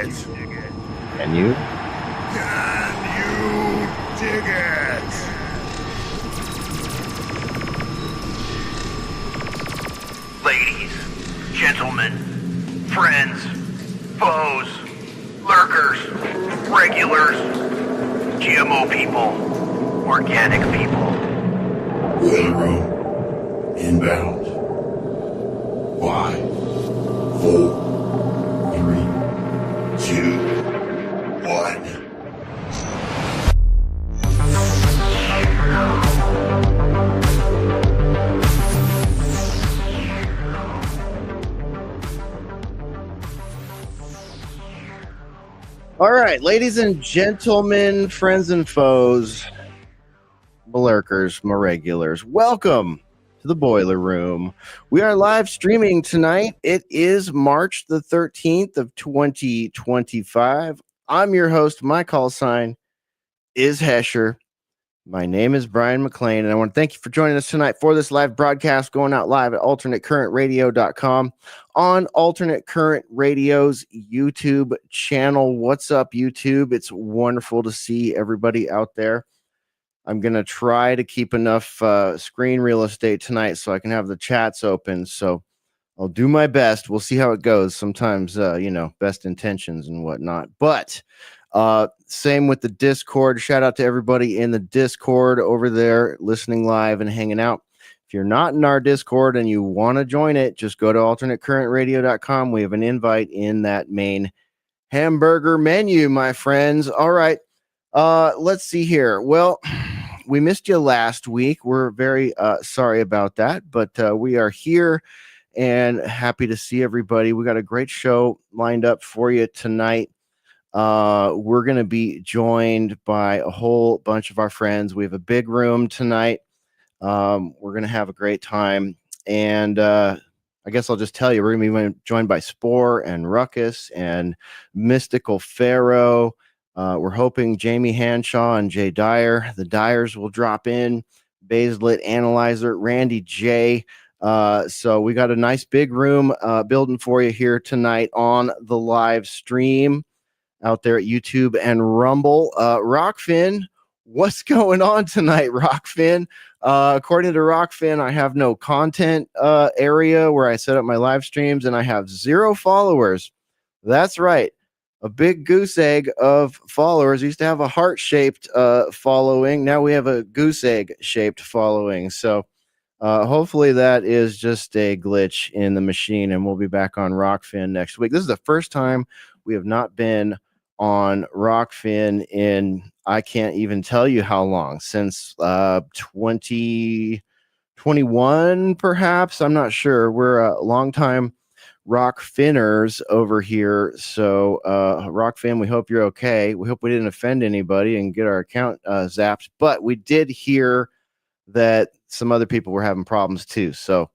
it? Can you? Can you dig it? Ladies, gentlemen, friends, foes, lurkers, regulars, GMO people, organic people. Boiler room. Inbound. 5, 4, 3, 2, 1. All right, ladies and gentlemen, friends and foes, lurkers, regulars, welcome to the Boiler Room. We are live streaming tonight. It is March the 13th of 2025. I'm your host. My call sign is Hesher. My name is Brian McLean, and I want to thank you for joining us tonight for this live broadcast going out live at alternatecurrentradio.com on Alternate Current Radio's YouTube channel. What's up, YouTube? It's wonderful to see everybody out there. I'm going to try to keep enough screen real estate tonight so I can have the chats open. So I'll do my best. We'll see how it goes. Sometimes, best intentions and whatnot. But same with the Discord. Shout out to everybody in the Discord over there listening live and hanging out. If you're not in our Discord and you want to join it, just go to alternatecurrentradio.com. We have an invite in that main hamburger menu, my friends. All right. Let's see here. Well, we missed you last week. We're very sorry about that, but we are here and happy to see everybody. We got a great show lined up for you tonight. We're going to be joined by a whole bunch of our friends. We have a big room tonight. We're going to have a great time. And I guess I'll just tell you, we're going to be joined by Spore and Ruckus and Mystical Pharaoh. We're hoping Jamie Hanshaw and Jay Dyer, the Dyers, will drop in. Baselit Analyzer, Randy J. So we got a nice big room building for you here tonight on the live stream out there at YouTube and Rumble. Rockfin, what's going on tonight, Rockfin? According to Rockfin, I have no content area where I set up my live streams, and I have 0 followers. That's right. A big goose egg of followers. We used to have a heart-shaped following. Now we have a goose egg-shaped following. So hopefully that is just a glitch in the machine, and we'll be back on Rockfin next week. This is the first time we have not been on Rockfin in, I can't even tell you how long, since 2021, perhaps. I'm not sure. We're a long-time Rockfinners over here. So Rockfin, we hope you're okay. We hope we didn't offend anybody and get our account zapped. But we did hear that some other people were having problems too. So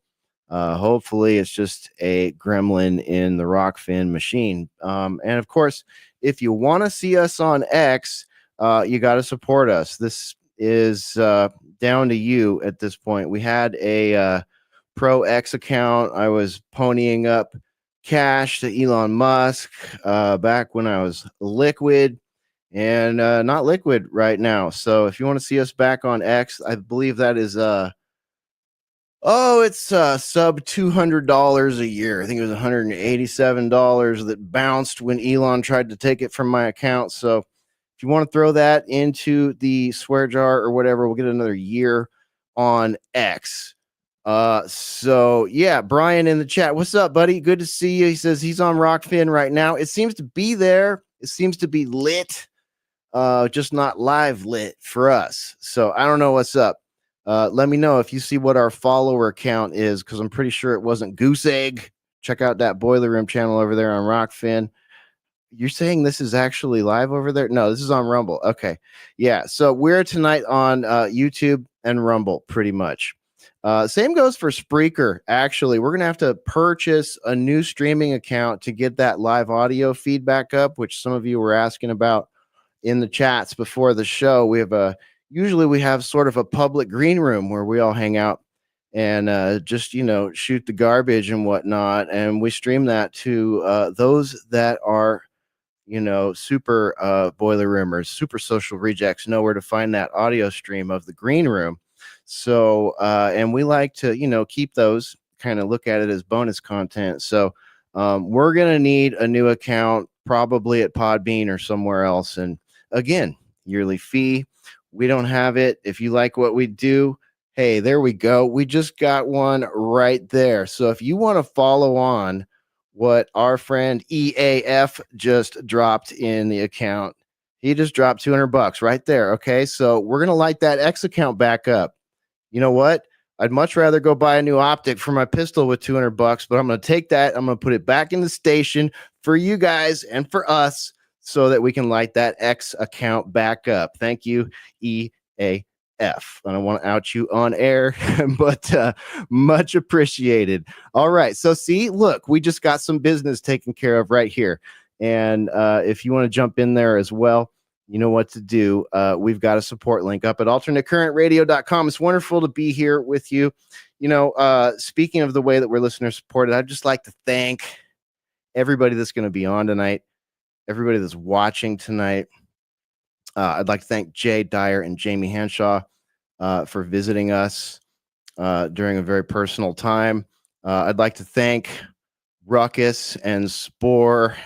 hopefully it's just a gremlin in the Rockfin machine. And of course, if you want to see us on X, you got to support us. This is down to you at this point. We had a Pro X account. I was ponying up cash to Elon Musk back when I was liquid, and not liquid right now. So if you want to see us back on X, I believe that is it's sub $200 a year. I think it was $187 that bounced when Elon tried to take it from my account. So if you want to throw that into the swear jar or whatever, we'll get another year on X. So yeah, Brian in the chat. What's up, buddy? Good to see you. He says he's on Rockfin right now. It seems to be there. It seems to be lit. Just not live lit for us. So I don't know what's up. Let me know if you see what our follower count is, because I'm pretty sure it wasn't Goose Egg. Check out that Boiler Room channel over there on Rockfin. You're saying this is actually live over there? No, this is on Rumble. Okay. Yeah. So we're tonight on YouTube and Rumble pretty much. Same goes for Spreaker. Actually, we're going to have to purchase a new streaming account to get that live audio feedback up, which some of you were asking about in the chats before the show. Usually we have sort of a public green room where we all hang out and just, shoot the garbage and whatnot. And we stream that to those that are super boiler roomers, super social rejects know where to find that audio stream of the green room. So, and we like to, keep those, kind of look at it as bonus content. So, we're going to need a new account probably at Podbean or somewhere else. And again, yearly fee. We don't have it. If you like what we do, hey, there we go. We just got one right there. So if you want to follow on what our friend EAF just dropped in the account, he just dropped $200 right there. Okay. So we're going to light that X account back up. You know what? I'd much rather go buy a new optic for my pistol with $200, but I'm going to take that. I'm going to put it back in the station for you guys and for us so that we can light that X account back up. Thank you, EAF. I don't want to out you on air, but much appreciated. All right. So, see, look, we just got some business taken care of right here. And if you want to jump in there as well, you know what to do. We've got a support link up at alternatecurrentradio.com. It's wonderful to be here with you. Speaking of the way that we're listener supported, I'd just like to thank everybody that's going to be on tonight, everybody that's watching tonight. I'd like to thank Jay, Dyer, and Jamie Hanshaw for visiting us during a very personal time. I'd like to thank Ruckus and Spore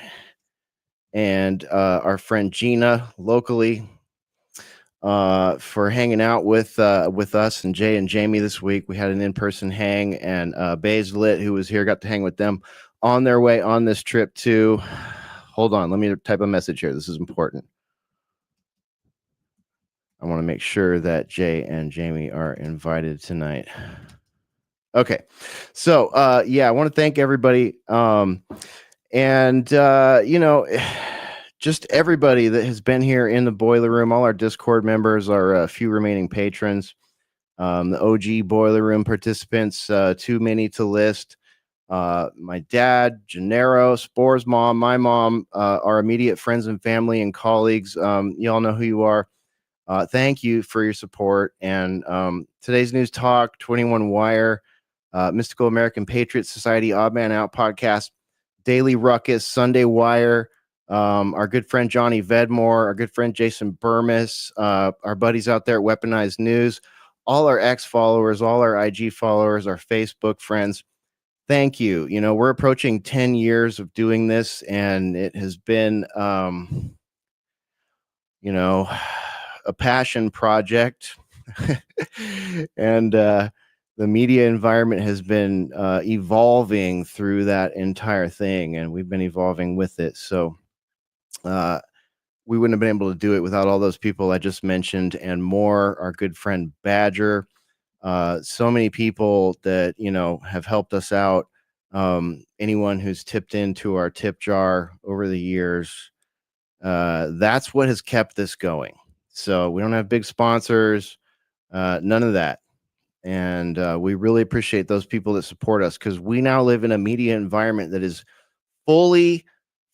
and our friend Gina locally for hanging out with us and Jay and Jamie this week. We had an in-person hang, and Bays Lit, who was here, got to hang with them on their way on this trip too. Hold on, let me type a message here. This is important. I want to make sure that Jay and Jamie are invited tonight. Okay. So, I want to thank everybody. Just everybody that has been here in the boiler room, all our Discord members, our few remaining patrons, the OG boiler room participants, too many to list. My dad, Gennaro, Spore's mom, my mom, our immediate friends and family and colleagues. You all know who you are. Thank you for your support. And today's news talk, 21 Wire, Mystical American Patriot Society, Odd Man Out podcast, Daily Ruckus, Sunday Wire, our good friend Johnny Vedmore, our good friend Jason Burmis, our buddies out there at Weaponized News, all our X followers, all our IG followers, our Facebook friends. Thank you. We're approaching 10 years of doing this, and it has been, a passion project. And the media environment has been evolving through that entire thing, and we've been evolving with it. So we wouldn't have been able to do it without all those people I just mentioned and more. Our good friend Badger, so many people that have helped us out. Anyone who's tipped into our tip jar over the years, that's what has kept this going. So we don't have big sponsors, none of that. And we really appreciate those people that support us, because we now live in a media environment that is fully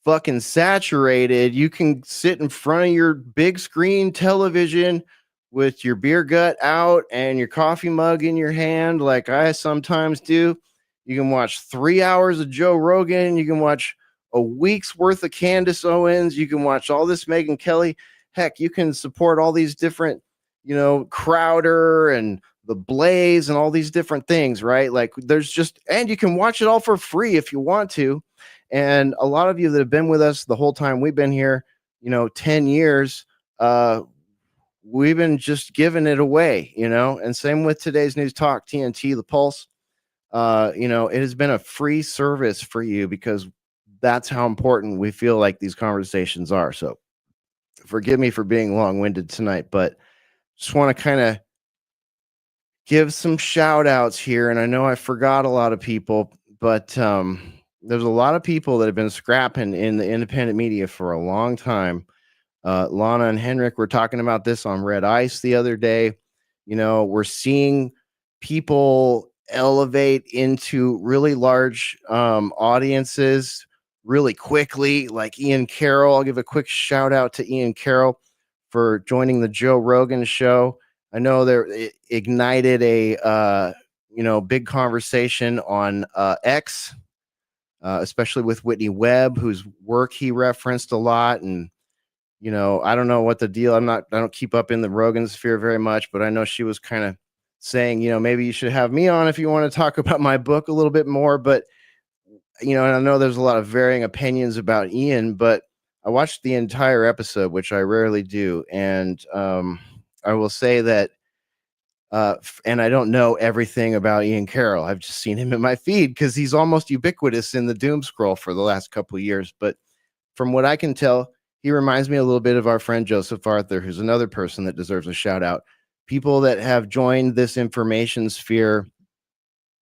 fucking saturated. You can sit in front of your big screen television with your beer gut out and your coffee mug in your hand, like I sometimes do. You can watch 3 hours of Joe Rogan. You can watch a week's worth of Candace Owens. You can watch all this Megyn Kelly. Heck, you can support all these different, Crowder and the Blaze and all these different things, right? Like and you can watch it all for free if you want to. And a lot of you that have been with us the whole time we've been here, 10 years, we've been just giving it away, and same with today's news talk, TNT, The Pulse. It has been a free service for you, because that's how important we feel like these conversations are. So forgive me for being long-winded tonight, but just want to kind of give some shout outs here. And I know I forgot a lot of people, but there's a lot of people that have been scrapping in the independent media for a long time. Lana and Henrik were talking about this on Red Ice the other day. We're seeing people elevate into really large audiences really quickly, like Ian Carroll. I'll give a quick shout out to Ian Carroll for joining the Joe Rogan show. I know it ignited a big conversation on X, especially with Whitney Webb, whose work he referenced a lot. And I don't know what the deal. I don't keep up in the Rogan sphere very much, but I know she was kind of saying, maybe you should have me on if you want to talk about my book a little bit more. But, and I know there's a lot of varying opinions about Ian, but I watched the entire episode, which I rarely do. And I will say that, and I don't know everything about Ian Carroll. I've just seen him in my feed because he's almost ubiquitous in the doom scroll for the last couple of years. But from what I can tell, he reminds me a little bit of our friend Joseph Arthur, who's another person that deserves a shout out. People that have joined this information sphere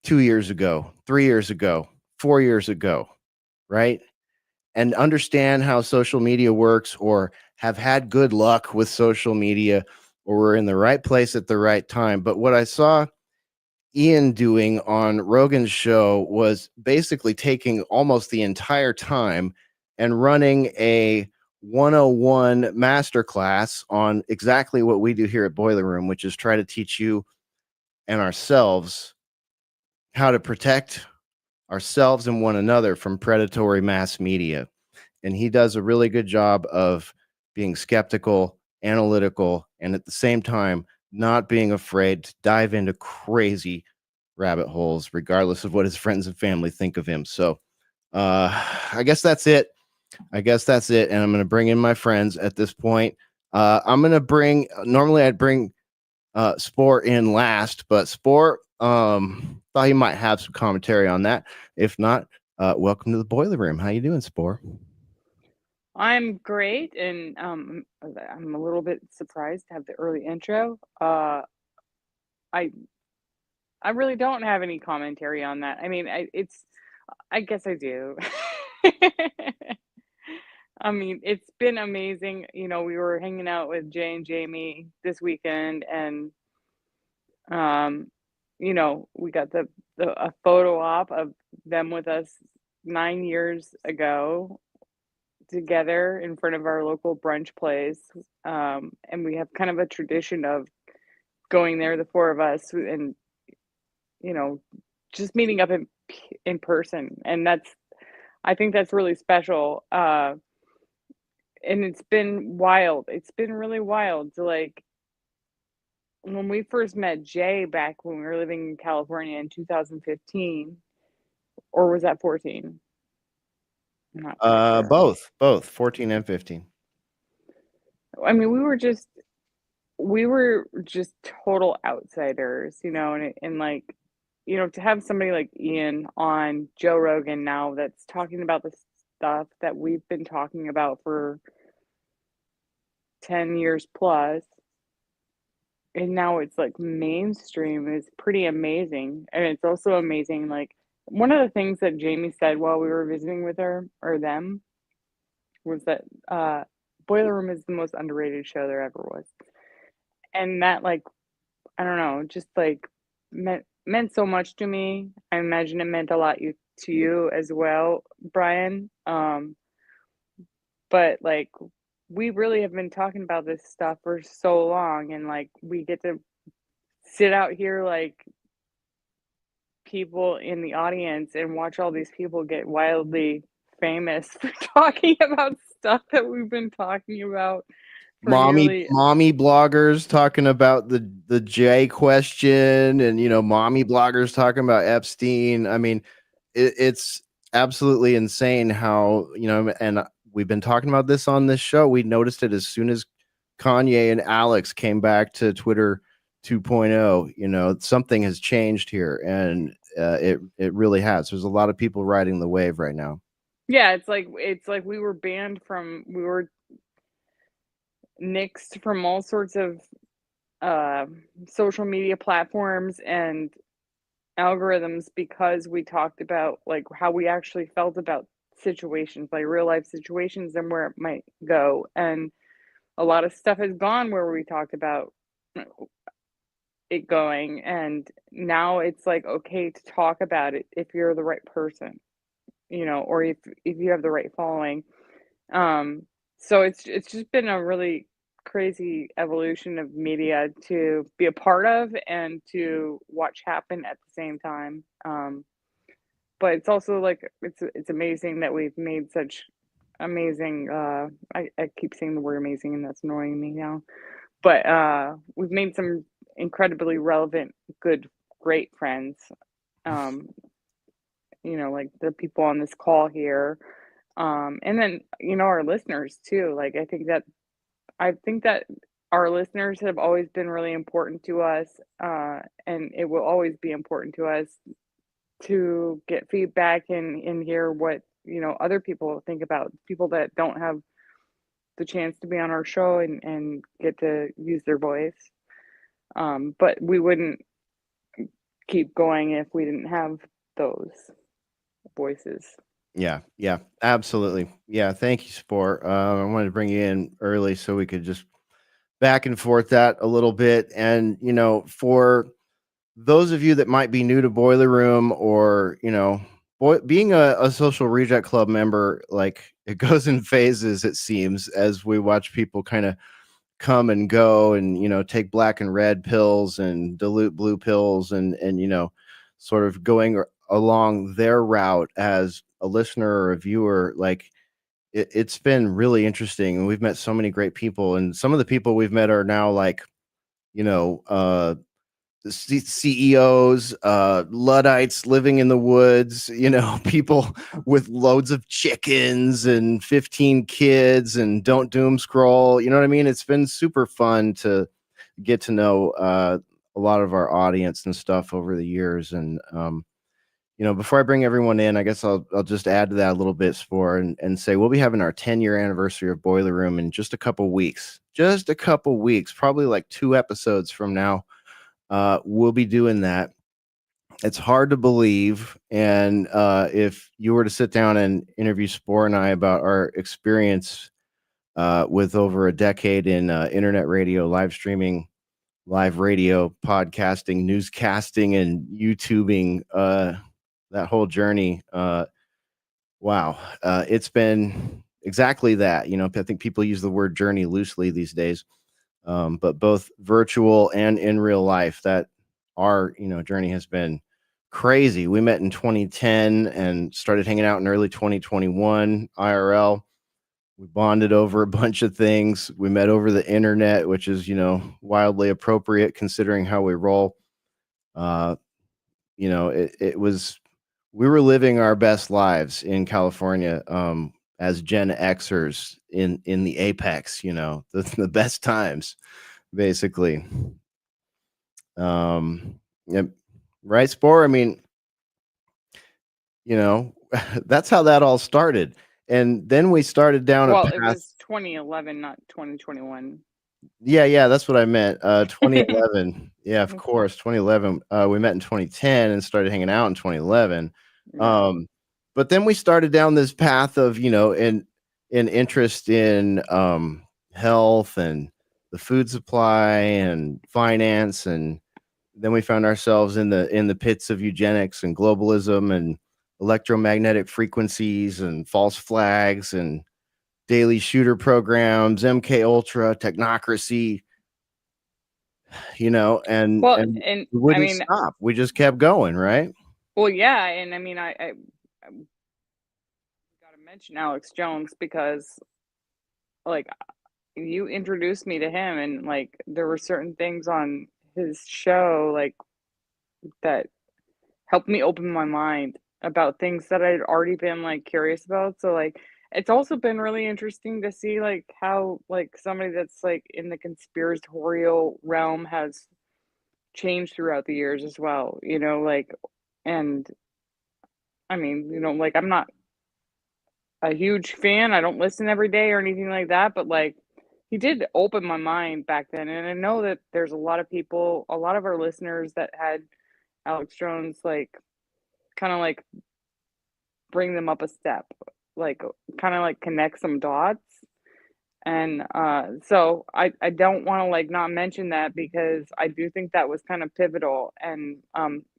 2 years ago, 3 years ago, 4 years ago, right? And understand how social media works, or have had good luck with social media, or were in the right place at the right time. But what I saw Ian doing on Rogan's show was basically taking almost the entire time and running a 101 masterclass on exactly what we do here at Boiler Room, which is try to teach you and ourselves how to protect ourselves and one another from predatory mass media. And he does a really good job of being skeptical, analytical, and at the same time, not being afraid to dive into crazy rabbit holes, regardless of what his friends and family think of him. So I guess that's it. And I'm going to bring in my friends at this point. I'm going to normally I'd bring Spore in last, but Spore thought he might have some commentary on that. If not, welcome to the Boiler Room. How you doing, Spore? I'm great, and I'm a little bit surprised to have the early intro. I really don't have any commentary on that. I mean, I guess I do. I mean, it's been amazing. We were hanging out with Jay and Jamie this weekend, and we got a photo op of them with us 9 years ago, together in front of our local brunch place. And we have kind of a tradition of going there, the four of us, and just meeting up in person. And I think that's really special. And it's been wild. It's been really wild to, like, when we first met Jay back when we were living in California in 2015, or was that 14? I'm not sure. Both 14 and 15. I mean, we were just total outsiders, and like, to have somebody like Ian on Joe Rogan now that's talking about the stuff that we've been talking about for 10 years plus, and now it's like mainstream, is pretty amazing. And it's also amazing, like, one of the things that Jamie said while we were visiting with her, or them, was that Boiler Room is the most underrated show there ever was. And that, like, I don't know, just like meant so much to me. I imagine it meant a lot to you as well, Brian. But like, we really have been talking about this stuff for so long, and like, we get to sit out here like people in the audience and watch all these people get wildly famous for talking about stuff that we've been talking about for mommy nearly. bloggers talking about the J question, and mommy bloggers talking about Epstein. I mean, it's absolutely insane how, and we've been talking about this on this show. We noticed it as soon as Kanye and Alex came back to Twitter 2.0. Something has changed here, and it really has. There's a lot of people riding the wave right now. Yeah, it's like we were nixed from all sorts of social media platforms and algorithms because we talked about like how we actually felt about situations, like real life situations, and where it might go. And a lot of stuff has gone where we talked about it going, and now it's like okay to talk about it if you're the right person, or if you have the right following. So it's just been a really crazy evolution of media to be a part of and to watch happen at the same time. but it's also like it's amazing that we've made such amazing I keep saying the word amazing and that's annoying me now. But we've made some incredibly relevant, good, great friends. Um, like the people on this call here. And then, our listeners too. Like I think that our listeners have always been really important to us, and it will always be important to us to get feedback and hear what, other people think about people that don't have the chance to be on our show and get to use their voice. But we wouldn't keep going if we didn't have those voices. Yeah, absolutely. Yeah, thank you, Sport. I wanted to bring you in early so we could just back and forth that a little bit. And, for those of you that might be new to Boiler Room or, being a social reject club member, like it goes in phases, it seems, as we watch people kind of come and go and, take black and red pills and dilute blue pills and, sort of going along their route as a listener or a viewer. Like it's been really interesting. And we've met so many great people. And some of the people we've met are now like, you know, uh, the CEOs, Luddites living in the woods, people with loads of chickens and 15 kids and don't doom scroll. You know what I mean? It's been super fun to get to know a lot of our audience and stuff over the years. And, before I bring everyone in, I guess I'll just add to that a little bit, Spore, and say we'll be having our 10-year anniversary of Boiler Room in just a couple weeks. Just a couple weeks, probably like 2 episodes from now. We'll be doing that. It's hard to believe. And if you were to sit down and interview Spore and I about our experience with over a decade in internet radio, live streaming, live radio, podcasting, newscasting, and YouTubing, that whole journey, wow, it's been exactly that. I think people use the word journey loosely these days, but both virtual and in real life, that our journey has been crazy. We met in 2010 and started hanging out in early 2021 IRL. We bonded over a bunch of things. We met over the internet, which is wildly appropriate considering how we roll. It was, we were living our best lives in California, as Gen Xers in the apex, the best times, basically. Yep. Right, Spore? I mean, that's how that all started. And then we started down a Well, it path. was 2011, not 2021. Yeah, that's what I meant. 2011. Yeah, of course, 2011. We met in 2010 and started hanging out in 2011. Yeah. But then we started down this path of, in interest in health and the food supply and finance, and then we found ourselves in the pits of eugenics and globalism and electromagnetic frequencies and false flags and daily shooter programs, MK Ultra, technocracy, Well, and and we I wouldn't mean, stop. We just kept going, right? well, yeah, and I mean, I gotta mention Alex Jones because, like, you introduced me to him, and like, there were certain things on his show, like, that helped me open my mind about things that I'd already been like curious about. So like it's also been really interesting to see like how like somebody that's like in the conspiratorial realm has changed throughout the years as well, like and I mean, like I'm not a huge fan. I don't listen every day or anything like that, but like he did open my mind back then. And I know that there's a lot of people, a lot of our listeners that had Alex Jones like kind of like bring them up a step, like kind of like connect some dots. And so I don't want to like not mention that because I do think that was kind of pivotal. And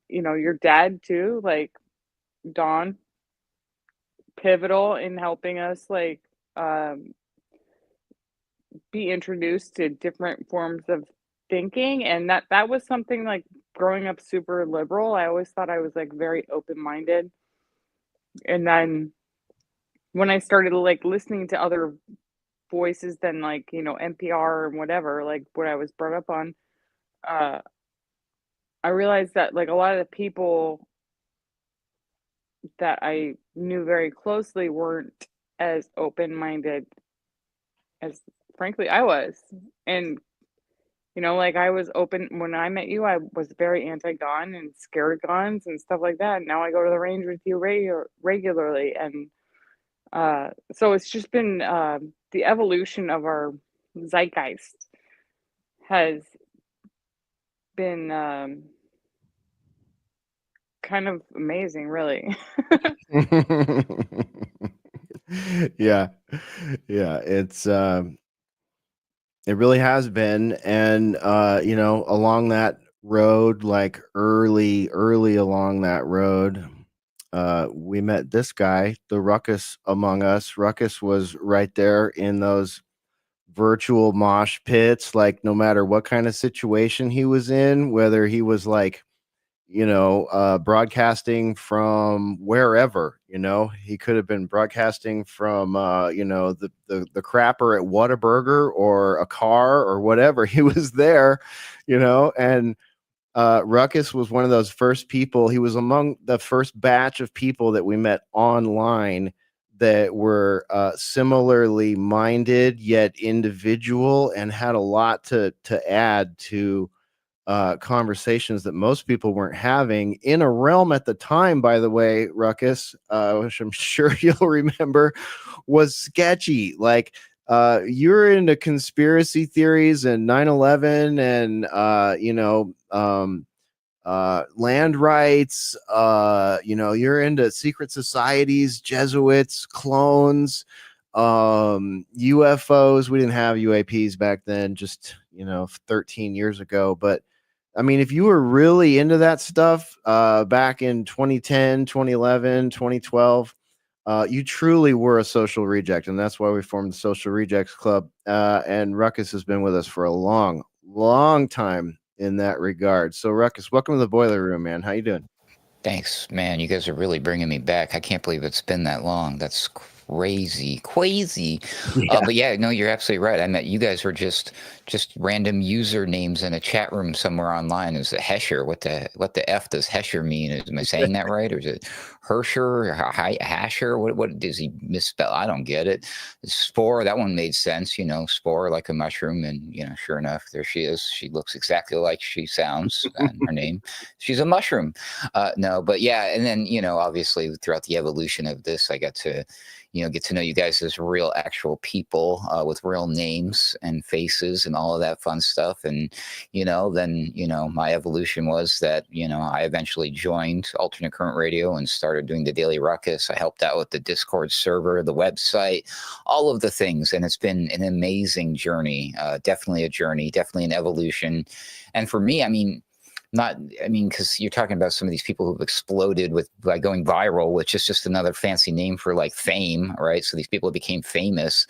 your dad too, like Don, pivotal in helping us like um be introduced to different forms of thinking. And that was something like growing up super liberal. I always thought I was like very open minded And then when I started like listening to other voices than like, NPR and whatever, like what I was brought up on, uh, I realized that like a lot of the people that I knew very closely weren't as open-minded as frankly I was. And like I was open when I met you, I was very anti-gun and scared of guns and stuff like that. Now I go to the range with you regularly, and so it's just been the evolution of our zeitgeist has been kind of amazing, really. Yeah. Yeah. It really has been. And, along that road, like early along that road, we met this guy, the Ruckus among us. Ruckus was right there in those virtual mosh pits, like no matter what kind of situation he was in, whether he was like, broadcasting from wherever, he could have been broadcasting from, the crapper at Whataburger or a car or whatever. He was there, and Ruckus was one of those first people. He was among the first batch of people that we met online that were similarly minded yet individual and had a lot to add to conversations that most people weren't having in a realm at the time, by the way, Ruckus, which I'm sure you'll remember, was sketchy. Like, you're into conspiracy theories and 9/11 and, land rights. You're into secret societies, Jesuits, clones, UFOs. We didn't have UAPs back then, just 13 years ago. But I mean, if you were really into that stuff back in 2010, 2011, 2012, you truly were a social reject. And that's why we formed the Social Rejects Club. And Ruckus has been with us for a long, long time in that regard. So, Ruckus, welcome to the Boiler Room, man. How you doing? Thanks, man. You guys are really bringing me back. I can't believe it's been that long. That's crazy. Yeah. But yeah, no, you're absolutely right. I met you guys were just random usernames in a chat room somewhere online. It was a Hesher. What the f does Hesher mean? Am I saying that right, or is it Hersher or Hasher? What does he misspell? I don't get it. Spore. That one made sense. Spore like a mushroom, and sure enough, there she is. She looks exactly like she sounds, and her name. She's a mushroom. No, but yeah, and then obviously throughout the evolution of this, I got to get to know you guys as real actual people with real names and faces and all of that fun stuff. And then my evolution was that I eventually joined Alternate Current Radio and started doing the Daily Ruckus. I helped out with the Discord server, the website, all of the things, and it's been an amazing journey. Definitely a journey, definitely an evolution. And for me, because you're talking about some of these people who've exploded by going viral, which is just another fancy name for like fame, right? So these people became famous.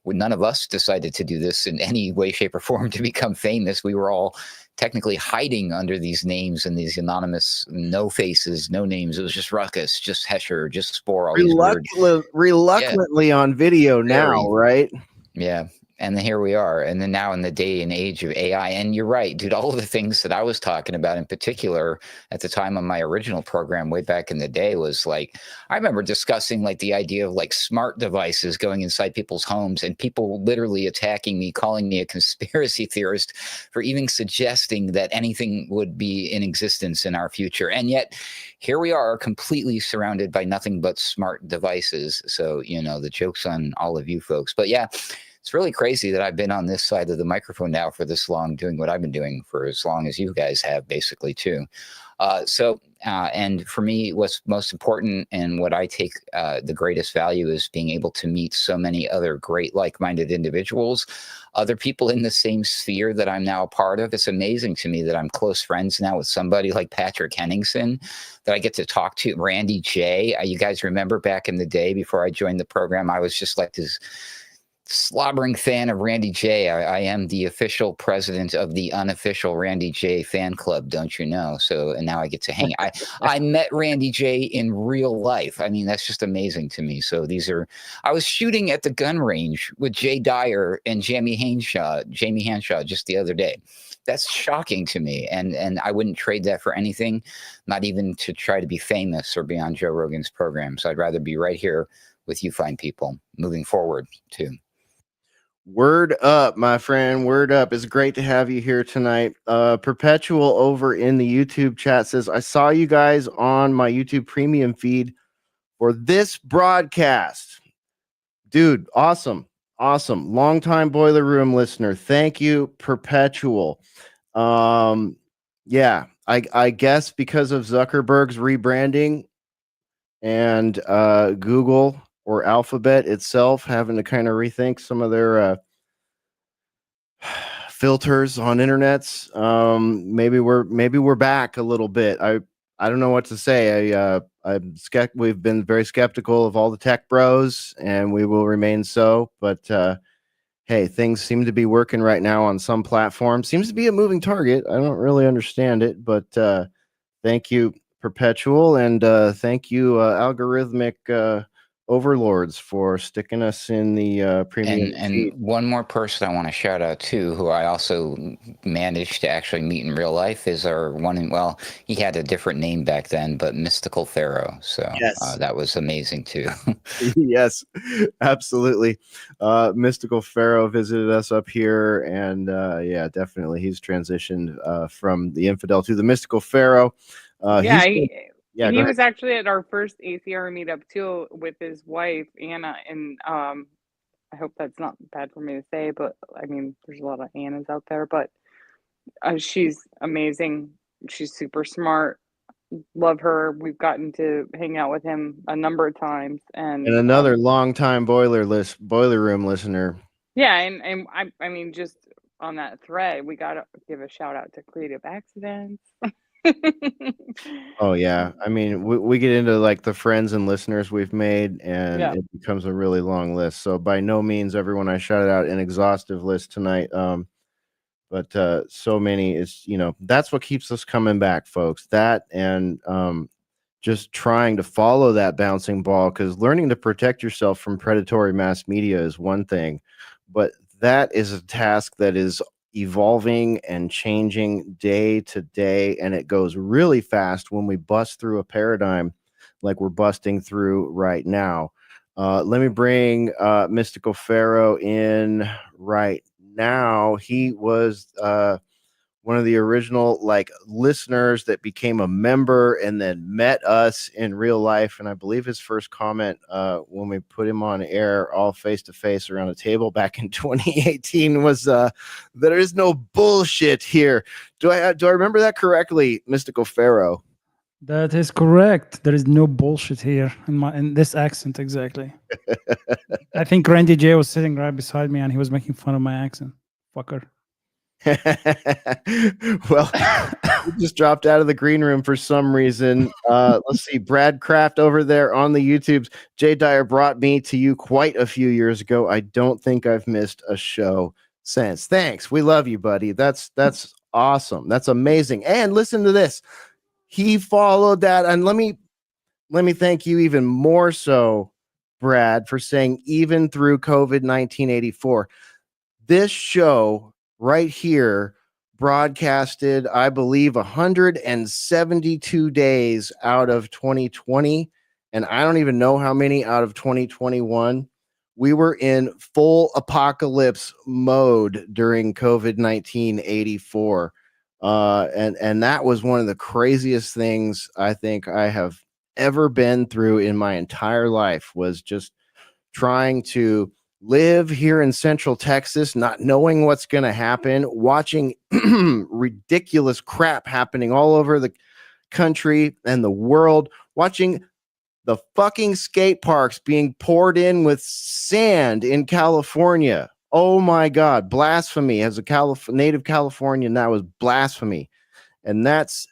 None of us decided to do this in any way, shape, or form to become famous. We were all technically hiding under these names and these anonymous, no faces, no names. It was just Ruckus, just Hesher, just Spore, all these weird. Reluctantly on video now, right? Yeah. And then here we are. And then now in the day and age of AI, and you're right, dude, all of the things that I was talking about in particular at the time on my original program way back in the day was like, I remember discussing like the idea of like smart devices going inside people's homes and people literally attacking me, calling me a conspiracy theorist for even suggesting that anything would be in existence in our future. And yet here we are completely surrounded by nothing but smart devices. So, the joke's on all of you folks. But yeah, it's really crazy that I've been on this side of the microphone now for this long, doing what I've been doing for as long as you guys have, basically, too. And for me, what's most important and what I take the greatest value is being able to meet so many other great like-minded individuals, other people in the same sphere that I'm now a part of. It's amazing to me that I'm close friends now with somebody like Patrick Henningsen that I get to talk to. Randy J. You guys remember back in the day before I joined the program, I was just like this slobbering fan of Randy J. I am the official president of the unofficial Randy J fan club, don't you know? So, and now I get to hang. I met Randy J in real life. I mean, that's just amazing to me. So I was shooting at the gun range with Jay Dyer and Jamie Hanshaw just the other day. That's shocking to me, and I wouldn't trade that for anything, not even to try to be famous or be on Joe Rogan's program. So I'd rather be right here with you fine people moving forward too. Word up, my friend. Word up. It's great to have you here tonight. Perpetual over in the YouTube chat says, I saw you guys on my YouTube premium feed for this broadcast. Dude, awesome. Awesome. Longtime Boiler Room listener. Thank you, Perpetual. Yeah, I guess because of Zuckerberg's rebranding and Google or Alphabet itself having to kind of rethink some of their filters on internets. Maybe we're back a little bit. I don't know what to say. We've been very skeptical of all the tech bros, and we will remain so. But hey, things seem to be working right now on some platforms. Seems to be a moving target. I don't really understand it, but thank you, Perpetual, and thank you, algorithmic overlords, for sticking us in the premium And feed. one more person I want to shout out to, who I also managed to actually meet in real life, is our one. Well, he had a different name back then, but Mystical Pharaoh. So Yes. that was amazing too. Yes, absolutely. Mystical Pharaoh visited us up here, and yeah, definitely, he's transitioned from the infidel to the Mystical Pharaoh. Yeah, Go he ahead. was actually at our first ACR meetup too with his wife Anna, and I hope that's not bad for me to say, but I mean, there's a lot of Annas out there, but she's amazing. She's super smart. Love her. We've gotten to hang out with him a number of times, And and another longtime boiler room listener. yeah, and I mean, just on that thread, we gotta give a shout out to Creative Accidents. Oh yeah, I mean, we get into like the friends and listeners we've made, and Yeah. it becomes a really long list. So by no means, everyone, I shouted out an exhaustive list tonight. But so many is, that's what keeps us coming back, folks. That and just trying to follow that bouncing ball, because learning to protect yourself from predatory mass media is one thing, but that is a task that is evolving and changing day to day, and it goes really fast when we bust through a paradigm like we're busting through right now. Let me bring Mystical Pharaoh in right now. He was one of the original listeners that became a member and then met us in real life. And I believe his first comment when we put him on air all face to face around a table back in 2018 was there is no bullshit here. Do I remember that correctly, Mystical Pharaoh? That is correct. There is no bullshit here in this accent, exactly. I think Randy J was sitting right beside me and he was making fun of my accent. Fucker. Well, we just dropped out of the green room for some reason. Let's see. Brad Kraft over there on the YouTubes. Jay Dyer brought me to you quite a few years ago. I don't think I've missed a show since. Thanks. We love you, buddy. That's awesome. That's amazing. And listen to this. He followed that. And let me thank you even more so, Brad, for saying even through COVID 1984. This show right here broadcasted, I believe, 172 days out of 2020, and I don't even know how many out of 2021. We were in full apocalypse mode during COVID 1984, and that was one of the craziest things I think I have ever been through in my entire life, was just trying to live here in Central Texas, not knowing what's going to happen, watching ridiculous crap happening all over the country and the world, watching the fucking skate parks being poured in with sand in California. Oh my God, blasphemy. As a native Californian, that was blasphemy. And that's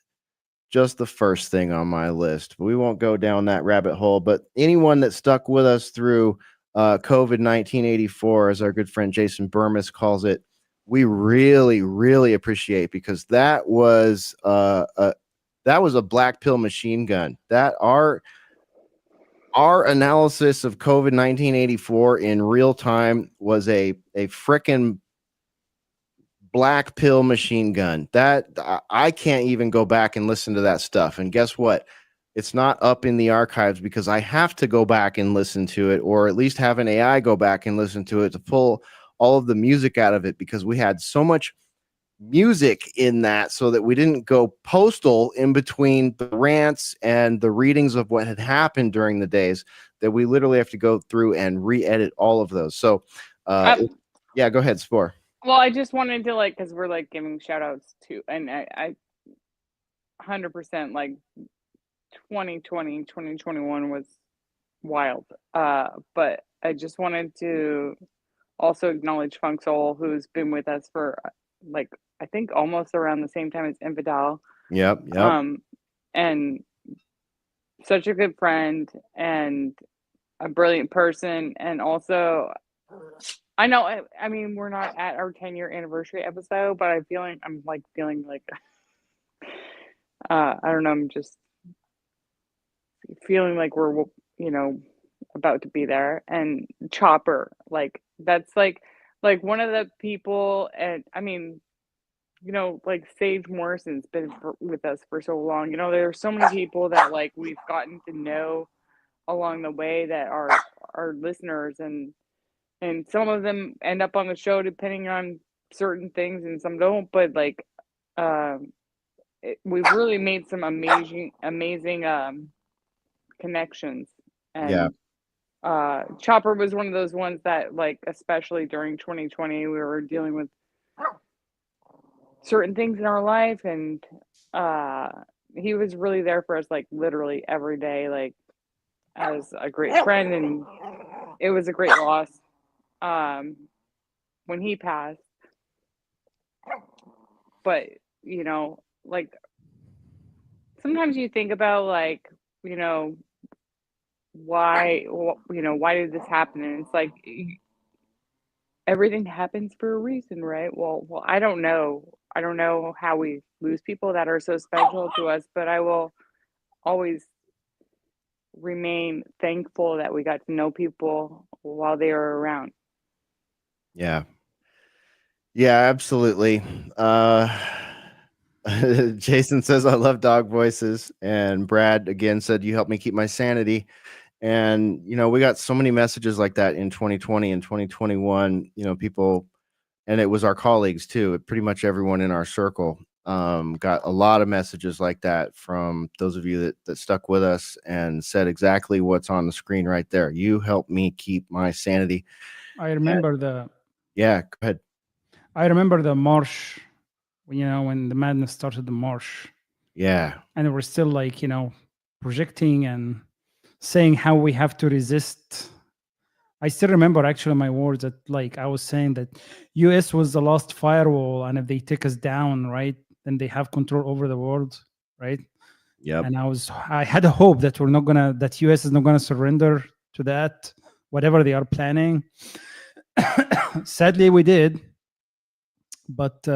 just the first thing on my list. We won't go down that rabbit hole, but anyone that stuck with us through COVID 1984, as our good friend Jason Burmis calls it, we really, really appreciate, because that was a black pill machine gun. That our analysis of COVID 1984 in real time was a frickin' black pill machine gun. That I can't even go back and listen to that stuff. And guess what? It's not up in the archives because I have to go back and listen to it, or at least have an AI go back and listen to it to pull all of the music out of it, because we had so much music in that, so that we didn't go postal in between the rants and the readings of what had happened during the days, that we literally have to go through and re-edit all of those. So yeah, go ahead, Spore. Well, I just wanted to, like, because we're like giving shout outs to, and I 100% like 2020, 2021 was wild. But I just wanted to also acknowledge Funk Soul, who's been with us for like, I think almost around the same time as Infidel. Yep. And such a good friend and a brilliant person. And also, I know, I mean, we're not at our 10-year anniversary episode, but I'm feeling like I don't know, I'm just feeling like we're, about to be there. And Chopper, like, that's like one of the people, and I mean, like Sage Morrison's been with us for so long. There's so many people that like we've gotten to know along the way that are our listeners, and some of them end up on the show depending on certain things, and some don't. But like, we've really made some amazing connections. And Chopper was one of those ones that, like, especially during 2020, we were dealing with certain things in our life, and he was really there for us, like, literally every day, like, as a great friend. And it was a great loss when he passed. But like, sometimes you think about, like, why did this happen? And it's like, everything happens for a reason, right? Well, I don't know how we lose people that are so special to us, but I will always remain thankful that we got to know people while they were around. Yeah, absolutely. Jason says, I love dog voices. And Brad again said, you helped me keep my sanity. And, we got so many messages like that in 2020 and 2021, people, and it was our colleagues too. Pretty much everyone in our circle got a lot of messages like that from those of you that stuck with us and said exactly what's on the screen right there. You helped me keep my sanity. I remember yeah, go ahead. I remember the march, when the madness started, the march. Yeah. And we're still like, projecting and saying how we have to resist. I still remember actually my words, that like I was saying that US was the last firewall, and if they take us down, right, then they have control over the world, right? Yep. And I had a hope that that US is not gonna surrender to that, whatever they are planning. Sadly, we did. But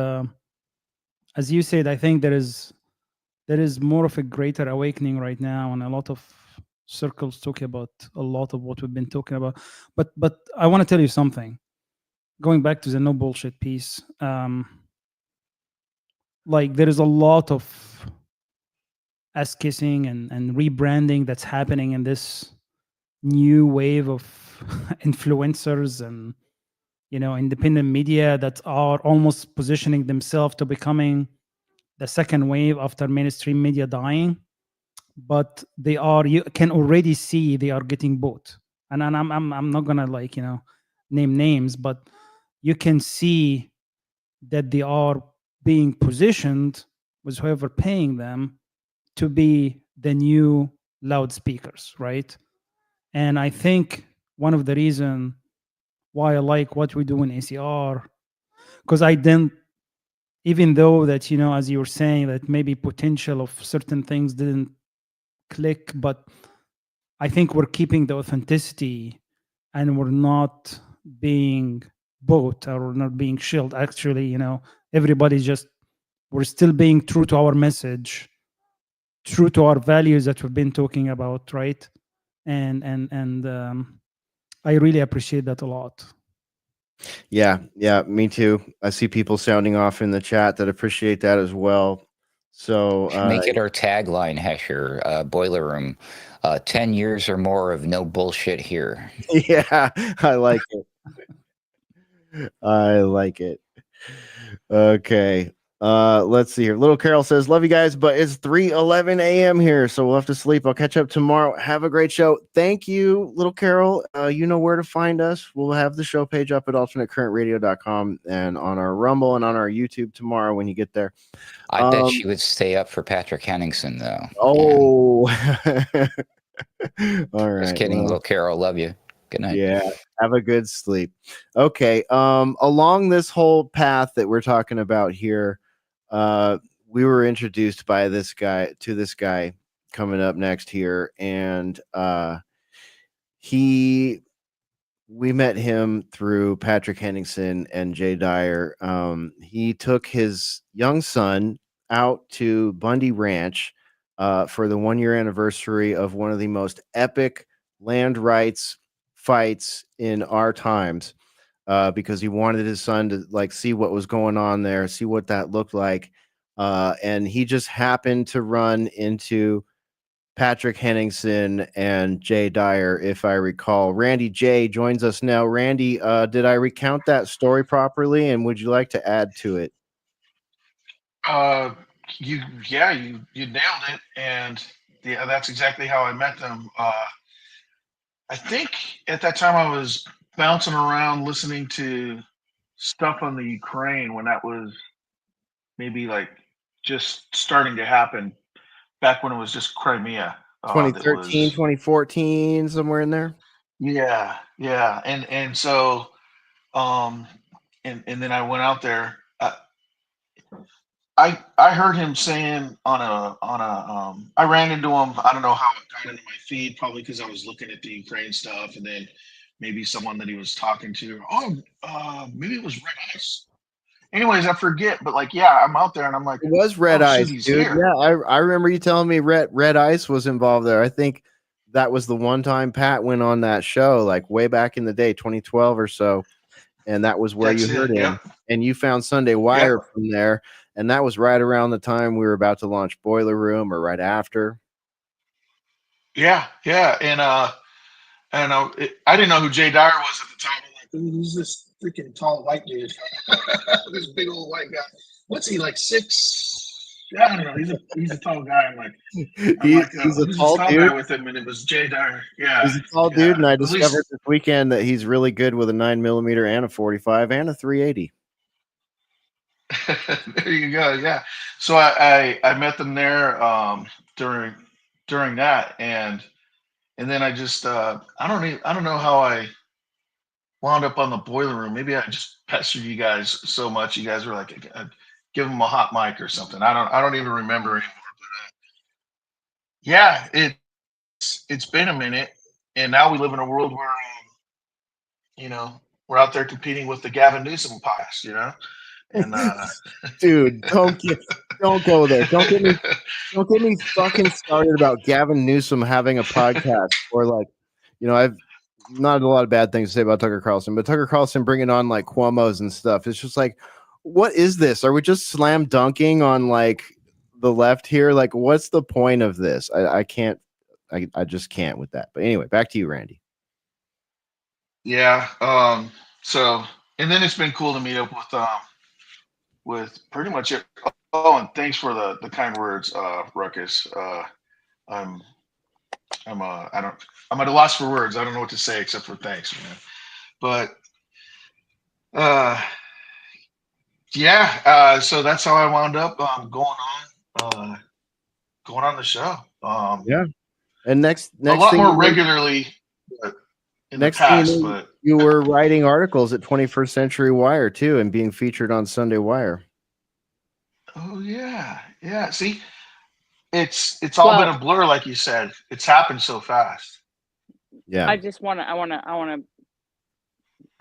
as you said, I think there is more of a greater awakening right now, and a lot of circles talking about a lot of what we've been talking about. But I want to tell you something. Going back to the no bullshit piece, like there is a lot of ass kissing and rebranding that's happening in this new wave of influencers and independent media that are almost positioning themselves to becoming the second wave after mainstream media dying. But you can already see they are getting bought. And I'm not gonna name names, but you can see that they are being positioned with whoever paying them to be the new loudspeakers, right? And I think one of the reason why I like what we do in ACR, because I didn't, even though that as you were saying, that maybe potential of certain things didn't click, but I think we're keeping the authenticity and we're not being bought or we're not being shilled. Actually, you know, everybody's just, we're still being true to our message, true to our values that we've been talking about, right? And I really appreciate that a lot. Yeah, me too. I see people sounding off in the chat that appreciate that as well. So Make it our tagline, Hesher, Boiler Room. 10 years or more of no bullshit here. yeah, I like it. I like it. Okay. Let's see here. Little Carol says, "Love you guys, but it's 3:11 a.m. here, so we'll have to sleep. I'll catch up tomorrow. Have a great show." Thank you, Little Carol. You know where to find us. We'll have the show page up at alternatecurrentradio.com and on our Rumble and on our YouTube tomorrow when you get there. I bet she would stay up for Patrick Henningsen, though. Oh, all right. Just kidding, Little Carol. Love you. Good night. Yeah, have a good sleep. Okay. Along this whole path that we're talking about here, we were introduced by this guy coming up next here, and we met him through Patrick Henningsen and Jay Dyer. He took his young son out to Bundy Ranch for the 1-year anniversary of one of the most epic land rights fights in our times, because he wanted his son to like see what was going on there, see what that looked like. And he just happened to run into Patrick Henningsen and Jay Dyer, if I recall. Randy J joins us now. Randy, did I recount that story properly, and would you like to add to it? You nailed it, and yeah, that's exactly how I met them. I think at that time I was bouncing around listening to stuff on the Ukraine when that was maybe like just starting to happen back when it was just Crimea. That 2013, was 2014, somewhere in there. yeah, and so and then I went out there. I heard him saying I ran into him. I don't know how it got into my feed, probably because I was looking at the Ukraine stuff, and then maybe someone that he was talking to. Maybe it was Red Ice. Anyways, I forget, but like, yeah, I'm out there and I'm like, It was Red oh, Ice, shit, he's dude. here. Yeah, I remember you telling me Red Ice was involved there. I think that was the one time Pat went on that show, like way back in the day, 2012 or so, and that was where That's you heard it. him. Yep. And you found Sunday Wire from there, and that was right around the time we were about to launch Boiler Room, or right after. Yeah, and I didn't know who Jay Dyer was at the time. I'm like, who's this freaking tall white dude? This big old white guy. What's he, like 6? Yeah, I don't know. He's a tall guy. I'm like, he's a who's tall this tall dude guy with him? And it was Jay Dyer. Yeah, He's a tall yeah. dude, and I At least- discovered this weekend that he's really good with a 9mm and a 45 and a 380. there you go. Yeah. So I met them there during that, and then I just I don't know how I wound up on the Boiler Room. Maybe I just pestered you guys so much. You guys were like, give him a hot mic or something. I don't even remember anymore. But yeah, it's been a minute, and now we live in a world where we're out there competing with the Gavin Newsom podcast, and dude, don't go there. Don't get me fucking started about Gavin Newsom having a podcast, or like, I've not a lot of bad things to say about Tucker Carlson, but Tucker Carlson bringing on like Cuomo's and stuff. It's just like, what is this? Are we just slam dunking on like the left here? Like, what's the point of this? I can't. I just can't with that. But anyway, back to you, Randy. Yeah. So, and then it's been cool to meet up with pretty much it. Oh, and thanks for the kind words, Ruckus. I'm at a loss for words. I don't know what to say except for thanks, man. But yeah. So that's how I wound up going on the show. Yeah. And next a lot thing more regularly in the past, but you were writing articles at 21st Century Wire too, and being featured on Sunday Wire. Oh yeah. See, it's all been a blur, like you said. It's happened so fast. Yeah. I want to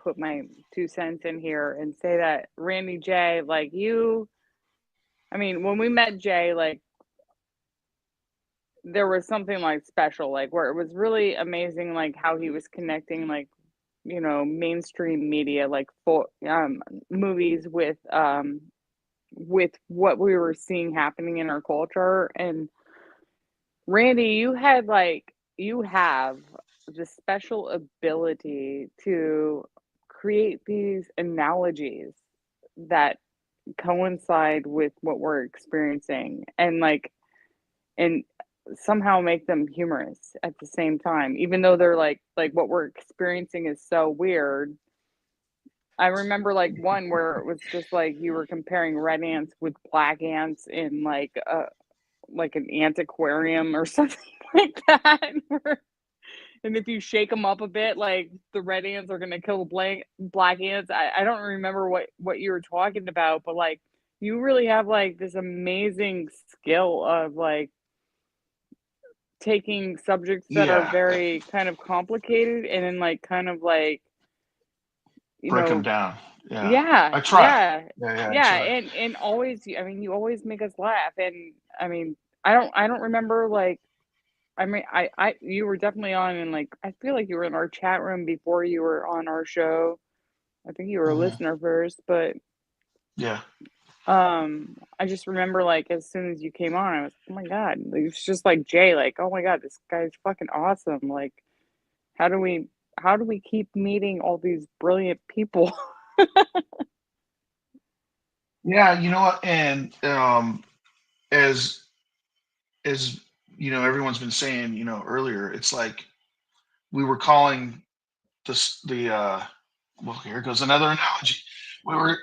put my 2 cents in here and say that Randy J, like you, I mean, when we met Jay, like there was something like special, like where it was really amazing, like how he was connecting, like, you know, mainstream media, like for movies with what we were seeing happening in our culture. And Randy, you have the special ability to create these analogies that coincide with what we're experiencing, and somehow make them humorous at the same time, even though they're like what we're experiencing is so weird. I remember like one where it was just like you were comparing red ants with black ants in like an antiquarium or something like that. And if you shake them up a bit, like the red ants are gonna kill the black ants. I don't remember what you were talking about, but like you really have like this amazing skill of like taking subjects that are Yeah, very kind of complicated and then like kind of like, you break them know, down. Yeah, yeah, I try. yeah, Yeah, I yeah, try. and always, I mean, you always make us laugh. And I mean, I don't remember like, I mean, you were definitely on, and like I feel like you were in our chat room before you were on our show. I think you were a Hmm. listener first, but Yeah. I just remember like as soon as you came on, I was, oh my god, it was just like Jay, like, oh my god, this guy's fucking awesome. Like, how do we keep meeting all these brilliant people? Yeah, you know what? And as as everyone's been saying, earlier, it's like we were calling this the well, here goes another analogy.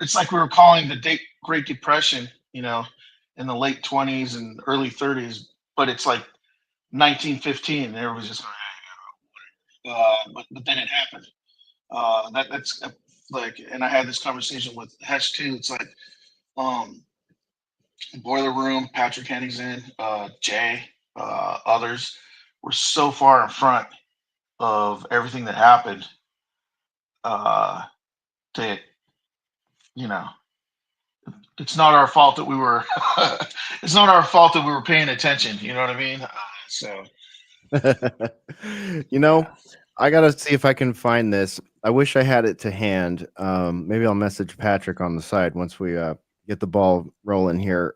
It's like we were calling the Great Depression, in the late 20s and early 30s, but it's like 1915, and everyone was just but then it happened. That's like, and I had this conversation with Hesh too. It's like, um, Boiler Room, Patrick Henningsen, Jay, others were so far in front of everything that happened, uh, that you know it's not our fault that we were it's not our fault that we were paying attention. You know what I mean? So You know, yeah. I gotta see if I can find this. I wish I had it to hand. Maybe I'll message Patrick on the side once we get the ball rolling here.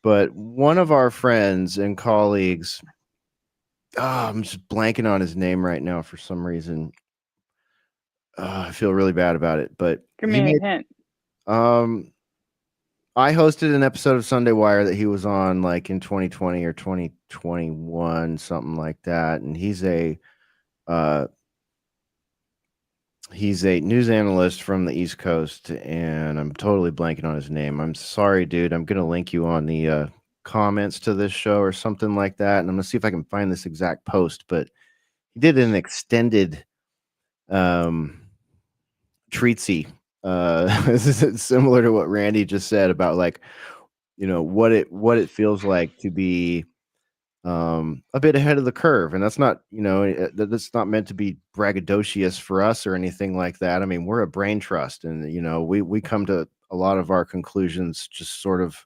But one of our friends and colleagues, I'm just blanking on his name right now for some reason. I feel really bad about it, but Give he me a made. hint. Um, I hosted an episode of Sunday Wire that he was on like in 2020 or 2021, something like that, and uh, he's a news analyst from the East Coast, and I'm totally blanking on his name. I'm sorry, dude. I'm gonna link you on the comments to this show or something like that, and I'm gonna see if I can find this exact post. But he did an extended um, treatsy, similar to what Randy just said about like what it feels like to be a bit ahead of the curve. And that's not, that's not meant to be braggadocious for us or anything like that. I mean, we're a brain trust, and we come to a lot of our conclusions just sort of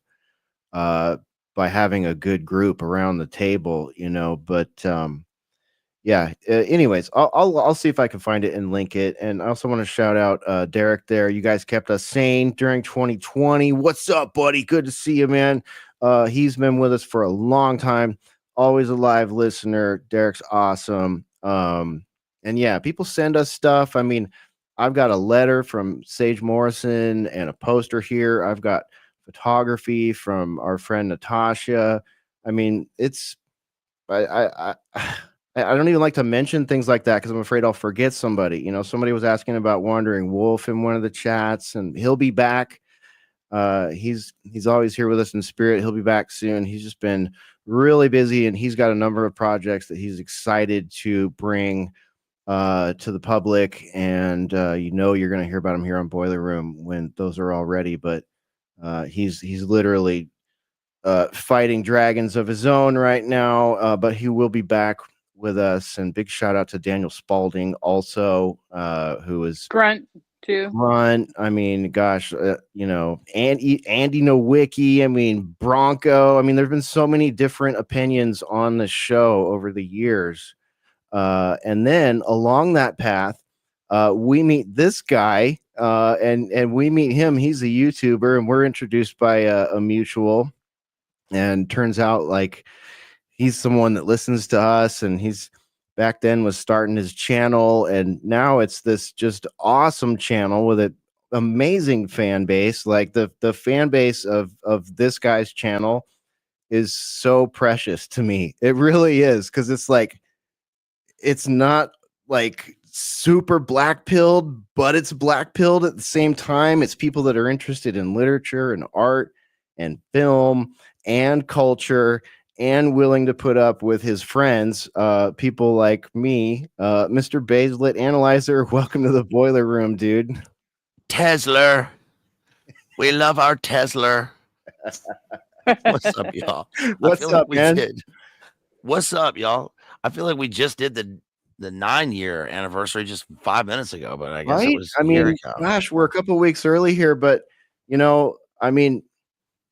by having a good group around the table, but yeah. Anyways, I'll see if I can find it and link it. And I also want to shout out Derek. There, you guys kept us sane during 2020. What's up, buddy? Good to see you, man. He's been with us for a long time. Always a live listener. Derek's awesome. And yeah, people send us stuff. I mean, I've got a letter from Sage Morrison and a poster here. I've got photography from our friend Natasha. I mean, it's I don't even like to mention things like that because I'm afraid I'll forget somebody. Somebody was asking about Wandering Wolf in one of the chats, and he'll be back. He's always here with us in spirit. He'll be back soon. He's just been really busy, and he's got a number of projects that he's excited to bring to the public. And you're going to hear about him here on Boiler Room when those are all ready. But he's literally fighting dragons of his own right now, but he will be back with us, and big shout out to Daniel Spalding also, who is Grunt too. Grunt. I mean, gosh, Andy Nowicki. I mean, Bronco. I mean, there's been so many different opinions on the show over the years. And then along that path, we meet this guy, and we meet him. He's a YouTuber, and we're introduced by a mutual. And turns out, like, he's someone that listens to us, and he's back then was starting his channel, and now it's this just awesome channel with an amazing fan base. Like the fan base of this guy's channel is so precious to me. It really is, because it's like, it's not like super black pilled, but it's black pilled at the same time. It's people that are interested in literature and art and film and culture, and willing to put up with his friends, people like me, Mr. Baselit Analyzer. Welcome to the boiler room, dude. Tesla. We love our Tesla. What's up, y'all? What's up, man? What's up, y'all? I feel like we just did the 9-year anniversary just 5 minutes ago, but I guess it was. I mean, gosh, we're a couple weeks early here, but I mean,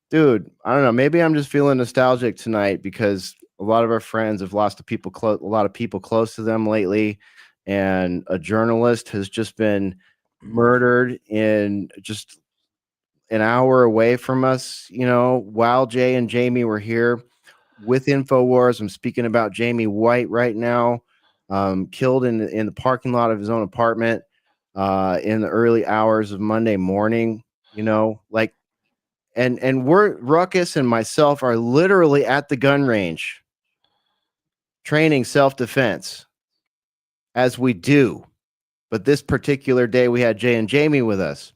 dude, I don't know. Maybe I'm just feeling nostalgic tonight because a lot of our friends have lost a lot of people close to them lately, and a journalist has just been murdered in just an hour away from us. While Jay and Jamie were here with InfoWars, I'm speaking about Jamie White right now, killed in the parking lot of his own apartment in the early hours of Monday morning. Like. And we're Ruckus and myself are literally at the gun range training self-defense as we do. But this particular day we had Jay and Jamie with us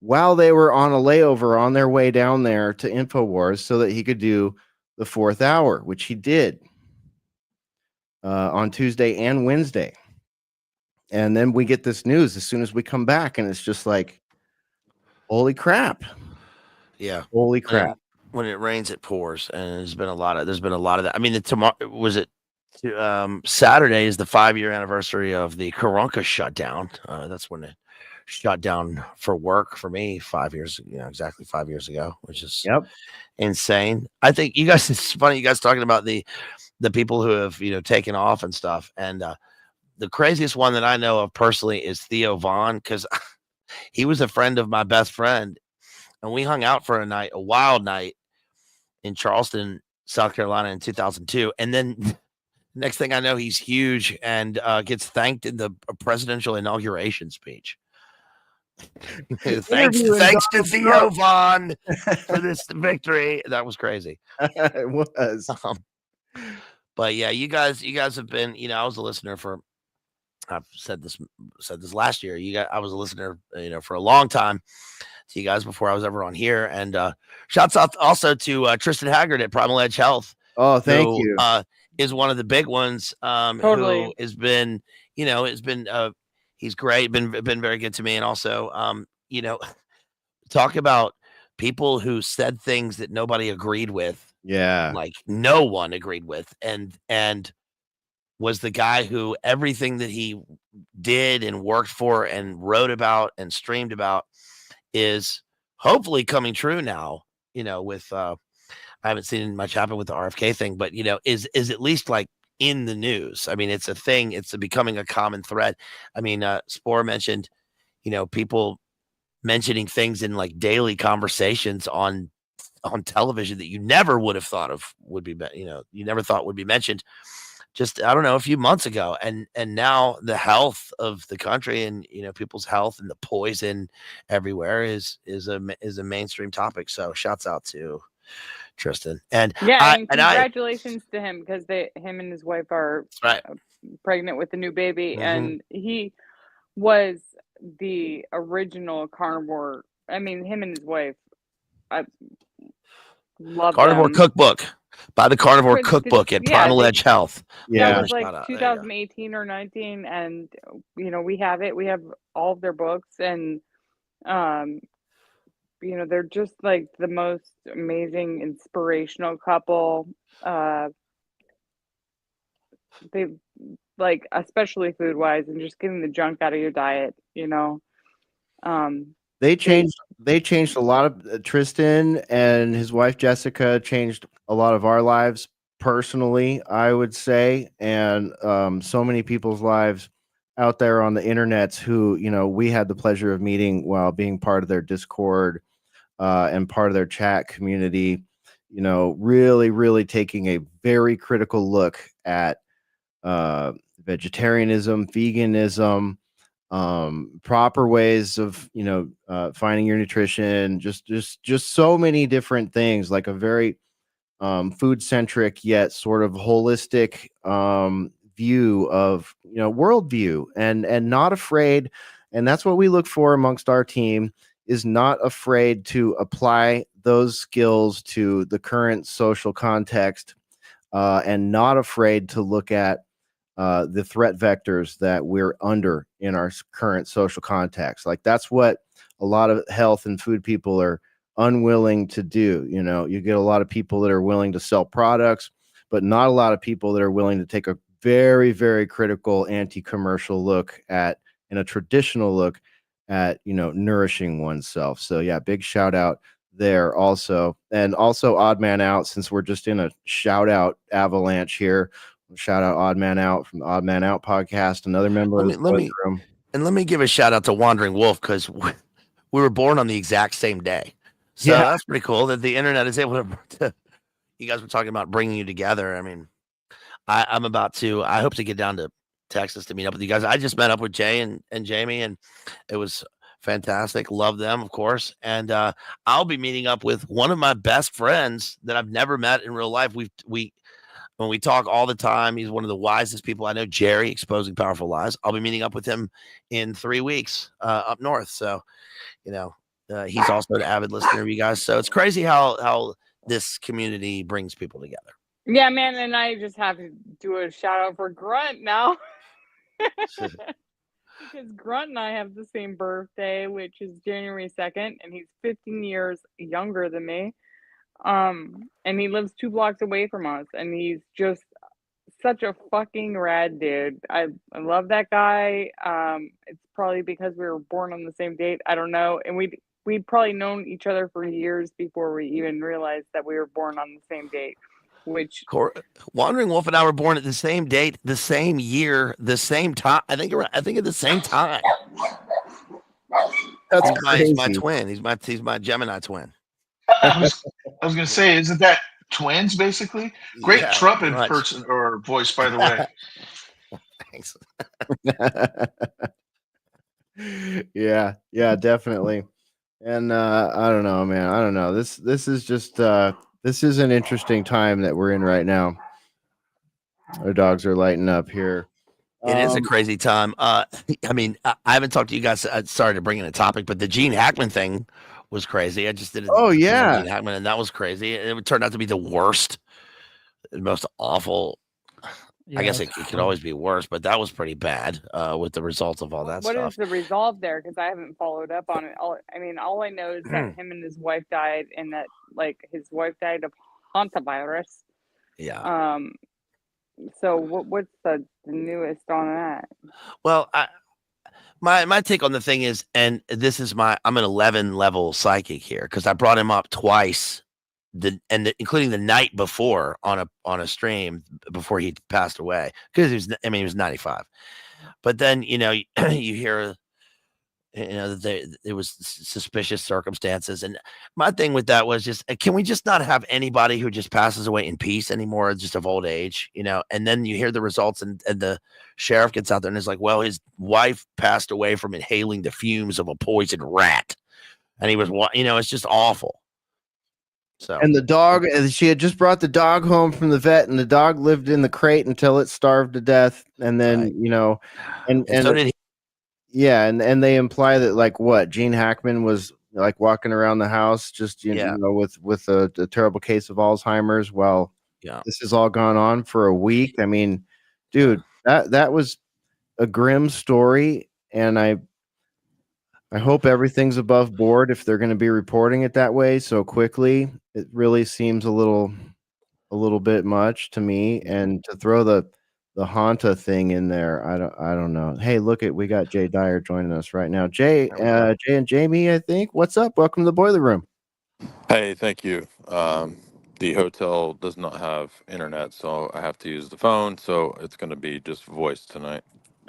while they were on a layover on their way down there to InfoWars so that he could do the 4th hour, which he did on Tuesday and Wednesday. And then we get this news as soon as we come back, and it's just like, holy crap. Yeah. Holy crap. When it rains, it pours. And there's been a lot of that. I mean, Saturday is the 5-year anniversary of the Karanka shutdown. That's when it shut down for work for me 5 years, exactly 5 years ago, which is insane. I think you guys, it's funny, you guys talking about the people who have, taken off and stuff. And the craziest one that I know of personally is Theo Vaughn, because he was a friend of my best friend. And we hung out for a wild night in Charleston, South Carolina in 2002. And then next thing I know, he's huge and gets thanked in the presidential inauguration speech. thanks to Theo Vaughn for this victory. That was crazy. It was. But yeah, you guys have been, I was a listener for, I've said this last year. I was a listener, for a long time to you guys before I was ever on here. And shouts out also to Tristan Haggard at Primal Edge Health. Oh, thank you. Is one of the big ones. Totally. Who has been, he's great, been very good to me. And also, talk about people who said things that nobody agreed with. Yeah. Like no one agreed with. And was the guy who everything that he did and worked for and wrote about and streamed about is hopefully coming true now, with I haven't seen much happen with the RFK thing, but is at least like in the news. I mean, it's a thing, it's becoming a common thread. I mean, Spore mentioned, people mentioning things in like daily conversations on television that you never would have thought of would be, you never thought would be mentioned just, I don't know, a few months ago. And now the health of the country and, people's health and the poison everywhere is a mainstream topic. So shouts out to Tristan. And congratulations to him, because him and his wife are pregnant with a new baby. Mm-hmm. And he was the original carnivore. I mean, him and his wife, I love Carnivore them. Cookbook. By the Carnivore Cookbook at Primal Edge Health. Yeah, that was like 2018 or 19, and we have it. We have all of their books, and they're just like the most amazing, inspirational couple. They like, especially food wise, and just getting the junk out of your diet. They changed a lot of Tristan and his wife Jessica changed a lot of our lives personally, I would say, and so many people's lives out there on the internets who we had the pleasure of meeting while being part of their Discord and part of their chat community. Really, really taking a very critical look at vegetarianism, veganism, proper ways of finding your nutrition, just so many different things, like a very food centric yet sort of holistic view of worldview, and not afraid. And that's what we look for amongst our team, is not afraid to apply those skills to the current social context, and not afraid to look at the threat vectors that we're under in our current social context. Like, that's what a lot of health and food people are unwilling to do. You get a lot of people that are willing to sell products, but not a lot of people that are willing to take a very, very critical anti-commercial look at, and a traditional look at, nourishing oneself. So yeah, big shout out there also. And also Odd Man Out, since we're just in a shout out avalanche here. Shout out Odd Man Out from the Odd Man Out podcast, another member of the room. And let me give a shout out to Wandering Wolf, because we were born on the exact same day. So Yeah. that's pretty cool that the internet is able to you guys were talking about bringing you together. I mean, I hope to get down to Texas to meet up with you guys. I just met up with Jay and Jamie, and it was fantastic. Love them, of course. And I'll be meeting up with one of my best friends that I've never met in real life. When we talk all the time, he's one of the wisest people I know, Jerry, Exposing Powerful Lies. I'll be meeting up with him in 3 weeks up north. So, he's also an avid listener of you guys. So it's crazy how this community brings people together. Yeah, man. And I just have to do a shout out for Grunt now. Because Grunt and I have the same birthday, which is January 2nd, and he's 15 years younger than me. And he lives 2 blocks away from us, and he's just such a fucking rad dude. I love that guy. It's probably because we were born on the same date. I don't know. And we'd probably known each other for years before we even realized that we were born on the same date. Which Wandering Wolf and I were born at the same date, the same year, the same time. I think at the same time. He's my twin. He's my Gemini twin. I was gonna say, isn't that twins basically? Great trumpet person or voice, by the way. Thanks. Yeah, definitely. And I don't know, man. I don't know. This is just this is an interesting time that we're in right now. Our dogs are lighting up here. It is a crazy time. I mean, I haven't talked to you guys. Sorry to bring in a topic, but the Gene Hackman thing was crazy. I just did it. Oh yeah, Gene Hackman, and that was crazy. It turned out to be the worst, the most awful. Yeah, I guess it could always be worse, but that was pretty bad with the results of all that stuff. What is the resolve there? Because I haven't followed up on it. All I know is that him and his wife died, and that his wife died of hantavirus. Yeah. So what's the newest on that? Well, my take on the thing is, and this is I'm an 11 level psychic here because I brought him up twice, including the night before on a stream before he passed away, because he was 95. But then you hear that it was suspicious circumstances, and my thing with that was just, can we just not have anybody who just passes away in peace anymore, just of old age, and then you hear the results, and the sheriff gets out there and is like, well, his wife passed away from inhaling the fumes of a poisoned rat, and he was, it's just awful. So, and the dog, she had just brought the dog home from the vet, and the dog lived in the crate until it starved to death, and then and so did he. Yeah, and they imply that Gene Hackman was walking around the house just with a terrible case of Alzheimer's while this has all gone on for a week. I mean, dude, that was a grim story, and I hope everything's above board if they're going to be reporting it that way so quickly. It really seems a little bit much to me, and to throw the the Hanta thing in there. I don't know. Hey, we got Jay Dyer joining us right now. Jay and Jamie, I think. What's up? Welcome to the Boiler Room. Hey, thank you. The hotel does not have internet, so I have to use the phone. So it's going to be just voice tonight.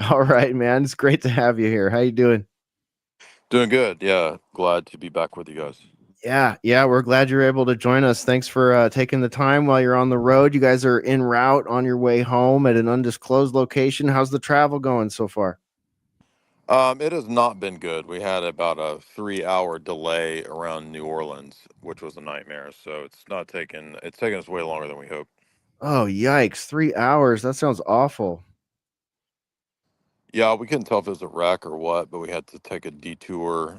All right, man. It's great to have you here. How you doing? Doing good. Yeah, glad to be back with you guys. Yeah, we're glad you're able to join us. Thanks for taking the time while you're on the road. You guys are en route on your way home at an undisclosed location. How's the travel going so far? It has not been good. We had about a 3-hour delay around New Orleans, which was a nightmare. So it's taken us way longer than we hoped. Oh, yikes. 3 hours. That sounds awful. Yeah, we couldn't tell if it was a wreck or what, but we had to take a detour.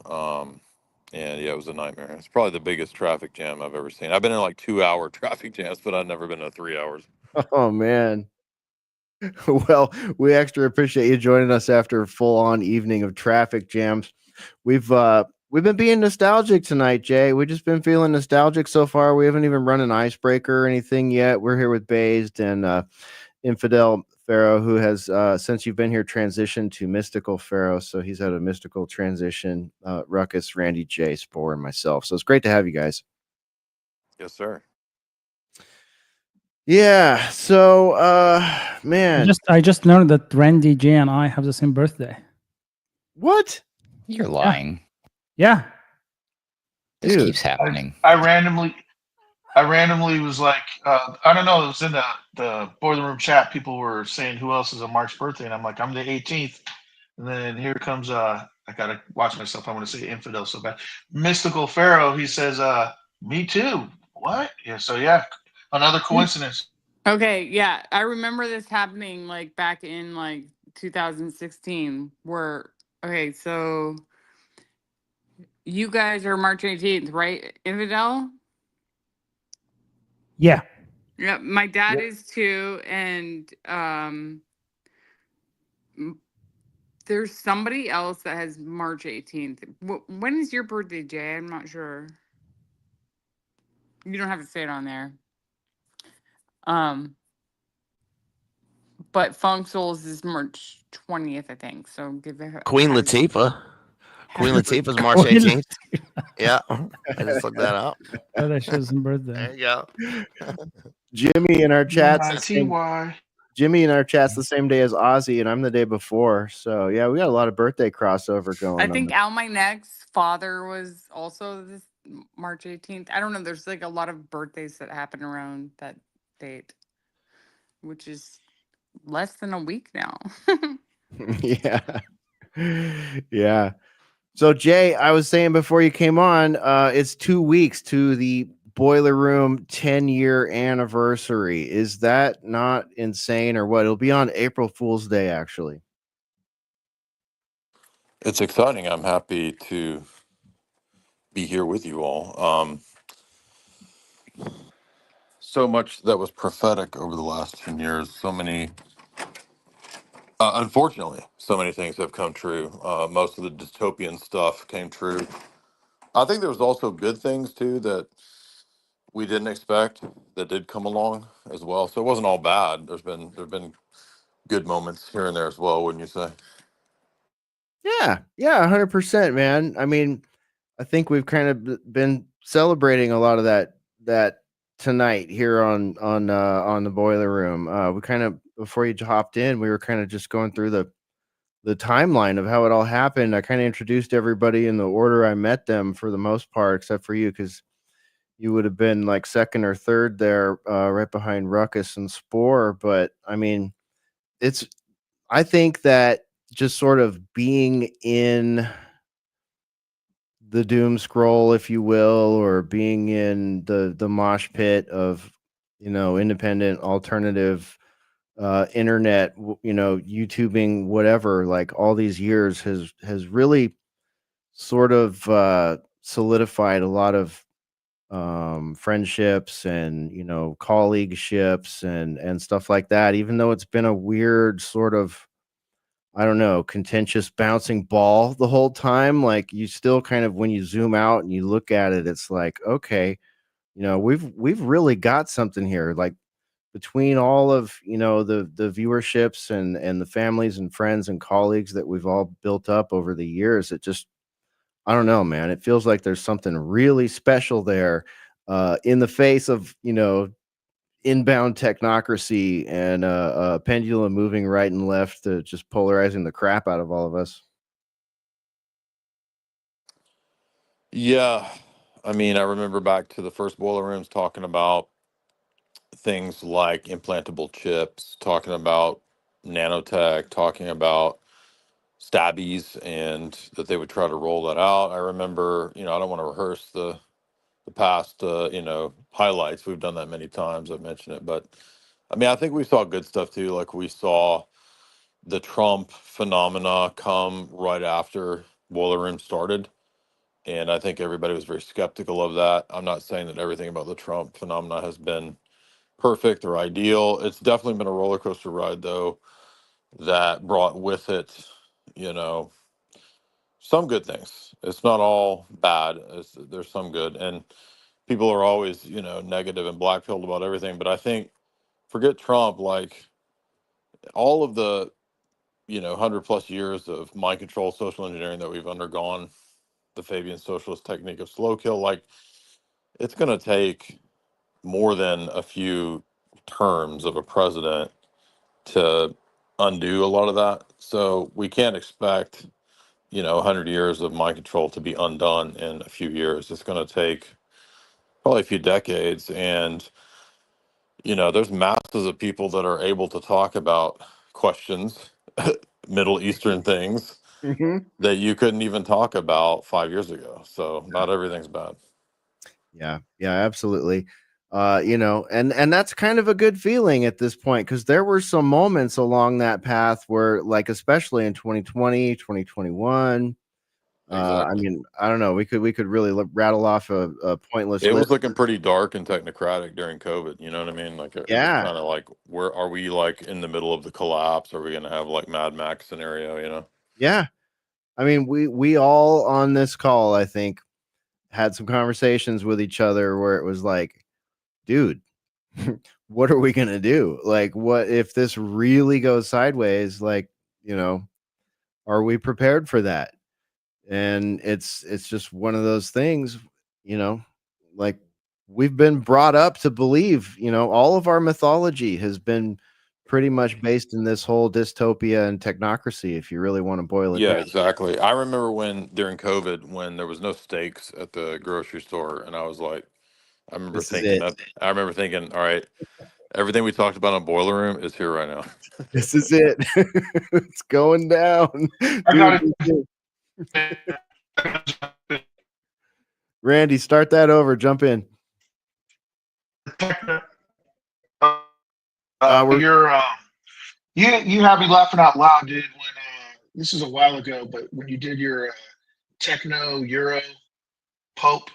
And yeah, it was a nightmare. It's probably the biggest traffic jam I've ever seen. I've been in like 2-hour traffic jams, but I've never been in 3 hours. Oh, man. Well, we extra appreciate you joining us after a full-on evening of traffic jams. We've been being nostalgic tonight, Jay. We've just been feeling nostalgic so far. We haven't even run an icebreaker or anything yet. We're here with Bazed and Infidel Pharaoh, who has since you've been here transitioned to Mystical Pharaoh. So he's had a mystical transition. Ruckus, Randy, Jay, Spore, and myself. So it's great to have you guys. Yes, sir. Yeah. So man. I just learned that Randy, Jay, and I have the same birthday. What? You're lying. Yeah. This Dude, keeps happening. I randomly was like, I don't know. It was in the boiler room chat. People were saying who else is a March birthday, and I'm like, I'm the 18th. And then here comes I gotta watch myself. I want to say infidel so bad. Mystical Pharaoh. He says, me too. What? Yeah. So yeah, another coincidence. Okay, yeah, I remember this happening like back in like 2016 where okay, so you guys are March 18th, right? Infidel? Yeah. Yeah, my dad is too, and there's somebody else that has March 18th. When is your birthday, Jay? I'm not sure. You don't have to say it on there. But Funk Souls is March 20th, I think. So give it Queen Latifah. Queen Latifah's March 18th. Yeah, I just looked that up. Oh, that shows some birthday. There you go. Jimmy in our chat's Jimmy in our chat's the same day as Ozzy, and I'm the day before. So yeah, we got a lot of birthday crossover going on. I think Al Meinek's father was also this March 18th. I don't know. There's like a lot of birthdays that happen around that date, which is less than a week now. Yeah. Yeah. So Jay, I was saying before you came on, it's 2 weeks to the Boiler Room 10-year anniversary. Is that not insane or what? It'll be on April Fool's Day, actually. It's exciting. I'm happy to be here with you all. So much that was prophetic over the last 10 years. So many, unfortunately, so many things have come true. Most of the dystopian stuff came true. I think there was also good things too that we didn't expect that did come along as well. So it wasn't all bad. There've been good moments here and there as well, wouldn't you say? Yeah, 100%, man. I mean, I think we've kind of been celebrating a lot of that tonight here on the Boiler Room. We kind of before you hopped in, we were kind of just going through the timeline of how it all happened. I kind of introduced everybody in the order I met them for the most part, except for you, because you would have been like second or third there, right behind Ruckus and Spore. But I mean, I think that just sort of being in the doom scroll, if you will, or being in the mosh pit of, independent alternative internet, YouTubing, whatever, like all these years has really sort of solidified a lot of friendships and colleagueships and stuff like that, even though it's been a weird sort of, I don't know, contentious bouncing ball the whole time. Like you still kind of, when you zoom out and you look at it, it's like, okay, we've really got something here. Like between all of the viewerships and the families and friends and colleagues that we've all built up over the years, it just, I don't know, man. It feels like there's something really special there, in the face of inbound technocracy and pendulum moving right and left, to just polarizing the crap out of all of us. Yeah. I mean, I remember back to the first boiler rooms talking about things like implantable chips, talking about nanotech, talking about stabbies, and that they would try to roll that out. I remember, I don't want to rehearse the past, highlights. We've done that many times. I've mentioned it, but I mean, I think we saw good stuff too. Like we saw the Trump phenomena come right after boiler room started. And I think everybody was very skeptical of that. I'm not saying that everything about the Trump phenomena has been perfect or ideal. It's definitely been a roller coaster ride, though, that brought with it, you know, some good things. It's not all bad. There's some good, and people are always, negative and black-pilled about everything. But I think, forget Trump, like all of the, 100+ years of mind control, social engineering that we've undergone, the Fabian socialist technique of slow kill, like it's going to take more than a few terms of a president to undo a lot of that. So we can't expect, 100 years of mind control to be undone in a few years. It's going to take probably a few decades. And, there's masses of people that are able to talk about questions, Middle Eastern things Hmm. that you couldn't even talk about 5 years ago. So not everything's bad. Yeah, yeah, absolutely. And that's kind of a good feeling at this point, because there were some moments along that path where, like, especially in 2020, 2021. I Exactly. mean, I don't know. We could really rattle off a pointless It list. was looking pretty dark and technocratic during COVID. You know what I mean? Like it was Yeah, kind of like, where are we, like in the middle of the collapse? Are we going to have like Mad Max scenario? yeah. I mean, we all on this call, I think, had some conversations with each other where it was like, dude, what are we gonna do? Like, what if this really goes sideways? Like, you know, are we prepared for that? And it's just one of those things, you know, like we've been brought up to believe, all of our mythology has been pretty much based in this whole dystopia and technocracy, if you really want to boil it Yeah, down. exactly. I remember when during COVID, when there was no steaks at the grocery store, and I was like, This is it. I remember thinking, all right, everything we talked about on Boiler Room is here right now. This is it. It's going down. I Dude, got this is it. it. Randy, start that over. Jump in. We're You're you had me laughing out loud, dude. When this was a while ago, but when you did your techno Euro Pope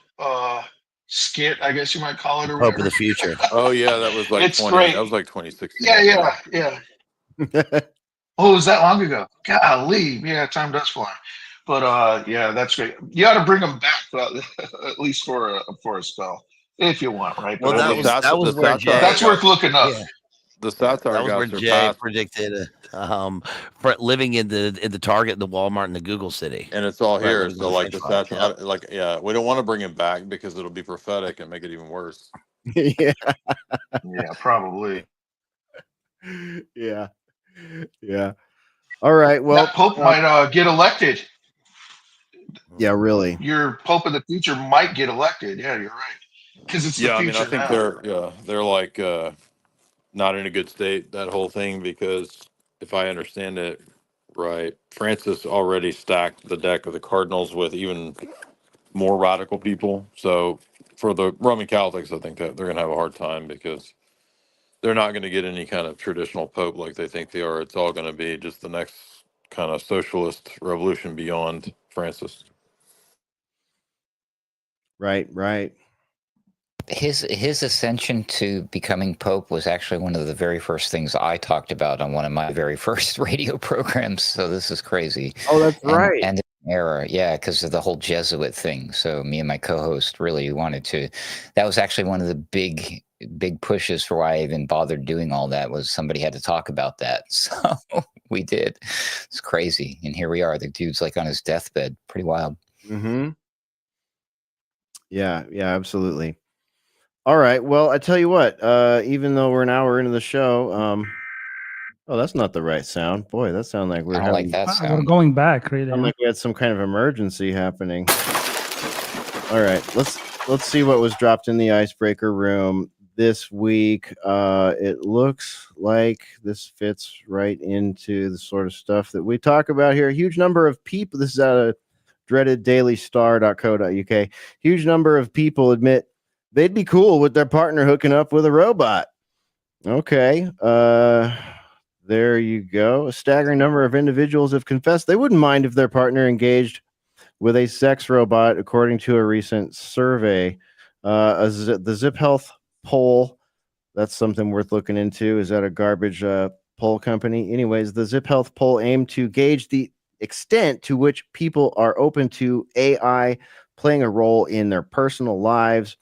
skit, I guess you might call it, or Hope of the whatever. future. Oh yeah, that was like It's great. 2016. Yeah, I yeah, think. yeah. Oh, it was that long ago? Golly, yeah, time does fly. But yeah, that's great. You ought to bring them back, at least for a spell, if you want, right? But Well, I Well, that the mean, was stats that was the where satire Jay. that's got worth looking up. Yeah, the yeah, satire that was got where Jay surpassed, predicted for living in the Target, the Walmart, and the Google City. and it's all Right, here. living with So the like French the fries. satire, Yep. like yeah, we don't want to bring him back because it'll be prophetic and make it even worse. Yeah. Yeah, probably. Yeah. Yeah. All right. That Well, Pope might get elected. yeah, really. Your Pope of the future might get elected. Yeah, you're right. Because it's the Yeah, I mean, I future think now. they're like not in a good state, that whole thing, because if I understand it right, Francis already stacked the deck of the Cardinals with even more radical people. So for the Roman Catholics, I think that they're going to have a hard time because they're not going to get any kind of traditional pope like they think they are. It's all going to be just the next kind of socialist revolution beyond Francis. Right, right. His ascension to becoming pope was actually one of the very first things I talked about on one of my very first radio programs. So this is crazy, Oh, that's and right. and an era, yeah, because of the whole Jesuit thing. So me and my co-host really wanted to. That was actually one of the big big pushes for why I even bothered doing all that was somebody had to talk about that. So we did. It's crazy. And here we are. The dude's like on his deathbed. Pretty wild. Mm-hmm. Yeah, absolutely. All right. Well, I tell you what, even though we're an hour into the show, oh, that's not the right sound. Boy, that sounded like I don't like that We're sound. going back, really. sound like we had some kind of emergency happening. All right, let's see what was dropped in the icebreaker room this week. It looks like this fits right into the sort of stuff that we talk about here. A huge number of people. This is out of dreadedddailystar.co.uk. Huge number of people admit they'd be cool with their partner hooking up with a robot. Okay. There you go. A staggering number of individuals have confessed they wouldn't mind if their partner engaged with a sex robot, according to a recent survey. The Zip Health poll, that's something worth looking into. Is that a garbage poll company? Anyways, the Zip Health poll aimed to gauge the extent to which people are open to AI playing a role in their personal lives.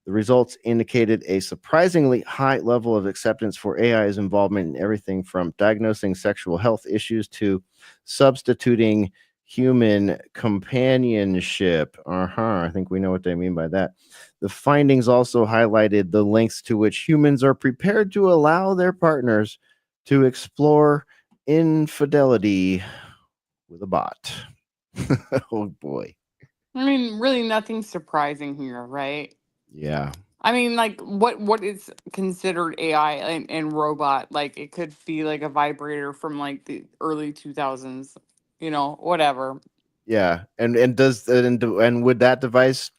The results indicated a surprisingly high level of acceptance for AI's involvement in everything from diagnosing sexual health issues to substituting human companionship. I think we know what they mean by that. The findings also highlighted the lengths to which humans are prepared to allow their partners to explore infidelity with a bot. Oh boy. I mean, really nothing surprising here, right? Yeah. I mean, like, what is considered AI and robot? Like, it could be like a vibrator from like the early 2000s, whatever. Yeah. And does and would that device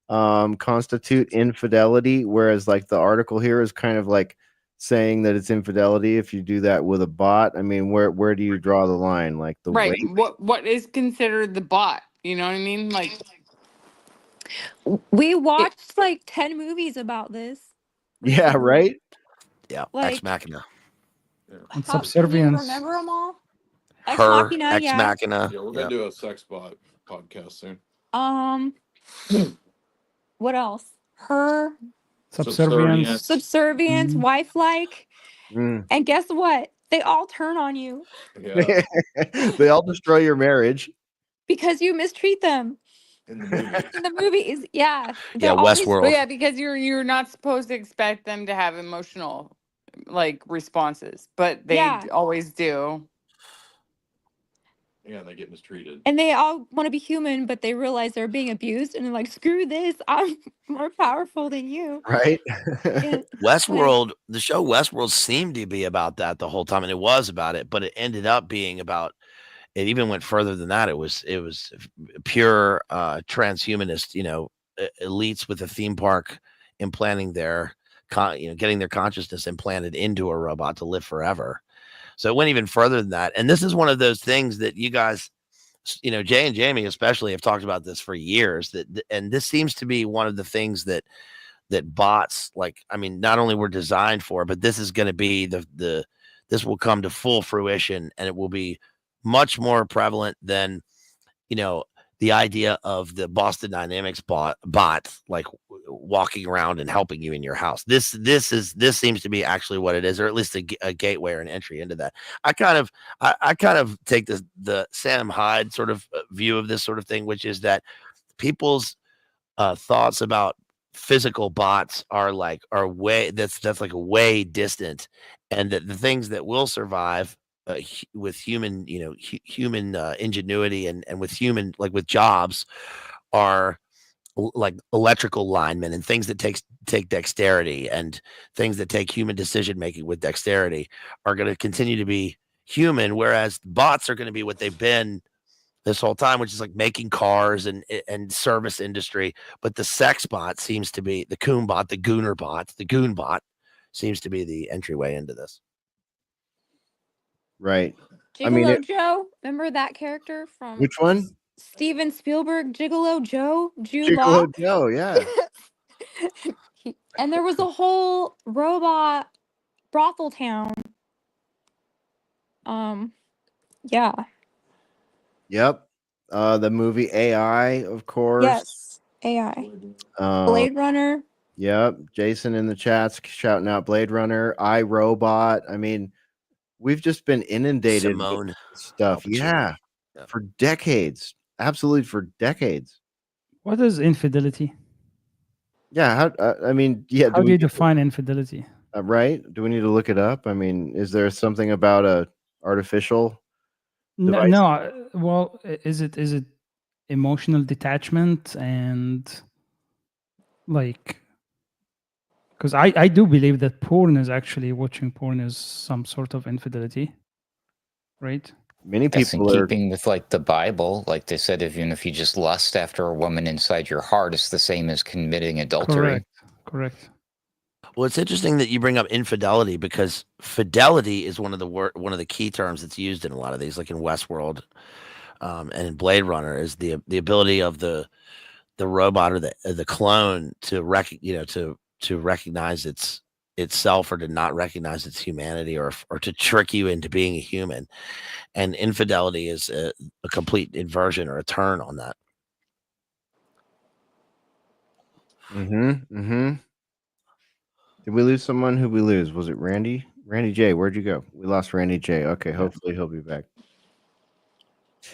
constitute infidelity, whereas like the article here is kind of like saying that it's infidelity if you do that with a bot? I mean, where do you draw the line? Like the Right. weight? What is considered the bot? You know what I mean? Like, We it, watched like 10 movies about this Yeah, recently. right? Yeah, Ex Like, Machina. And how can you subservience. remember them all? Ex Her, Machina, Ex yeah. Machina. Yeah, we're Yep. gonna do a sex bot podcast soon. What else? Her, Subservience. subservience, Mhm. wife-like. Mm. And guess what? They all turn on you Yeah, They all destroy your marriage. because you mistreat them in the movies. in the movies. Yeah. Yeah, They're always Westworld. but yeah, because you're not supposed to expect them to have emotional like responses, but they yeah. always do. Yeah, they get mistreated. And they all want to be human, but they realize they're being abused and they're like, screw this. I'm more powerful than you. Right? And like, Westworld, the show Westworld seemed to be about that the whole time, and it was about it, but it ended up being about. It even went further than that. It was pure transhumanist, elites with a theme park implanting their, getting their consciousness implanted into a robot to live forever. So it went even further than that. And this is one of those things that you guys, Jay and Jamie especially have talked about this for years. And this seems to be one of the things that bots, like, I mean, not only were designed for, but this is going to be this will come to full fruition, and it will be much more prevalent than, the idea of the Boston Dynamics bot like walking around and helping you in your house. This seems to be actually what it is, or at least a gateway or an entry into that. I kind of take the Sam Hyde sort of view of this sort of thing, which is that people's thoughts about physical bots are way that's like a way distant, and that the things that will survive with human human ingenuity and with human, like with jobs, are like electrical linemen and things that take dexterity, and things that take human decision making with dexterity are going to continue to be human, whereas bots are going to be what they've been this whole time, which is like making cars and service industry. But the sex bot seems to be the coon bot, the gooner bot, the goon bot seems to be the entryway into this. Right. I Gigolo mean, Joe, remember that character from which one? Steven Spielberg? Gigolo Joe, Jude Gigolo Law. Joe, yeah. And there was a whole robot brothel town. Yeah. Yep. The movie AI, of course. Yes. AI. Uh, Blade Runner. Yep. Jason in the chats shouting out Blade Runner, I Robot. I mean, we've just been inundated with Simone stuff. Alpatucci. Yeah. Yeah. For decades. Absolutely for decades. What is infidelity? Yeah. I mean, yeah. How do you define infidelity? Right? Do we need to look it up? I mean, is there something about a artificial No, device? no. Well, is it emotional detachment and like? Because I do believe that porn is actually watching porn is some sort of infidelity, right? Many That's in people are. keeping with like the Bible. Like they said, even if you just lust after a woman inside your heart, it's the same as committing adultery. Correct. Well, it's interesting that you bring up infidelity because fidelity is one of the key terms that's used in a lot of these, like in Westworld, and in Blade Runner, is the ability of the robot or the clone to to recognize itself, or to not recognize its humanity, or to trick you into being a human. And infidelity is a complete inversion or a turn on that. Mm-hmm. Did we lose someone? Who we lose? Was it Randy? Randy J. Where'd you go? We lost Randy J. Okay, hopefully he'll be back.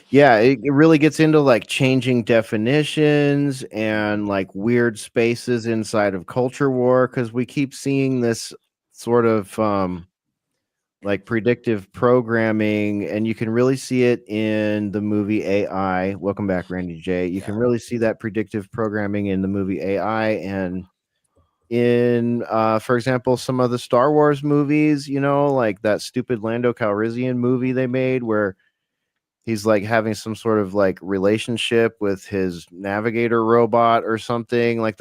Yeah, it really gets into like changing definitions and like weird spaces inside of culture war because we keep seeing this sort of like predictive programming, and you can really see it in the movie AI. Welcome back, Randy J. You can really see that predictive programming in the movie AI and in for example some of the Star Wars movies, like that stupid Lando Calrissian movie they made where he's like having some sort of like relationship with his navigator robot or something. Like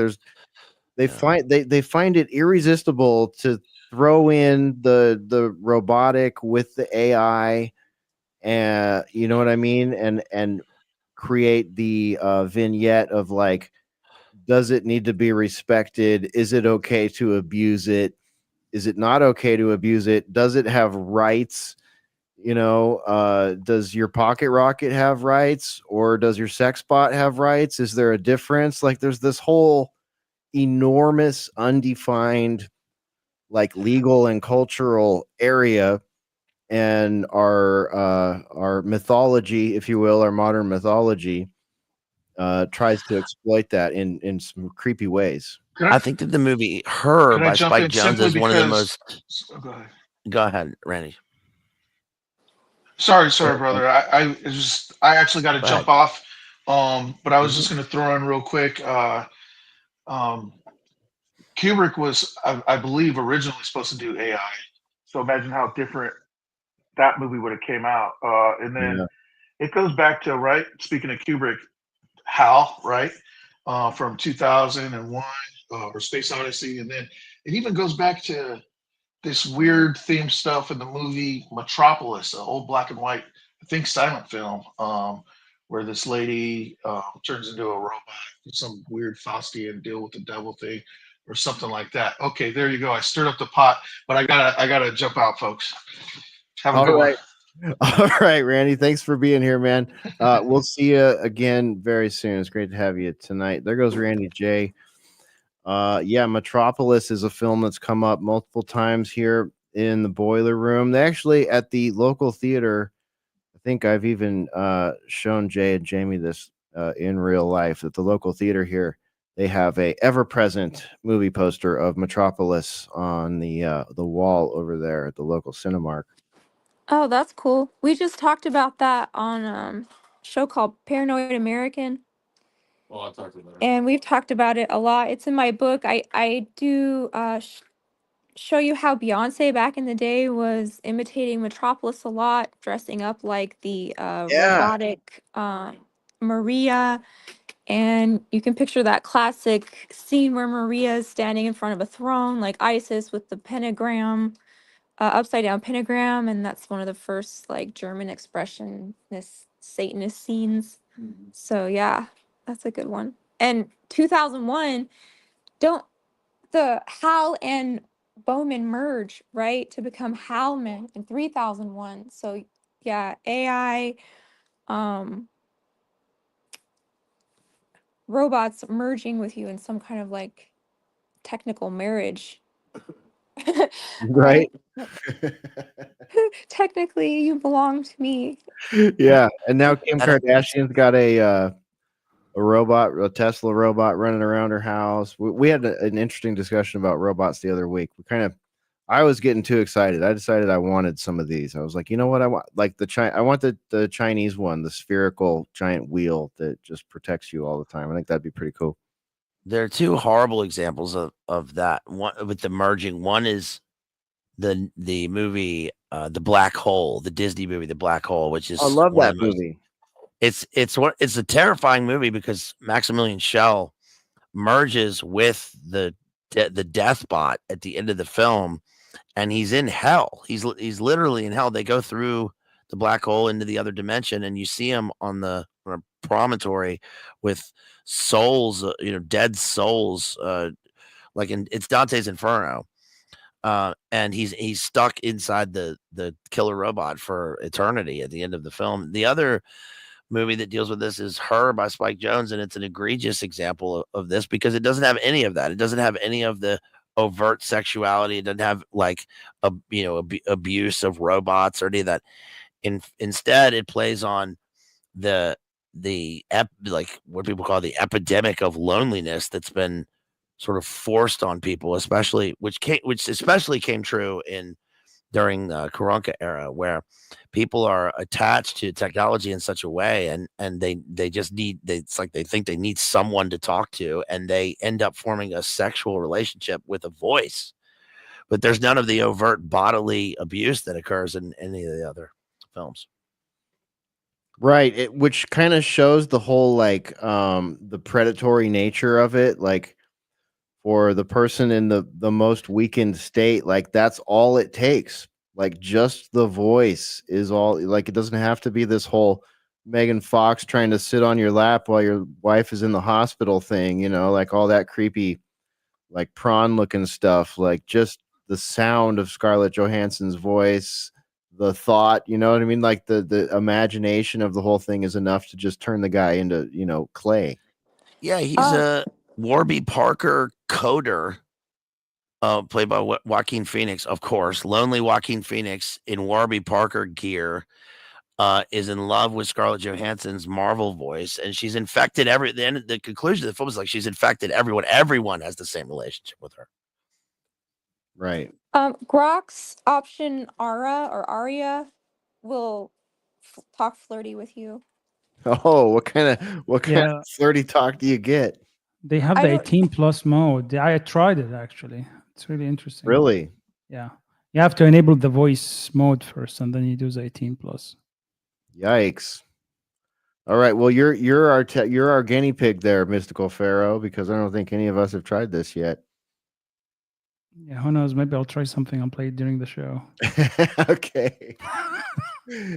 they find it irresistible to throw in the robotic with the AI, and you know what I mean, and create the vignette of like, does it need to be respected? Is it okay to abuse it? Is it not okay to abuse it? Does it have rights? Does your pocket rocket have rights, or does your sex bot have rights? Is there a difference? Like there's this whole enormous undefined like legal and cultural area, and our mythology, if you will, our modern mythology tries to exploit that in some creepy ways. I think that the movie Her Can I by jump Spike in Jonze simply is one of the because? most. Go ahead. Go ahead, Randy. Sorry, brother. I actually got to Go ahead. jump off. But I was Mhm. just going to throw in real quick. Um, Kubrick was, I believe, originally supposed to do AI. So imagine how different that movie would have came out. And then Yeah. it goes back to, right. Speaking of Kubrick, HAL, right, from 2001, or Space Odyssey, and then it even goes back to this weird theme stuff in the movie Metropolis, an old black and white, I think, silent film, where this lady turns into a robot, some weird Faustian deal with the devil thing, or something like that. Okay, there you go. I stirred up the pot, but I gotta jump out, folks. Have a All good one. right. All right, Randy. Thanks for being here, man. We'll see you again very soon. It's great to have you tonight. There goes Randy J. Yeah, Metropolis is a film that's come up multiple times here in the Boiler Room. They actually, at the local theater, I think I've even shown Jay and Jamie this in real life. At the local theater here, they have a ever-present movie poster of Metropolis on the wall over there at the local Cinemark. Oh, that's cool. We just talked about that on a show called Paranoid American. Well, I talked about it. And we've talked about it a lot. It's in my book. I do show you how Beyonce back in the day was imitating Metropolis a lot, dressing up like the Yeah. robotic Maria. And you can picture that classic scene where Maria is standing in front of a throne, like Isis with the pentagram, upside down pentagram. And that's one of the first like German expressionist Satanist scenes. So yeah, that's a good one. And 2001, don't the Hal and Bowman merge, right? To become Halman in 3001. So yeah, AI um robots merging with you in some kind of like technical marriage. Right? Technically, you belong to me. Yeah, and now Kim And Kardashian's got a robot, a Tesla robot running around her house. We had an interesting discussion about robots the other week. I was getting too excited. I decided I wanted some of these. I was like, you know what? I want like I want the Chinese one, the spherical giant wheel that just protects you all the time. I think that'd be pretty cool. there are two horrible examples of that. One with the merging. One is the movie The Black Hole, the Disney movie The Black Hole, which is I love one of that the most. movie. It's a terrifying movie because Maximilian Schell merges with the death bot at the end of the film, and he's in hell. He's literally in hell. They go through the black hole into the other dimension, and you see him on a promontory with souls, dead souls, like it's Dante's Inferno. And he's stuck inside the killer robot for eternity at the end of the film. The other movie that deals with this is Her by Spike Jonze, and it's an egregious example of this because it doesn't have any of that. It doesn't have any of the overt sexuality. It doesn't have like abuse of robots or any of that. Instead, it plays on like what people call the epidemic of loneliness that's been sort of forced on people, especially which especially came true during the Karanka era, where people are attached to technology in such a way, and they just it's like they think they need someone to talk to, and they end up forming a sexual relationship with a voice. But there's none of the overt bodily abuse that occurs in any of the other films. Right, which kind of shows the whole like the predatory nature of it. Like for the person in the most weakened state, like that's all it takes. Like just the voice is all. Like it doesn't have to be this whole Megan Fox trying to sit on your lap while your wife is in the hospital thing. Like all that creepy, like prawn looking stuff. Like just the sound of Scarlett Johansson's voice, the thought. You know what I mean? Like the imagination of the whole thing is enough to just turn the guy into clay. Yeah, he's a Warby Parker coder, played by Joaquin Phoenix, of course. Lonely Joaquin Phoenix in Warby Parker gear is in love with Scarlett Johansson's Marvel voice, and she's infected the conclusion of the film is like she's infected everyone. Everyone has the same relationship with her. Right. Grok's option Aria will talk flirty with you. Oh, what kind of Yeah, flirty talk do you get? they have I the don't. 18 plus mode. I tried it actually. It's really interesting. Really? Yeah. You have to enable the voice mode first, and then you do the 18 plus. Yikes. All right. Well, you're our guinea pig there, Mystical Pharaoh, because I don't think any of us have tried this yet. Yeah, who knows? Maybe I'll try something and play it during the show. Okay.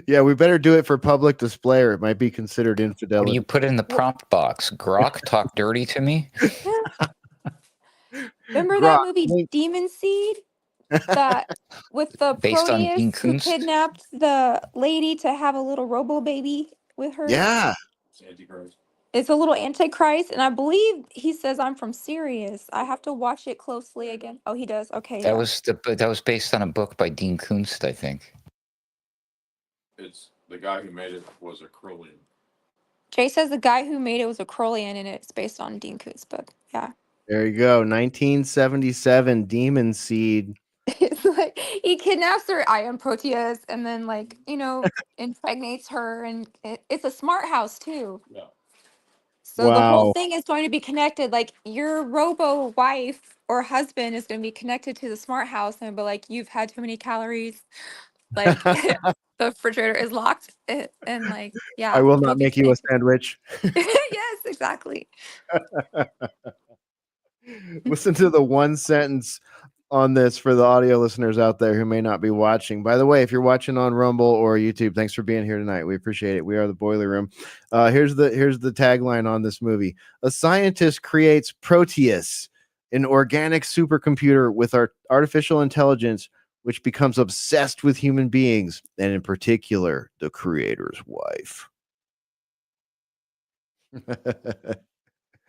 Yeah, we better do it for public display, or it might be considered What do infidelity. you put in the prompt box? Grok, talk dirty to me? Remember Grok, that movie Demon Seed? That with the Based on Dean Proteus who Koontz? kidnapped the lady to have a little robo baby with her. Yeah. It's a little antichrist, and I believe he says I'm from Sirius. I have to watch it closely again. Oh, he does. Okay, That yeah. was based on a book by Dean Koontz, I think. It's the guy who made it was a Krullian. Jay says the guy who made it was a Crowleyan, and it's based on Dean Koontz book. Yeah. There you go. 1977 Demon Seed. It's like he kidnaps her. I am Proteus, and then impregnates her, and it's a smart house too. Yeah. So the whole Wow. thing is going to be connected. Like your robo wife or husband is going to be connected to the smart house and be like, "You've had too many calories." Like the refrigerator is locked, and like, yeah, I will it'll not be make you a connected. sandwich. Yes, exactly. Listen to the one sentence on this for the audio listeners out there who may not be watching. By the way, if you're watching on Rumble or YouTube, thanks for being here tonight. We appreciate it. We are the Boiler Room. Here's the tagline on this movie: a scientist creates Proteus, an organic supercomputer with our artificial intelligence, which becomes obsessed with human beings, and in particular, the creator's wife.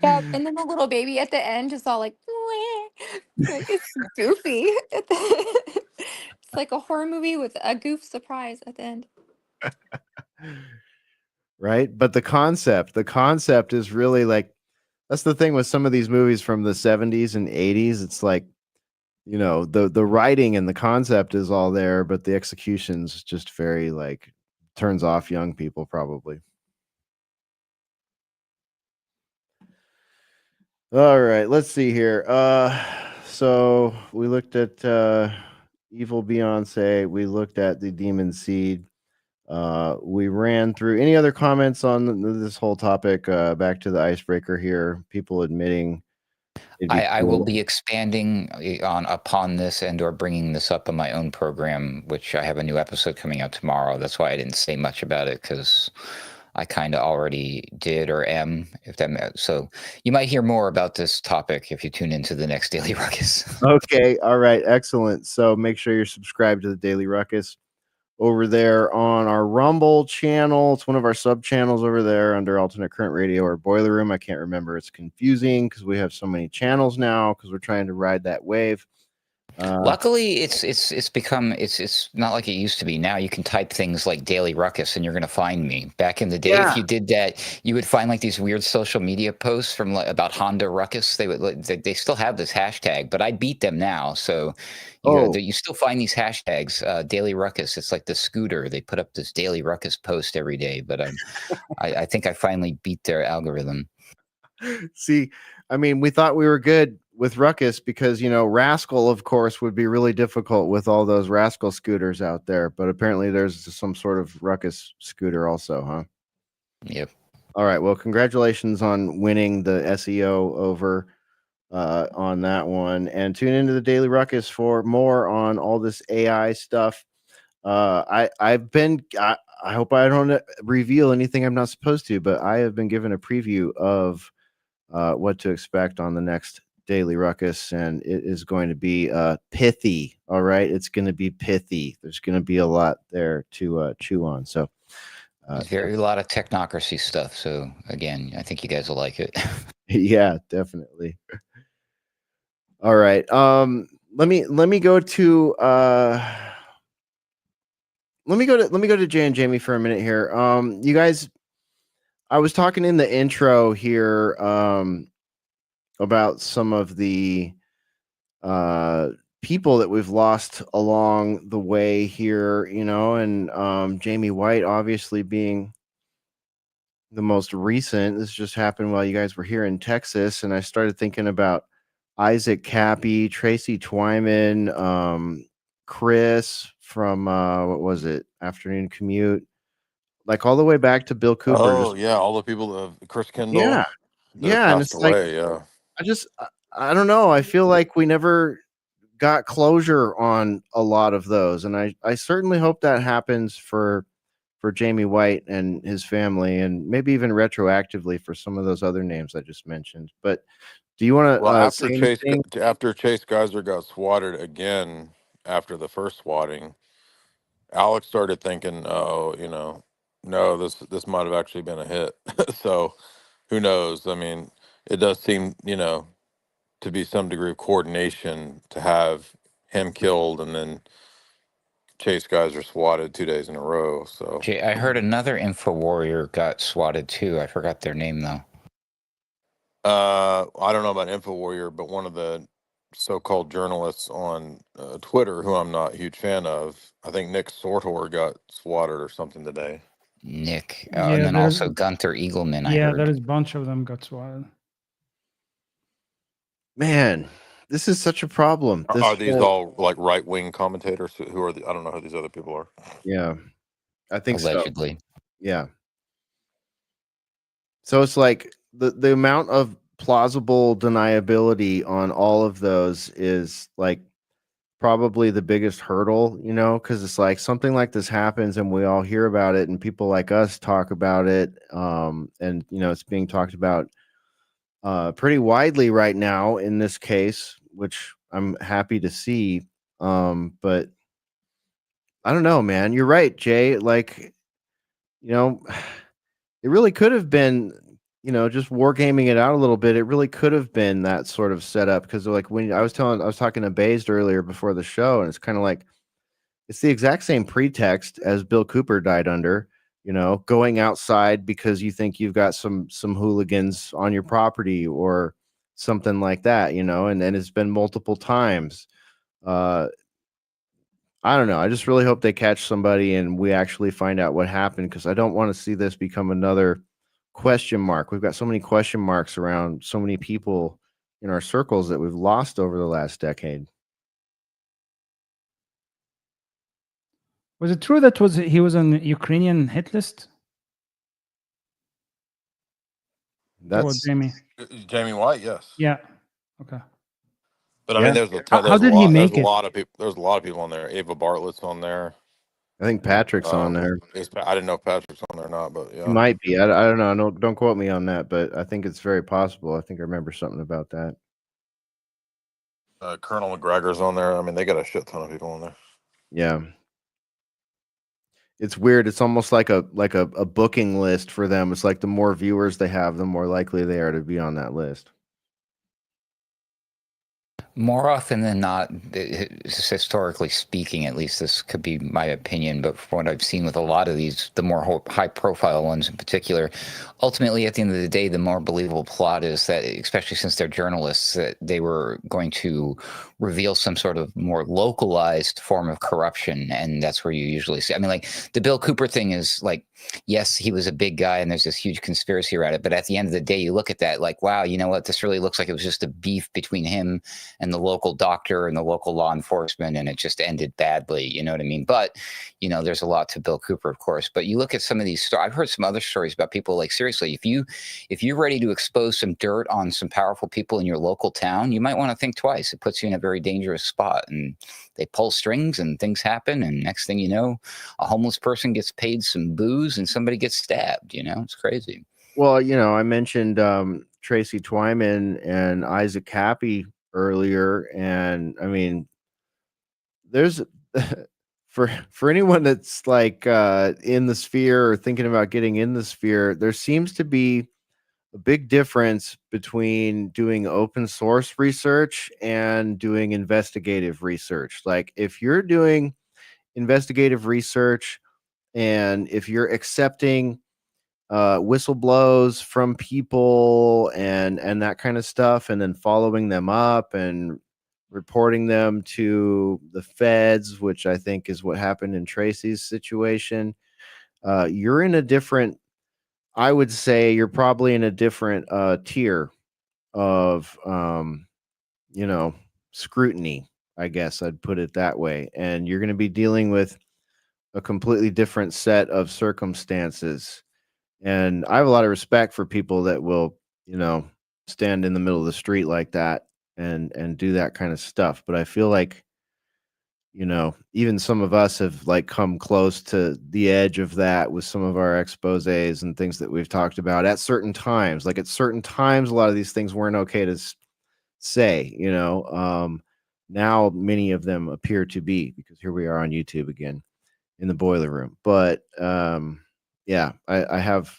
Yeah, and then the little baby at the end just all like, "Wah." Like, it's goofy. It's like a horror movie with a goof surprise at the end. Right? But the concept is really like that's the thing with some of these movies from the 70s and 80s. It's like, the writing and the concept is all there, but the execution's just very like turns off young people probably. All right, let's see here. So we looked at Evil Beyonce, we looked at the Demon Seed. We ran through any other comments on this whole topic. Back to the icebreaker here. People admitting it'd be I will cool. be expanding upon this and or bringing this up on my own program, which I have a new episode coming out tomorrow. That's why I didn't say much about it, because I kind of already did or am. So you might hear more about this topic if you tune into the next Daily Ruckus. Okay, all right, excellent. So make sure you're subscribed to the Daily Ruckus over there on our Rumble channel. It's one of our sub channels over there under Alternate Current Radio or Boiler Room. I can't remember. It's confusing because we have so many channels now because we're trying to ride that wave. Luckily, it's become it's not like it used to be. Now you can type things like Daily Ruckus and you're going to find me. Back in the day, if you did that, you would find like these weird social media posts from about Honda Ruckus. They still have this hashtag, but I beat them now. So you still find these hashtags, Daily Ruckus. It's like the scooter. They put up this Daily Ruckus post every day, but I think I finally beat their algorithm. See, I mean, we thought we were good with Ruckus because, Rascal, of course, would be really difficult with all those Rascal scooters out there. But apparently there's some sort of Ruckus scooter also, huh? Yep. All right. Well, congratulations on winning the SEO over on that one. And tune into the Daily Ruckus for more on all this AI stuff. I hope I don't reveal anything I'm not supposed to, but I have been given a preview of what to expect on the next Daily Ruckus, and it is going to be pithy. All right, it's going to be pithy. There's going to be a lot there to chew on. So, There's a lot of technocracy stuff. So again, I think you guys will like it. yeah, definitely. All right. Let me go to let me go to Jay and Jamie for a minute here. You guys, I was talking in the intro here about some of the people that we've lost along the way here, and Jamie White obviously being the most recent. This just happened while you guys were here in Texas, and I started thinking about Isaac Cappy, Tracy Twyman, Chris from what was it, Afternoon Commute, like all the way back to Bill Cooper. Oh yeah, all the people, Chris Yeah, Kendall, that have yeah, and passed it's like away. Yeah. I don't know. I feel like we never got closure on a lot of those, and I certainly hope that happens for Jamie White and his family, and maybe even retroactively for some of those other names I just mentioned. But do you want Well, to say anything? After Chase Geyser got swatted again after the first swatting, Alex started thinking, oh, no, this might have actually been a hit. So who knows? I mean, it does seem, to be some degree of coordination to have him killed and then Chase Geyser swatted 2 days in a row. So Jay, I heard another info warrior got swatted too. I forgot their name though. I don't know about InfoWarrior, but one of the so-called journalists on Twitter, who I'm not a huge fan of, I think Nick Sortor got swatted or something today. Nick, Yeah, and then also Gunther Eagleman. I Yeah, heard. there is a bunch of them got swatted. Man, this is such a problem. Are these all like right-wing commentators? Who are I don't know who these other people are. Yeah, I think allegedly. so. Yeah. So it's like the amount of plausible deniability on all of those is like probably the biggest hurdle, because it's like something like this happens and we all hear about it and people like us talk about it. And it's being talked about pretty widely right now in this case, which I'm happy to see. But I don't know, man. You're right, Jay. Like, it really could have been just wargaming it out a little bit, it really could have been that sort of setup. Because like when I was talking to Based earlier before the show, and it's kind of like it's the exact same pretext as Bill Cooper died under. Going outside because you think you've got some hooligans on your property or something like that. And it's been multiple times. Uh, I don't know. I just really hope they catch somebody and we actually find out what happened, because I don't want to see this become another question mark. We've got so many question marks around so many people in our circles that we've lost over the last decade. Was it true that he was on the Ukrainian hit list? Or That's Jamie? Jamie White, yes. Yeah. Okay. But I Yeah. mean, there's How did he make it? a lot of people. There's a lot of people on there. Ava Bartlett's on there. I think Patrick's on there. I didn't know if Patrick's on there or not, but He yeah. might be. I don't know. No, don't quote me on that, but I think it's very possible. I think I remember something about that. Colonel McGregor's on there. I mean, they got a shit ton of people on there. Yeah. It's weird. It's almost like a booking list for them. It's like the more viewers they have, the more likely they are to be on that list. More often than not, historically speaking, at least this could be my opinion, but from what I've seen with a lot of these, the more high-profile ones in particular, ultimately, at the end of the day, the more believable plot is that, especially since they're journalists, that they were going to reveal some sort of more localized form of corruption, and that's where you usually see. I mean, like, the Bill Cooper thing is, like, yes, he was a big guy, and there's this huge conspiracy around it, but at the end of the day, you look at that, like, wow, you know what, this really looks like it was just a beef between him and the local doctor and the local law enforcement, and it just ended badly. You know what I mean? But, there's a lot to Bill Cooper, of course. But you look at some of these stories. I've heard some other stories about people, like, seriously, if you're ready to expose some dirt on some powerful people in your local town, you might want to think twice. It puts you in a very dangerous spot. And they pull strings and things happen. And next thing you know, a homeless person gets paid some booze and somebody gets stabbed. It's crazy. Well, I mentioned Tracy Twyman and Isaac Cappy earlier, and I mean, there's for anyone that's like in the sphere or thinking about getting in the sphere, there seems to be a big difference between doing open source research and doing investigative research. Like, if you're doing investigative research and if you're accepting whistleblows from people and that kind of stuff, and then following them up and reporting them to the feds, which I think is what happened in Tracy's situation, you're in a different, I would say you're probably in a different tier of scrutiny, I guess I'd put it that way. And you're going to be dealing with a completely different set of circumstances. And I have a lot of respect for people that will, stand in the middle of the street like that and do that kind of stuff. But I feel like, even some of us have like come close to the edge of that with some of our exposés and things that we've talked about at certain times. Like, at certain times, a lot of these things weren't okay to say, now many of them appear to be, because here we are on YouTube again in the boiler room. But yeah, I have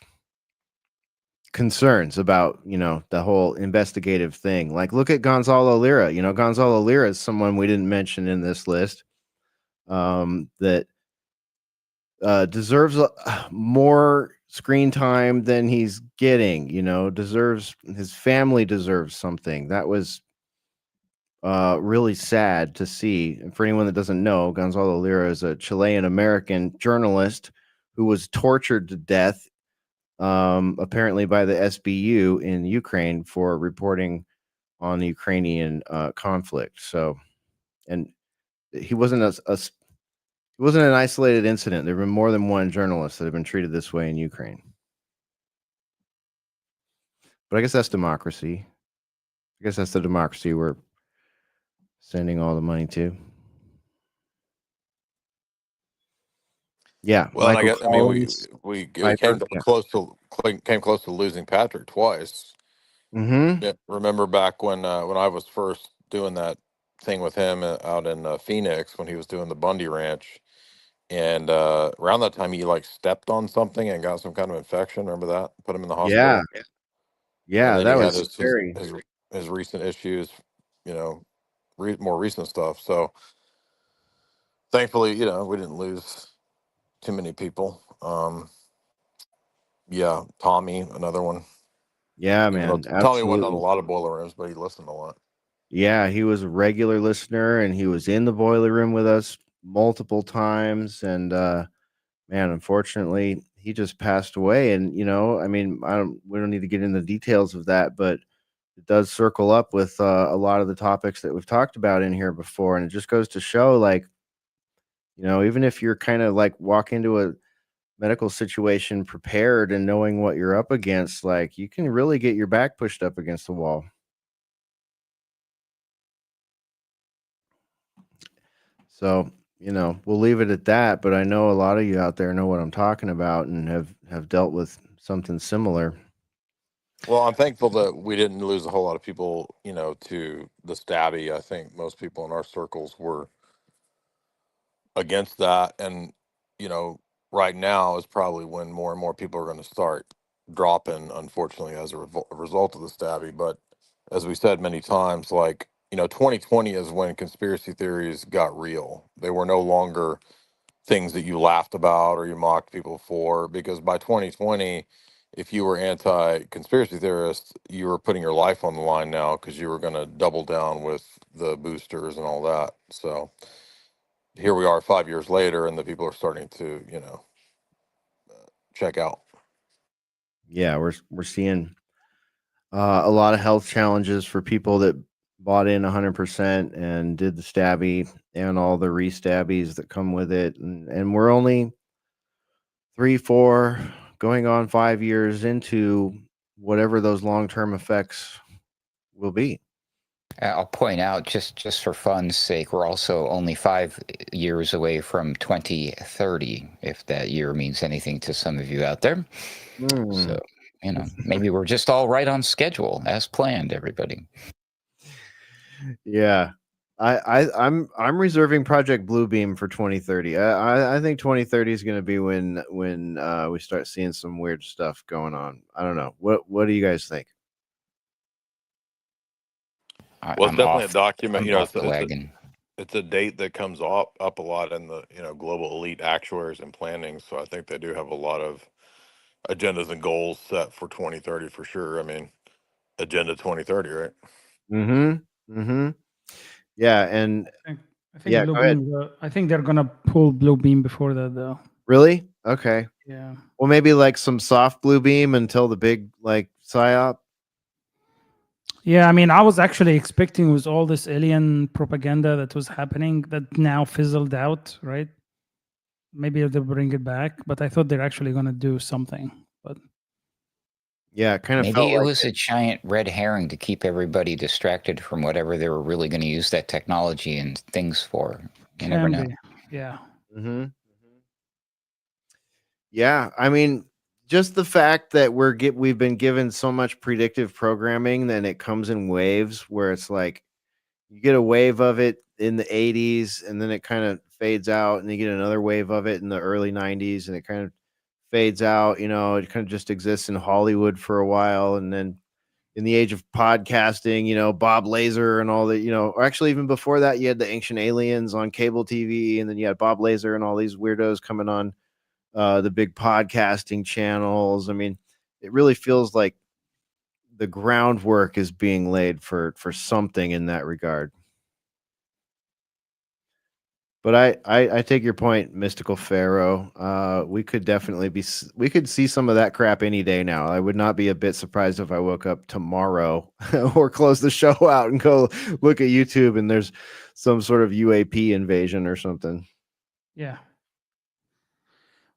concerns about the whole investigative thing. Like, look at Gonzalo Lira. Gonzalo Lira is someone we didn't mention in this list, that deserves more screen time than he's getting. Deserves, his family deserves something. That was really sad to see. And for anyone that doesn't know, Gonzalo Lira is a Chilean American journalist who was tortured to death, apparently by the SBU in Ukraine, for reporting on the Ukrainian conflict. So, and he wasn't it wasn't an isolated incident. There have been more than one journalist that have been treated this way in Ukraine. But I guess that's democracy. I guess that's the democracy we're sending all the money to. Yeah. Well, and Michael we Collins, came close to losing Patrick twice. Mm-hmm. Yeah, remember back when I was first doing that thing with him out in Phoenix, when he was doing the Bundy Ranch, and around that time he like stepped on something and got some kind of infection. Remember that? Put him in the Yeah. hospital. Yeah, then that he had was very. his recent issues, you know, more recent stuff. So thankfully, you know, we didn't lose too many people. Yeah, Tommy, another one. Yeah, Even though man, Tommy wasn't on a absolutely. lot of boiler rooms, but he listened a lot. Yeah, he was a regular listener, and he was in the boiler room with us multiple times. And man, unfortunately, he just passed away. And I mean, we don't need to get into the details of that, but it does circle up with a lot of the topics that we've talked about in here before. And it just goes to show, like, even if you're kind of like walk into a medical situation prepared and knowing what you're up against, like, you can really get your back pushed up against the wall. So, we'll leave it at that, but I know a lot of you out there know what I'm talking about and have dealt with something similar. Well, I'm thankful that we didn't lose a whole lot of people, you know, to the stabby. I think most people in our circles were against that. And, you know, right now is probably when more and more people are going to start dropping, unfortunately, as a result of the stabby. But as we said many times, like, you know, 2020 is when conspiracy theories got real. They were no longer things that you laughed about or you mocked people for, because by 2020, if you were anti-conspiracy theorist, you were putting your life on the line now because you were going to double down with the boosters and all that. So here we are 5 years later, and the people are starting to, you know, check out. Yeah, we're seeing a lot of health challenges for people that bought in 100% and did the stabby and all the re-stabbies that come with it, and we're only 3, 4, going on 5 years into whatever those long-term effects will be. I'll point out, just for fun's sake, we're also only 5 years away from 2030, if that year means anything to some of you out there. So, maybe we're just all right on schedule as planned, everybody. Yeah. I'm reserving Project Bluebeam for 2030. I think 2030 is going to be when we start seeing some weird stuff going on. I don't know. What do you guys think? Well, it's definitely a document. I'm You know, off the wagon. it's a date that comes up a lot in the, you know, global elite actuaries and planning. So I think they do have a lot of agendas and goals set for 2030 for sure. I mean, Agenda 2030, right? Mm-hmm. Mm-hmm. Yeah, and I think yeah, go ahead. Bluebeam. I think they're gonna pull Bluebeam before that, though. Really? Okay. Yeah. Well, maybe like some soft blue beam until the big like psyop. Yeah, I mean, I was actually expecting with all this alien propaganda that was happening that now fizzled out, right? Maybe they'll bring it back, but I thought they're actually going to do something. But yeah, it kind of Maybe felt it like was a giant red herring to keep everybody distracted from whatever they were really going to use that technology and things for. You never know. Yeah. Mm-hmm. Yeah, I mean, just the fact that we've been given so much predictive programming, then it comes in waves where it's like you get a wave of it in the 80s and then it kind of fades out and you get another wave of it in the early 90s and it kind of fades out, it kind of just exists in Hollywood for a while, and then in the age of podcasting, Bob Lazar and all that, or actually even before that you had the Ancient Aliens on cable TV, and then you had Bob Lazar and all these weirdos coming on the big podcasting channels. I mean, it really feels like the groundwork is being laid for something in that regard. But I take your point, Mystical Pharaoh. We could see some of that crap any day now. I would not be a bit surprised if I woke up tomorrow or close the show out and go look at YouTube and there's some sort of UAP invasion or something. Yeah.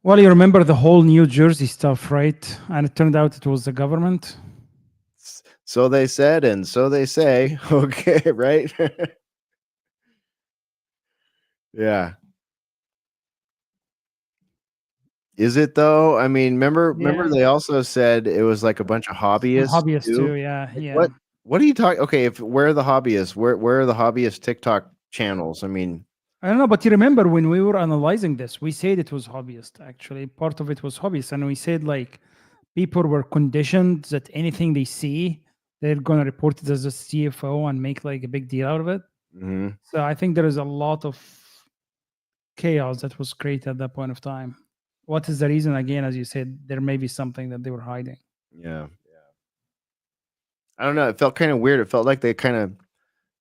Well, you remember the whole New Jersey stuff, right? And it turned out it was the government. So they said, and so they say. Okay, right? Yeah. Is it though? I mean, remember they also said it was like a bunch of hobbyists too. Yeah, Like, yeah. what are you talking? Okay, where are the hobbyists? Where are the hobbyist TikTok channels? I mean, I don't know, but you remember when we were analyzing this, we said it was hobbyist. Actually, part of it was hobbyist, and we said like people were conditioned that anything they see, they're going to report it as a CFO and make like a big deal out of it. Hmm. So I think there is a lot of chaos that was created at that point of time. What is the reason? Again, as you said, there may be something that they were hiding. Yeah. I don't know. It felt kind of weird. It felt like they kind of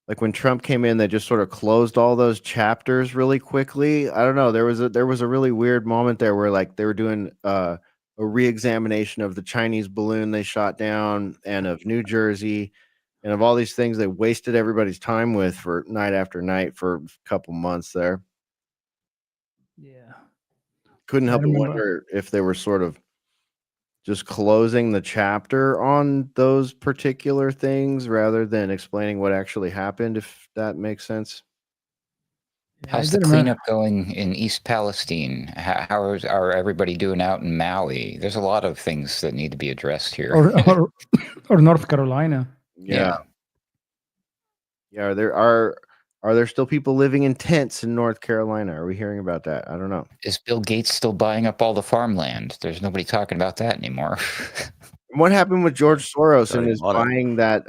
like when Trump came in, they just sort of closed all those chapters really quickly. I don't know. There was a really weird moment there where like they were doing a re-examination of the Chinese balloon they shot down and of New Jersey and of all these things they wasted everybody's time with for night after night for a couple months there. Yeah. Couldn't I help but remember. wonder if they were sort of just closing the chapter on those particular things rather than explaining what actually happened, if that makes sense. Yeah, I How's did the remember. cleanup going in East Palestine? Are everybody doing out in Maui? There's a lot of things that need to be addressed here. Or North Carolina. Yeah. Yeah. Are there still people living in tents in North Carolina? Are we hearing about that? I don't know. Is Bill Gates still buying up all the farmland? There's nobody talking about that anymore. What happened with George Soros and Already his bought it. buying that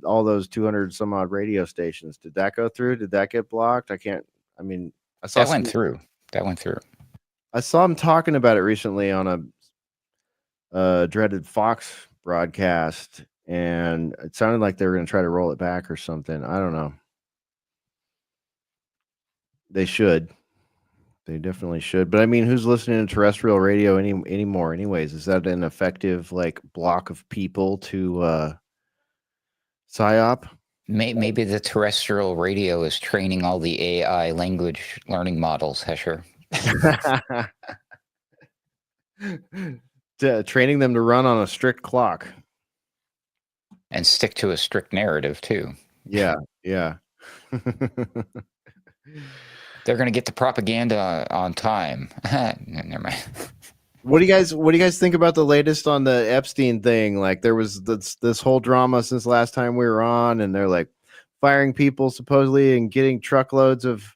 all those 200 some odd radio stations? Did that go through? Did that get blocked? I mean, I saw That went through. I saw him talking about it recently on a dreaded Fox broadcast, and it sounded like they were going to try to roll it back or something. I don't know. They should. They definitely should. But I mean, who's listening to terrestrial radio anymore? Anyways, is that an effective like block of people to psyop? Maybe the terrestrial radio is training all the AI language learning models, Hesher, Training them to run on a strict clock. and stick to a strict narrative too. Yeah, yeah. They're going to get the propaganda on time. Never mind. What do you guys think about the latest on the Epstein thing? Like there was this whole drama since last time we were on, and they're like firing people supposedly and getting truckloads of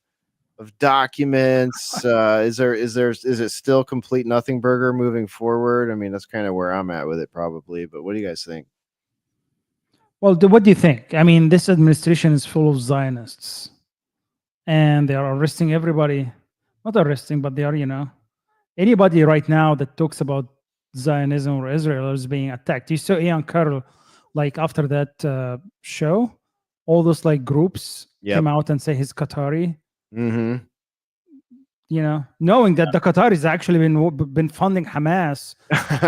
documents. Is it still complete nothing burger moving forward? I mean, that's kind of where I'm at with it probably, but what do you guys think? Well, what do you think? I mean, this administration is full of Zionists, and they are arresting everybody. Not arresting, but they are, anybody right now that talks about Zionism or Israel is being attacked. You saw Ian Carroll, like after that show, all those like groups came out and say he's Qatari. Mm-hmm. Knowing that the Qataris actually been funding Hamas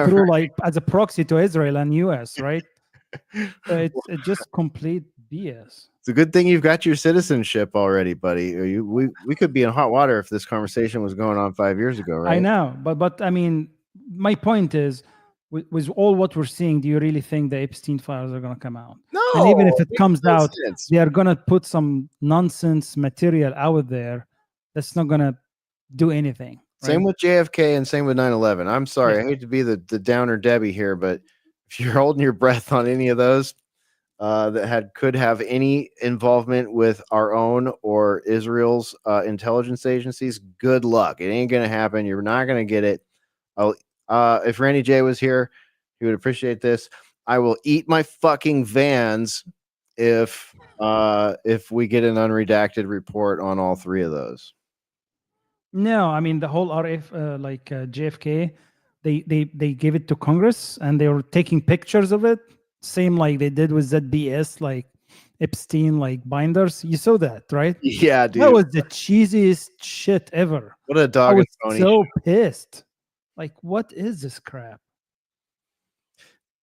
through like as a proxy to Israel and US, right? So it's just complete BS. It's a good thing you've got your citizenship already, buddy. We could be in hot water if this conversation was going on 5 years ago, right? I know, but I mean, my point is, with all what we're seeing, do you really think the Epstein files are going to come out? No, and even if it makes comes no out, sense. they are going to put some nonsense material out there that's not going to do anything. Same right? with JFK and same with 9/11. I'm sorry, I hate to be the downer Debbie here, but if you're holding your breath on any of those that could have any involvement with our own or Israel's intelligence agencies, good luck. It ain't gonna happen. You're not gonna get it. If Randy J was here, he would appreciate this. I will eat my fucking Vans if we get an unredacted report on all three of those. No, I mean the whole RF, JFK, they gave it to Congress and they were taking pictures of it, same like they did with ZBS, like Epstein, like binders. You saw that, right? Yeah, dude. That was the cheesiest shit ever. What a I dog was and pony. so pissed. Like, what is this crap?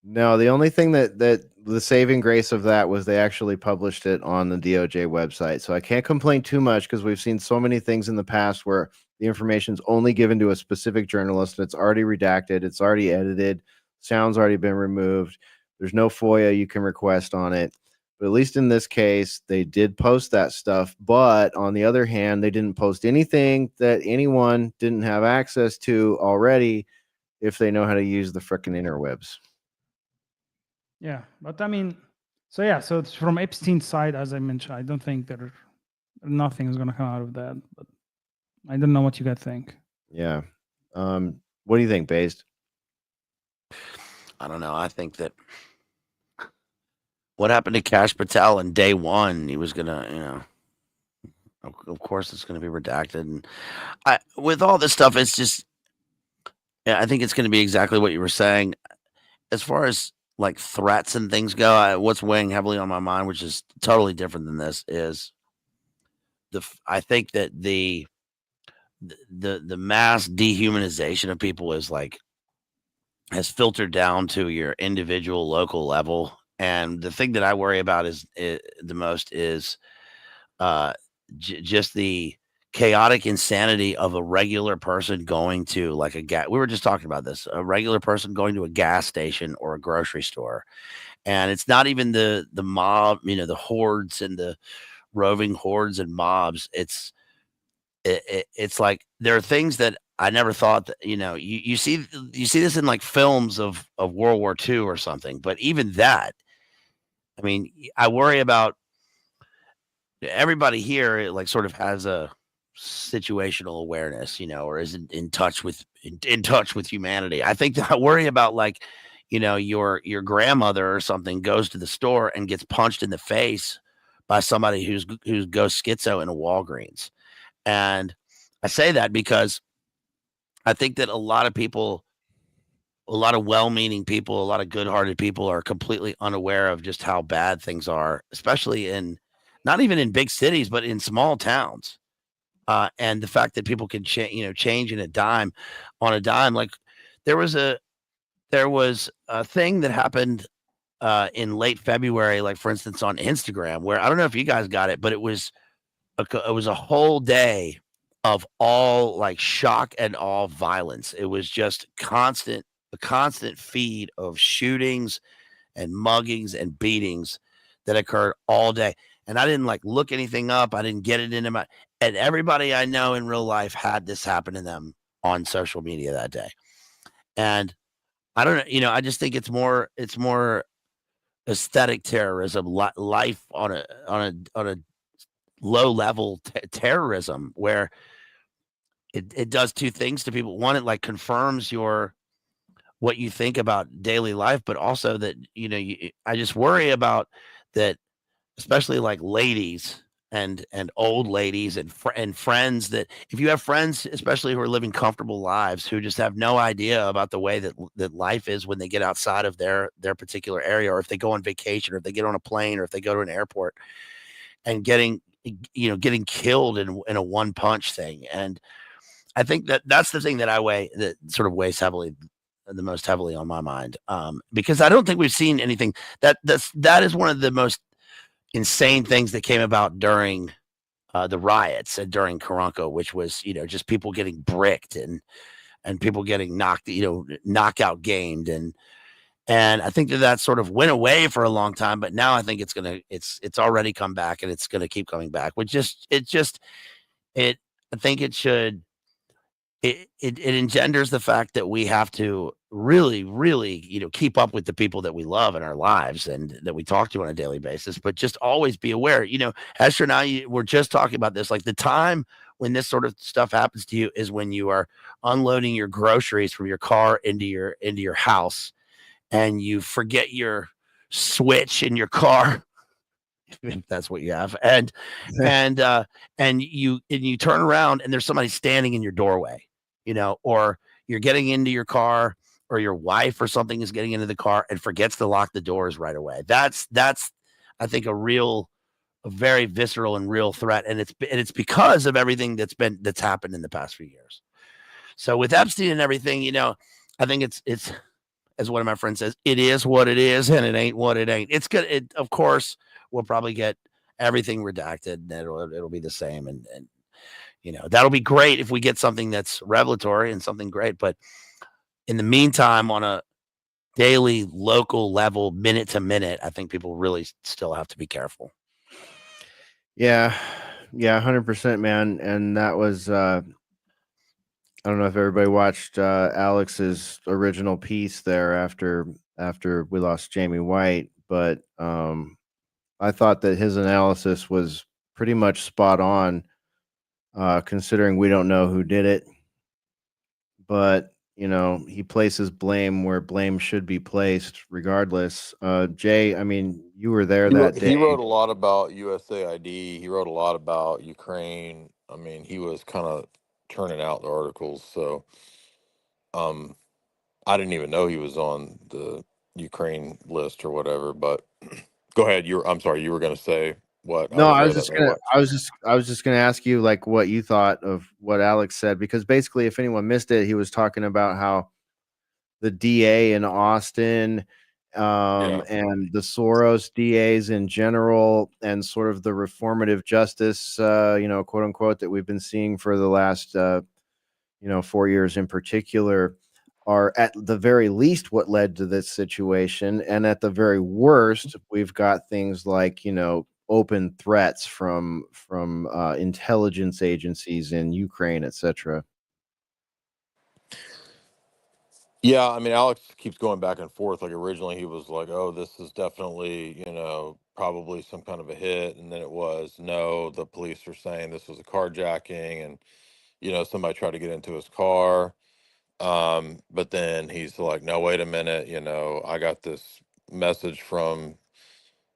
No, the only thing that the saving grace of that was they actually published it on the DOJ website. So I can't complain too much because we've seen so many things in the past where the information's only given to a specific journalist and it's already redacted, it's already edited, sound's already been removed. There's no FOIA you can request on it. But at least in this case, they did post that stuff. But on the other hand, they didn't post anything that anyone didn't have access to already if they know how to use the frickin' interwebs. Yeah, but I mean, so it's from Epstein's side, as I mentioned. I don't think nothing is going to come out of that. But I don't know what you guys think. Yeah. What do you think, Based? I don't know. I think that what happened to Cash Patel in day one? He was gonna, of course, it's gonna be redacted. And with all this stuff, it's just, yeah, I think it's gonna be exactly what you were saying. As far as like threats and things go, what's weighing heavily on my mind, which is totally different than this, is I think that the mass dehumanization of people is like has filtered down to your individual local level. And the thing that I worry about is the most is uh, just the chaotic insanity of a regular person going to like a gas. We were just talking about this. A regular person going to a gas station or a grocery store, and it's not even the mob, the hordes and the roving hordes and mobs. It's like there are things that I never thought that you see this in like films of World War II or something, but even that, I mean, I worry about everybody here. Like sort of has a situational awareness, or is in touch with in touch with humanity. I think that I worry about like your grandmother or something goes to the store and gets punched in the face by somebody who goes schizo in a Walgreens. And I say that because I think that a lot of people, a lot of well-meaning people, a lot of good-hearted people are completely unaware of just how bad things are, especially in not even in big cities, but in small towns. And the fact that people can change in a dime, on a dime. Like there was a thing that happened in late February, like for instance on Instagram, where I don't know if you guys got it, but it was a whole day of all like shock and awe violence. It was just a constant feed of shootings and muggings and beatings that occurred all day. And I didn't like look anything up. I didn't get it into my, and everybody I know in real life had this happen to them on social media that day. And I don't know, I just think it's more aesthetic terrorism, life on a low level terrorism where it does two things to people. One, it like confirms what you think about daily life, but also that I just worry about that, especially like ladies and old ladies and friends, that if you have friends especially who are living comfortable lives, who just have no idea about the way that life is when they get outside of their particular area, or if they go on vacation, or if they get on a plane, or if they go to an airport, and getting killed in a one punch thing. And I think that's the thing that sort of weighs the most heavily on my mind, because I don't think we've seen anything that is one of the most insane things that came about during the riots and during Karanka, which was just people getting bricked and people getting knockout gamed. And I think that sort of went away for a long time, but now I think it's already come back, and it's gonna keep coming back. Which it I think it should it engenders the fact that we have to really, really, keep up with the people that we love in our lives and that we talk to on a daily basis, but just always be aware. Hester and I, we're just talking about this. Like the time when this sort of stuff happens to you is when you are unloading your groceries from your car into your house, and you forget your switch in your car, if that's what you have, and you turn around and there's somebody standing in your doorway, or you're getting into your car, or your wife or something is getting into the car and forgets to lock the doors right away. That's I think a very visceral and real threat, and it's because of everything that's happened in the past few years. So with Epstein and everything, I think it's as one of my friends says, it is what it is, and it ain't what it ain't. It's good. Of course, we'll probably get everything redacted, and it'll be the same, and that'll be great if we get something that's revelatory and something great. But in the meantime, on a daily, local level, minute to minute, I think people really still have to be careful. Yeah, 100%, man. And that was I don't know if everybody watched Alex's original piece there after we lost Jamie White, but I thought that his analysis was pretty much spot on, considering we don't know who did it. But he places blame where blame should be placed regardless. Jay, I mean, you were there that He day. wrote a lot about USAID. He wrote a lot about Ukraine. I mean, he was kind of turning out the articles. So, um, I didn't even know he was on the Ukraine list or whatever. But go ahead. I'm sorry. You were going to say what? I No, was I there was that just day. gonna, What? I was just gonna ask you like what you thought of what Alex said, because basically, if anyone missed it, he was talking about how the DA in Austin, Yeah. and the Soros DAs in general, and sort of the reformative justice, quote unquote, that we've been seeing for the last, 4 years in particular, are at the very least what led to this situation. And at the very worst, we've got things like, open threats from intelligence agencies in Ukraine, etc. Yeah, I mean, Alex keeps going back and forth. Like originally, he was like, "Oh, this is definitely, probably some kind of a hit," and then it was no. The police are saying this was a carjacking, and somebody tried to get into his car. But then he's like, "No, wait a minute. I got this message from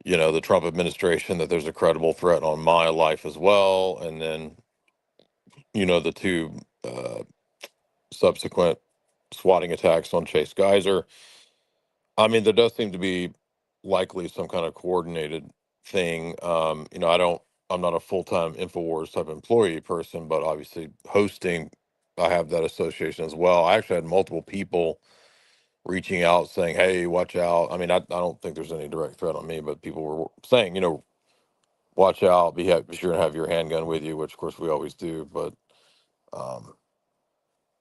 the Trump administration that there's a credible threat on my life as well." And then the two subsequent swatting attacks on Chase Geyser. I mean, there does seem to be likely some kind of coordinated thing. I'm not a full time InfoWars type employee person, but obviously hosting, I have that association as well. I actually had multiple people reaching out saying, "Hey, watch out." I mean, I don't think there's any direct threat on me, but people were saying, watch out, be sure to have your handgun with you, which of course we always do. But um,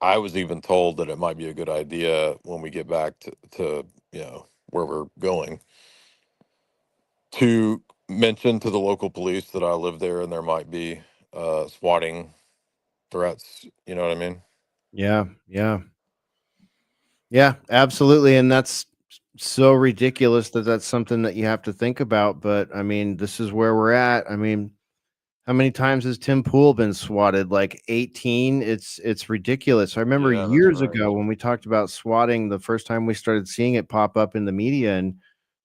I was even told that it might be a good idea when we get back to where we're going to mention to the local police that I live there and there might be swatting threats. You know what I mean? Yeah, yeah, yeah, absolutely. And that's so ridiculous that that's something that you have to think about. But I mean, this is where we're at. I mean, how many times has Tim Pool been swatted? Like 18? It's ridiculous. I remember Yeah, that's years right. ago when we talked about swatting, the first time we started seeing it pop up in the media, and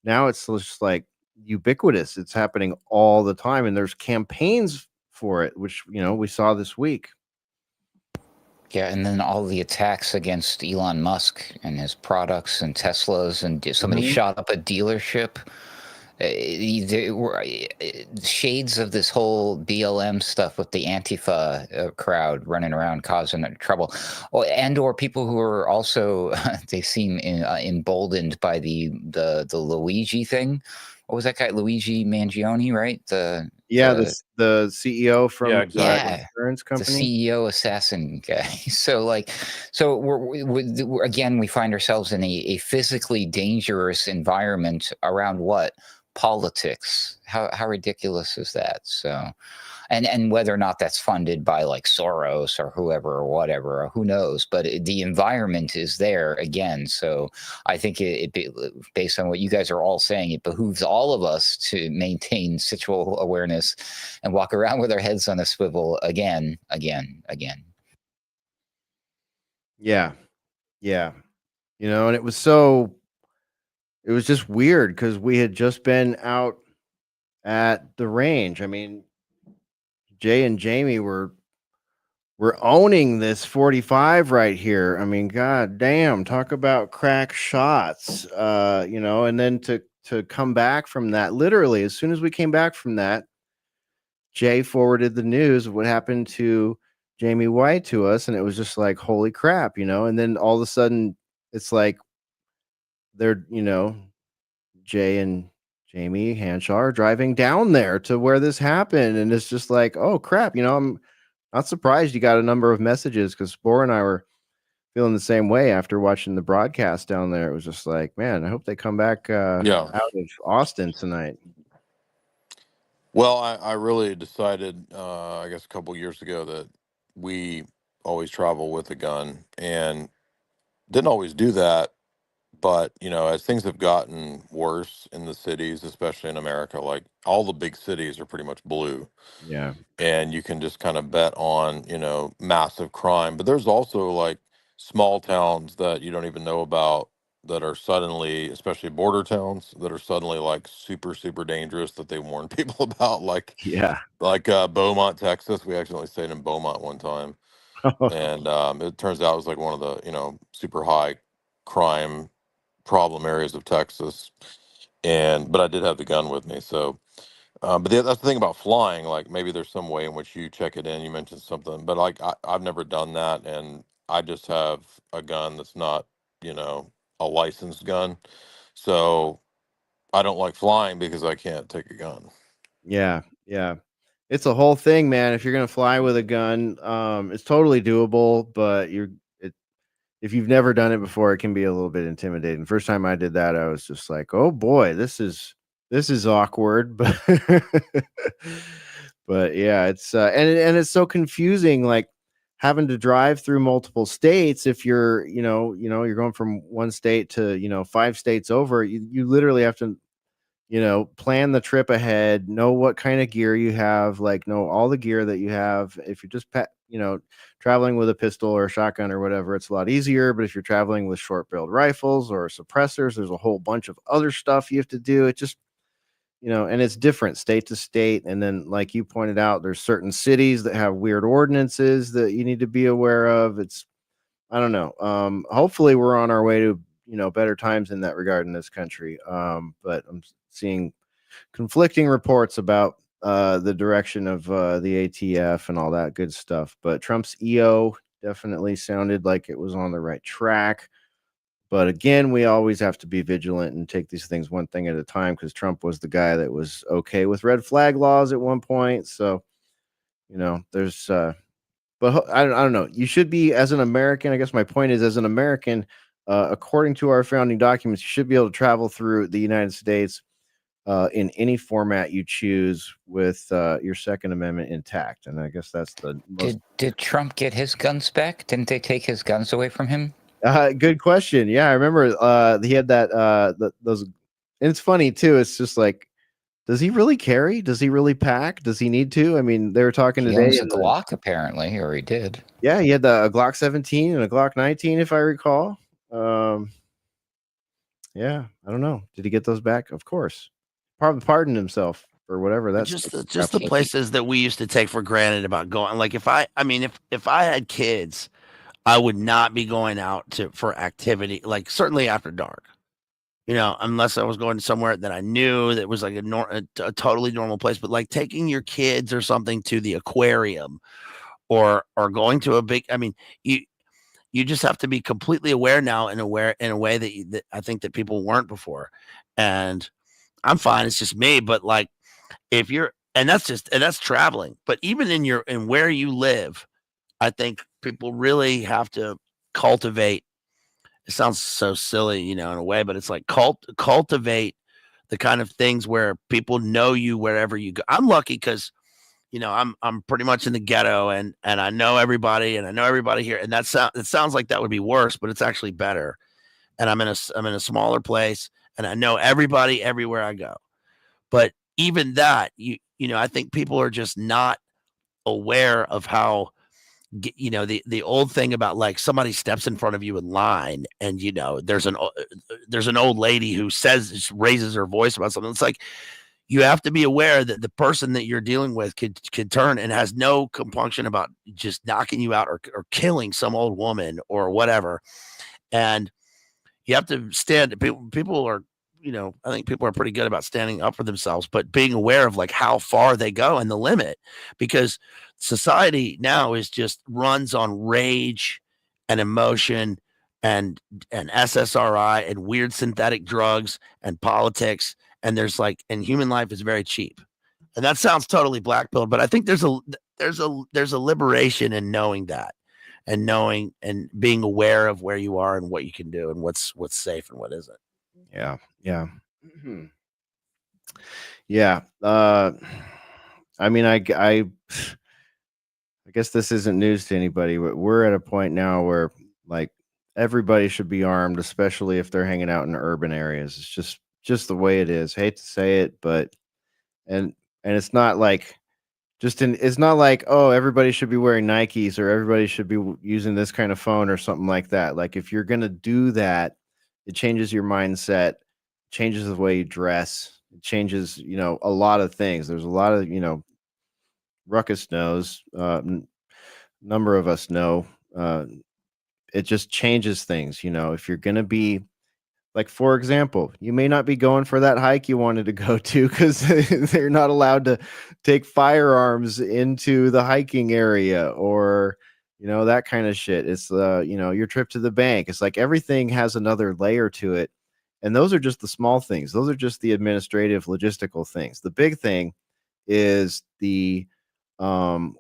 now it's just like ubiquitous. It's happening all the time, and there's campaigns for it, which we saw this week. Yeah, and then all the attacks against Elon Musk and his products and Teslas, and somebody Mhm. shot up a dealership. There were shades of this whole BLM stuff with the Antifa crowd running around causing trouble, or people who are also they seem emboldened by the Luigi thing. What was that guy, Luigi Mangione, right? Yeah, the CEO Yeah, from the exactly. Yeah, insurance the company. CEO assassin guy. So again, we find ourselves in a physically dangerous environment around what? Politics. How ridiculous is that? So, and whether or not that's funded by like Soros or whoever or whatever, or who knows, but the environment is there again. So I think based on what you guys are all saying, it behooves all of us to maintain situal awareness and walk around with our heads on a swivel again, again, again. Yeah, yeah, and it was just weird because we had just been out at the range. I mean, Jay and Jamie were owning this 45 right here. I mean, god damn, talk about crack shots. And then to come back from that, literally as soon as we came back from that, Jay forwarded the news of what happened to Jamie White to us, and it was just like, holy crap, and then all of a sudden it's like they're, Jay and Jamie Hanshaw are driving down there to where this happened, and it's just like, oh crap, I'm not surprised you got a number of messages, because Spore and I were feeling the same way after watching the broadcast down there. It was just like, man, I hope they come back Yeah. out of Austin tonight. Well, I really decided, I guess, a couple years ago that we always travel with a gun and didn't always do that. But, as things have gotten worse in the cities, especially in America, like all the big cities are pretty much blue, Yeah. and you can just kind of bet on, massive crime. But there's also like small towns that you don't even know about that are suddenly, especially border towns, that are suddenly like super, super dangerous that they warn people about, Yeah. Beaumont, Texas. We accidentally stayed in Beaumont one time, and it turns out it was like one of the super high crime problem areas of Texas. But I did have the gun with me, so. But that's the thing about flying. Like maybe there's some way in which you check it in. You mentioned something, but like I've never done that, and I just have a gun that's not, you know, a licensed gun. So I don't like flying because I can't take a gun. Yeah, yeah. It's a whole thing, man. If you're gonna fly with a gun, it's totally doable, but if you've never done it before, it can be a little bit intimidating. First time I did that, I was just like, "Oh boy, this is awkward." But yeah, it's and it's so confusing, like having to drive through multiple states. If you're, you're going from one state to, 5 states over, you literally have to, plan the trip ahead, know what kind of gear you have, like know all the gear that you have. If you're just traveling with a pistol or a shotgun or whatever, it's a lot easier. But if you're traveling with short-barreled rifles or suppressors, there's a whole bunch of other stuff you have to do. It just, and it's different state to state. And then, like you pointed out, there's certain cities that have weird ordinances that you need to be aware of. It's, I don't know. Hopefully we're on our way to, better times in that regard in this country. But I'm seeing conflicting reports about the direction of the ATF and all that good stuff. But Trump's EO definitely sounded like it was on the right track. But again, we always have to be vigilant and take these things one thing at a time, because Trump was the guy that was okay with red flag laws at one point. So, there's, but I don't know. You should be, as an American, I guess my point is, as an American, according to our founding documents, you should be able to travel through the United States in any format you choose with your Second Amendment intact. And I guess that's the most Did Trump get his guns back? Didn't they take his guns away from him? good question. Yeah, I remember he had that those. And it's funny too. It's just like, does he really carry? Does he really pack? Does he need to? I mean, they were talking He today. owns a Glock, apparently, or he did. Yeah, he had a Glock 17 and a Glock 19, if I recall. Yeah, I don't know. Did he get those back? Of course. Probably pardoned himself or whatever. That's just the places that we used to take for granted about going. Like if I had kids, I would not be going out for activity, like certainly after dark. Unless I was going somewhere that I knew that was like a totally normal place. But like taking your kids or something to the aquarium, or going to a big. I mean, you just have to be completely aware now, in a way that I think that people weren't before. And I'm fine. It's just me. But like, if you're, and that's traveling. But even in where you live, I think people really have to cultivate. It sounds so silly, in a way, but it's like cultivate the kind of things where people know you wherever you go. I'm lucky because, I'm pretty much in the ghetto, and I know everybody, and I know everybody here. And it sounds like that would be worse, but it's actually better. And I'm in a smaller place, and I know everybody everywhere I go. But even that, I think people are just not aware of how, the old thing about like somebody steps in front of you in line, and there's an old lady who raises her voice about something. It's like, you have to be aware that the person that you're dealing with could turn and has no compunction about just knocking you out, or killing some old woman or whatever. And you have to stand. People are, I think people are pretty good about standing up for themselves, but being aware of like how far they go and the limit, because society now is just runs on rage and emotion, and SSRI and weird synthetic drugs and politics. And human life is very cheap. And that sounds totally black pilled, but I think there's a liberation in knowing that, and knowing and being aware of where you are and what you can do and what's safe and what isn't. Yeah. Yeah. Yeah. I mean, I guess this isn't news to anybody, but we're at a point now where like everybody should be armed, especially if they're hanging out in urban areas. It's just the way it is. Hate to say it, but and it's not like it's not like, oh, everybody should be wearing Nikes or everybody should be using this kind of phone or something like that. Like if you're going to do that, it changes your mindset, changes the way you dress, it changes, a lot of things. There's a lot of, Ruckus knows, number of us know, it just changes things. If you're going to be, like, for example, you may not be going for that hike you wanted to go to because they're not allowed to take firearms into the hiking area, or, that kind of shit. It's, your trip to the bank. It's like everything has another layer to it. And those are just the small things. Those are just the administrative, logistical things. The big thing is the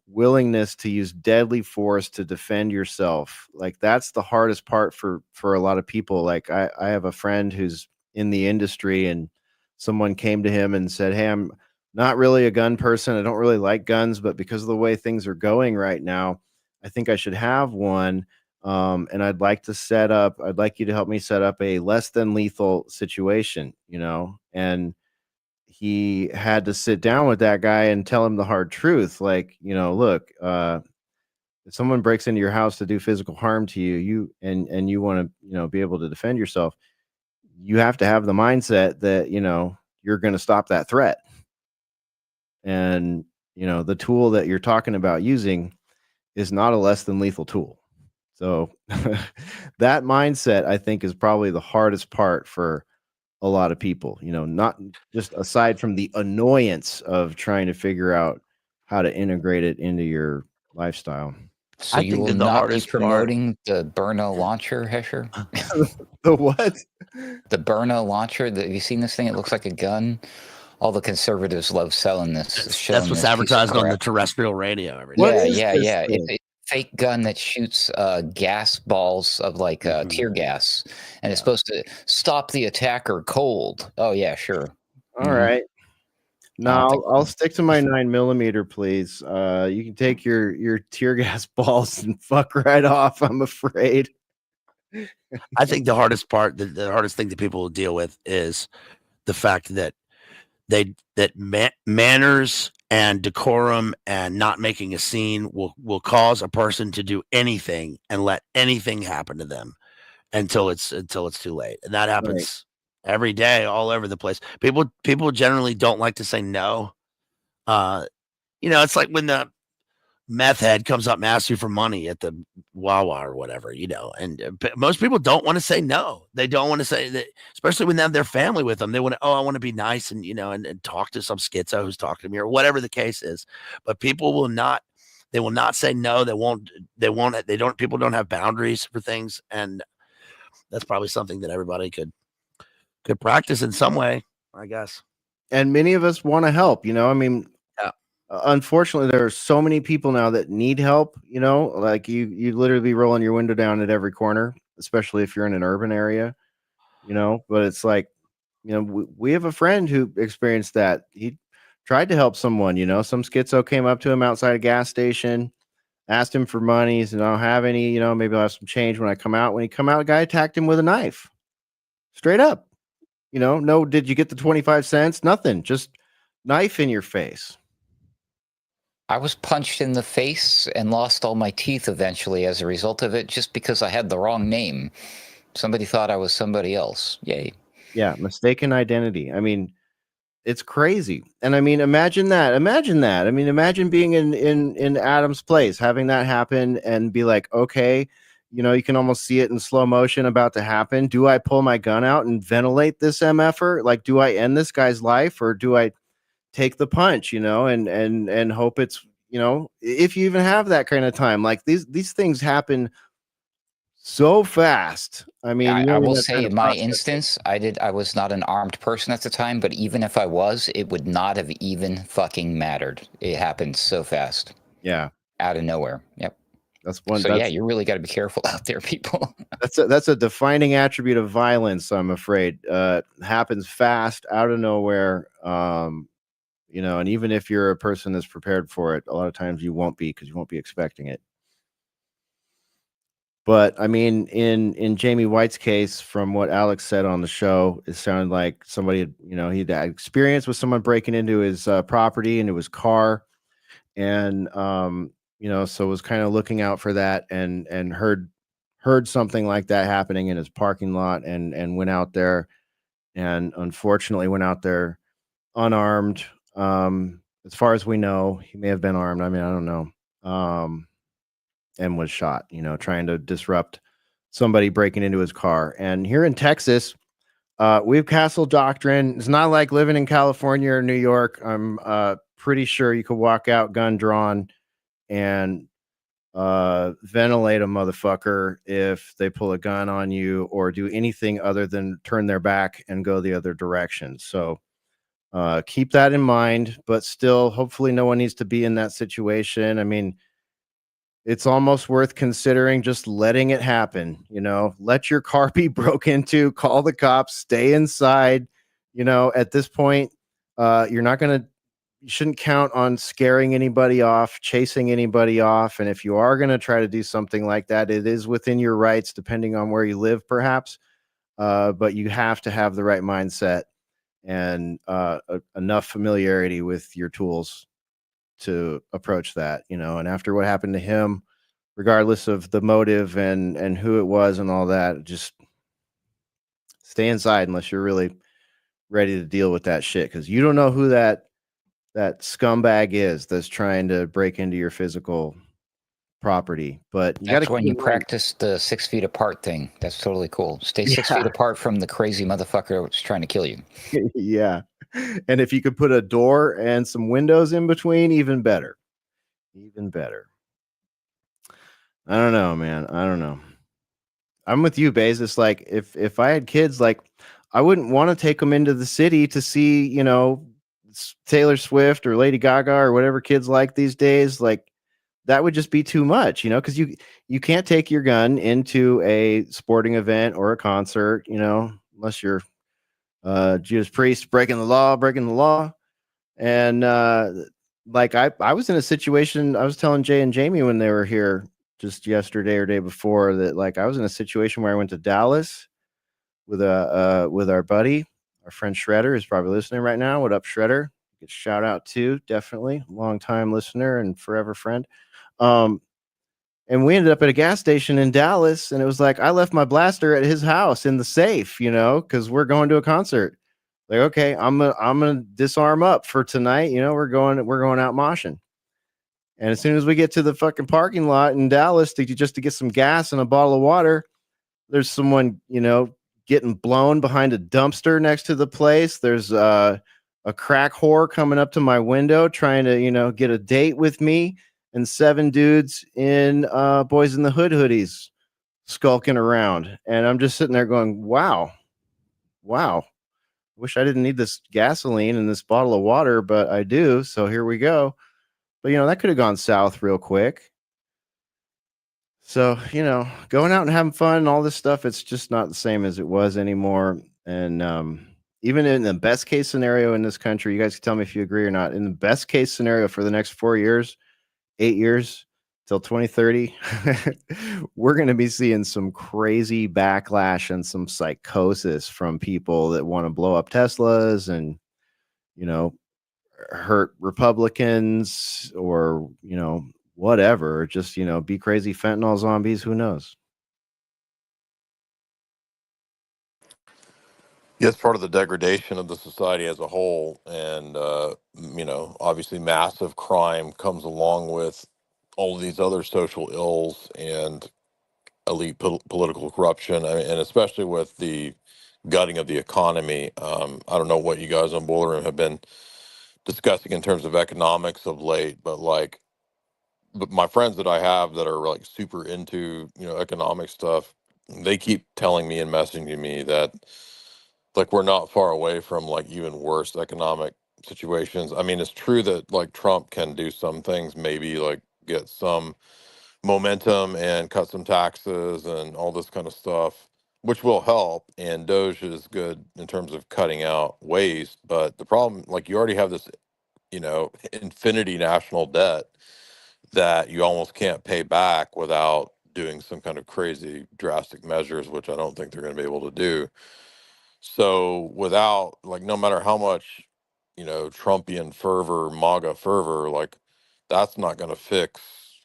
willingness to use deadly force to defend yourself. Like that's the hardest part for a lot of people. Like I have a friend who's in the industry, and someone came to him and said, hey, I'm not really a gun person, I don't really like guns, but because of the way things are going right now, I think I should have one. And I'd like you to help me set up a less than lethal situation, and he had to sit down with that guy and tell him the hard truth. Like, look, if someone breaks into your house to do physical harm to you, you want to, be able to defend yourself, you have to have the mindset that, you're going to stop that threat. And, the tool that you're talking about using is not a less than lethal tool. So that mindset, I think, is probably the hardest part for a lot of people, not just aside from the annoyance of trying to figure out how to integrate it into your lifestyle. So I you think will that the not be hardest part. promoting the Burno launcher, Hesher? The what? The Burno launcher. Have you seen this thing? It looks like a gun. All the conservatives love selling this. That's what's advertised on the crap. terrestrial radio every What day. is Yeah, this yeah. thing? It's a fake gun that shoots gas balls of like tear gas, and it's supposed to stop the attacker cold. Oh yeah, sure. All right. No, I don't think I'll stick to my 9mm, please. You can take your tear gas balls and fuck right off, I'm afraid. I think the hardest part, the hardest thing that people will deal with is the fact that manners and decorum and not making a scene will cause a person to do anything and let anything happen to them until it's too late. And that happens every day all over the place. People generally don't like to say no. It's like when the meth head comes up and asks you for money at the Wawa or whatever, and most people don't want to say no. They don't want to say that, especially when they have their family with them. They want to, I want to be nice and, and talk to some schizo who's talking to me or whatever the case is. But people will not say no. People don't have boundaries for things. And that's probably something that everybody could practice in some way, I guess. And many of us want to help, I mean, unfortunately, there are so many people now that need help, like you literally be rolling your window down at every corner, especially if you're in an urban area, but it's like, we have a friend who experienced that. He tried to help someone, some schizo came up to him outside a gas station, asked him for money. He said, I don't have any, maybe I'll have some change when I come out. When he come out, a guy attacked him with a knife straight up, no, did you get the 25 cents? Nothing, just knife in your face. I was punched in the face and lost all my teeth eventually as a result of it, just because I had the wrong name. Somebody thought I was somebody else. Yay. Yeah, mistaken identity. I mean, it's crazy. And I mean, imagine that. I mean, imagine being in Adam's place, having that happen and be like, okay, you can almost see it in slow motion about to happen. Do I pull my gun out and ventilate this MFer? Like, do I end this guy's life, or do I take the punch, and hope it's, if you even have that kind of time? Like these things happen so fast. I mean, I will say in my instance, I was not an armed person at the time, but even if I was, it would not have even fucking mattered. It happened so fast. Yeah. Out of nowhere. Yep. That's one. So yeah, you really got to be careful out there, people. That's a defining attribute of violence, I'm afraid. Happens fast, out of nowhere. And even if you're a person that's prepared for it, a lot of times you won't be, because you won't be expecting it. But I mean, in Jamie White's case, from what Alex said on the show, it sounded like somebody had, he'd had experience with someone breaking into his property, into his car, and so was kind of looking out for that, and heard something like that happening in his parking lot, and went out there, and unfortunately went out there unarmed. As far as we know, he may have been armed. I mean, I don't know. And was shot, trying to disrupt somebody breaking into his car. And here in Texas, we have castle doctrine. It's not like living in California or New York. I'm pretty sure you could walk out gun drawn and ventilate a motherfucker if they pull a gun on you or do anything other than turn their back and go the other direction. So keep that in mind, but still, hopefully no one needs to be in that situation. I mean, it's almost worth considering just letting it happen. Let your car be broke into, call the cops, stay inside. At this point, you're not going to, you shouldn't count on scaring anybody off, chasing anybody off. And if you are going to try to do something like that, it is within your rights, depending on where you live, perhaps. But you have to have the right mindset and enough familiarity with your tools to approach that, and after what happened to him, regardless of the motive and who it was and all that, just stay inside unless you're really ready to deal with that shit, because you don't know who that scumbag is that's trying to break into your physical property. But you got to That's when you practice the 6 feet apart thing. That's totally cool. Stay 6 feet apart from the crazy motherfucker that's trying to kill you. Yeah. And if you could put a door and some windows in between, even better. Even better. I don't know, man. I don't know. I'm with you, Baze. It's like if I had kids, like I wouldn't want to take them into the city to see, Taylor Swift or Lady Gaga or whatever kids like these days. Like that would just be too much, because you can't take your gun into a sporting event or a concert, unless you're Judas Priest breaking the law. And like I was in a situation, I was telling Jay and Jamie when they were here just yesterday or day before, that like I was in a situation where I went to Dallas with with our buddy, our friend Shredder, who's probably listening right now. What up, Shredder? Get shout out to, definitely long time listener and forever friend. And we ended up at a gas station in Dallas, and it was like I left my blaster at his house in the safe, because we're going to a concert. Like, okay, I'm gonna disarm up for tonight. We're going out moshing. And as soon as we get to the fucking parking lot in Dallas just to get some gas and a bottle of water, there's someone, getting blown behind a dumpster next to the place. There's a crack whore coming up to my window trying to, get a date with me, and 7 dudes in Boys in the Hood hoodies skulking around. And I'm just sitting there going, wow. Wish I didn't need this gasoline and this bottle of water, but I do. So here we go. But, that could have gone south real quick. So, going out and having fun and all this stuff, it's just not the same as it was anymore. And even in the best case scenario in this country, you guys can tell me if you agree or not. In the best case scenario for the next 4 years, 8 years till 2030, we're going to be seeing some crazy backlash and some psychosis from people that want to blow up Teslas and, hurt Republicans or, whatever, just, be crazy fentanyl zombies. Who knows? Yeah, it's part of the degradation of the society as a whole. And, obviously massive crime comes along with all of these other social ills and elite political corruption. I mean, and especially with the gutting of the economy. I don't know what you guys on Boiler Room have been discussing in terms of economics of late, but my friends that I have that are like super into, economic stuff, they keep telling me and messaging me that like we're not far away from like even worse economic situations. I mean, it's true that like Trump can do some things, maybe like get some momentum and cut some taxes and all this kind of stuff, which will help. And Doge is good in terms of cutting out waste. But the problem, like you already have this, infinity national debt that you almost can't pay back without doing some kind of crazy drastic measures, which I don't think they're going to be able to do. So without like, no matter how much, Trumpian fervor, MAGA fervor, like that's not going to fix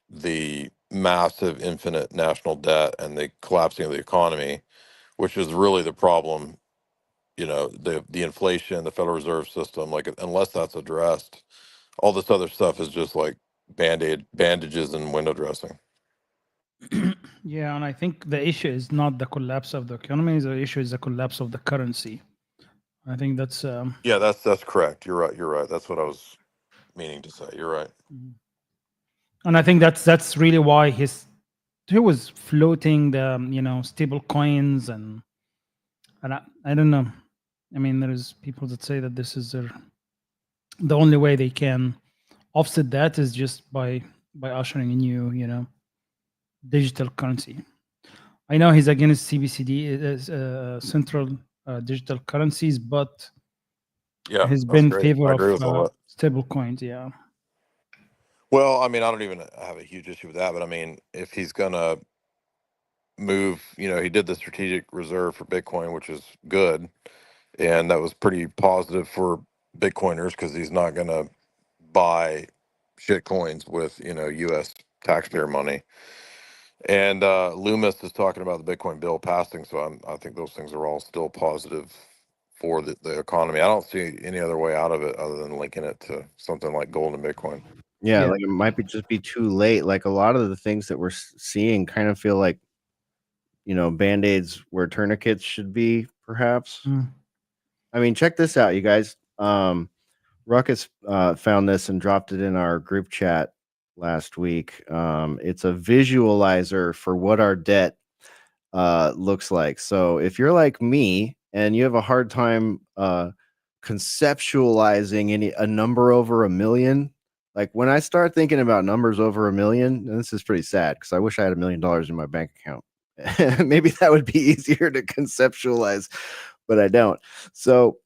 the massive infinite national debt and the collapsing of the economy, which is really the problem. You know, the inflation, the Federal Reserve System, like unless that's addressed, all this other stuff is just like bandages and window dressing. Yeah, and I think the issue is not the collapse of the economy. The issue is the collapse of the currency. I think that's Yeah, that's correct. You're right. You're right. That's what I was meaning to say. You're right. and I think that's really why he was floating the stable coins and I don't know. I mean, there's people that say that this is the only way they can offset that is just by ushering a new digital currency. I know he's against CBCD, central digital currencies, but Yeah, he's that's been in great. favor I of agree with all that. stable coins. Yeah. Well, I mean, I don't even have a huge issue with that, but I mean, if he's gonna move, he did the strategic reserve for Bitcoin, which is good, and that was pretty positive for Bitcoiners because he's not gonna buy shit coins with U.S. taxpayer money. And Loomis is talking about the Bitcoin bill passing, so I think those things are all still positive for the economy. I don't see any other way out of it other than linking it to something like gold and Bitcoin. Yeah, Yeah. like it might just be too late. Like a lot of the things that we're seeing kind of feel like, band-aids where tourniquets should be, perhaps. Mm. I mean, check this out, you guys. Ruckus found this and dropped it in our group chat last week. It's a visualizer for what our debt looks like. So if you're like me and you have a hard time conceptualizing a number over 1 million, like when I start thinking about numbers over 1 million, and this is pretty sad because I wish I had $1 million in my bank account. Maybe that would be easier to conceptualize, but I don't. So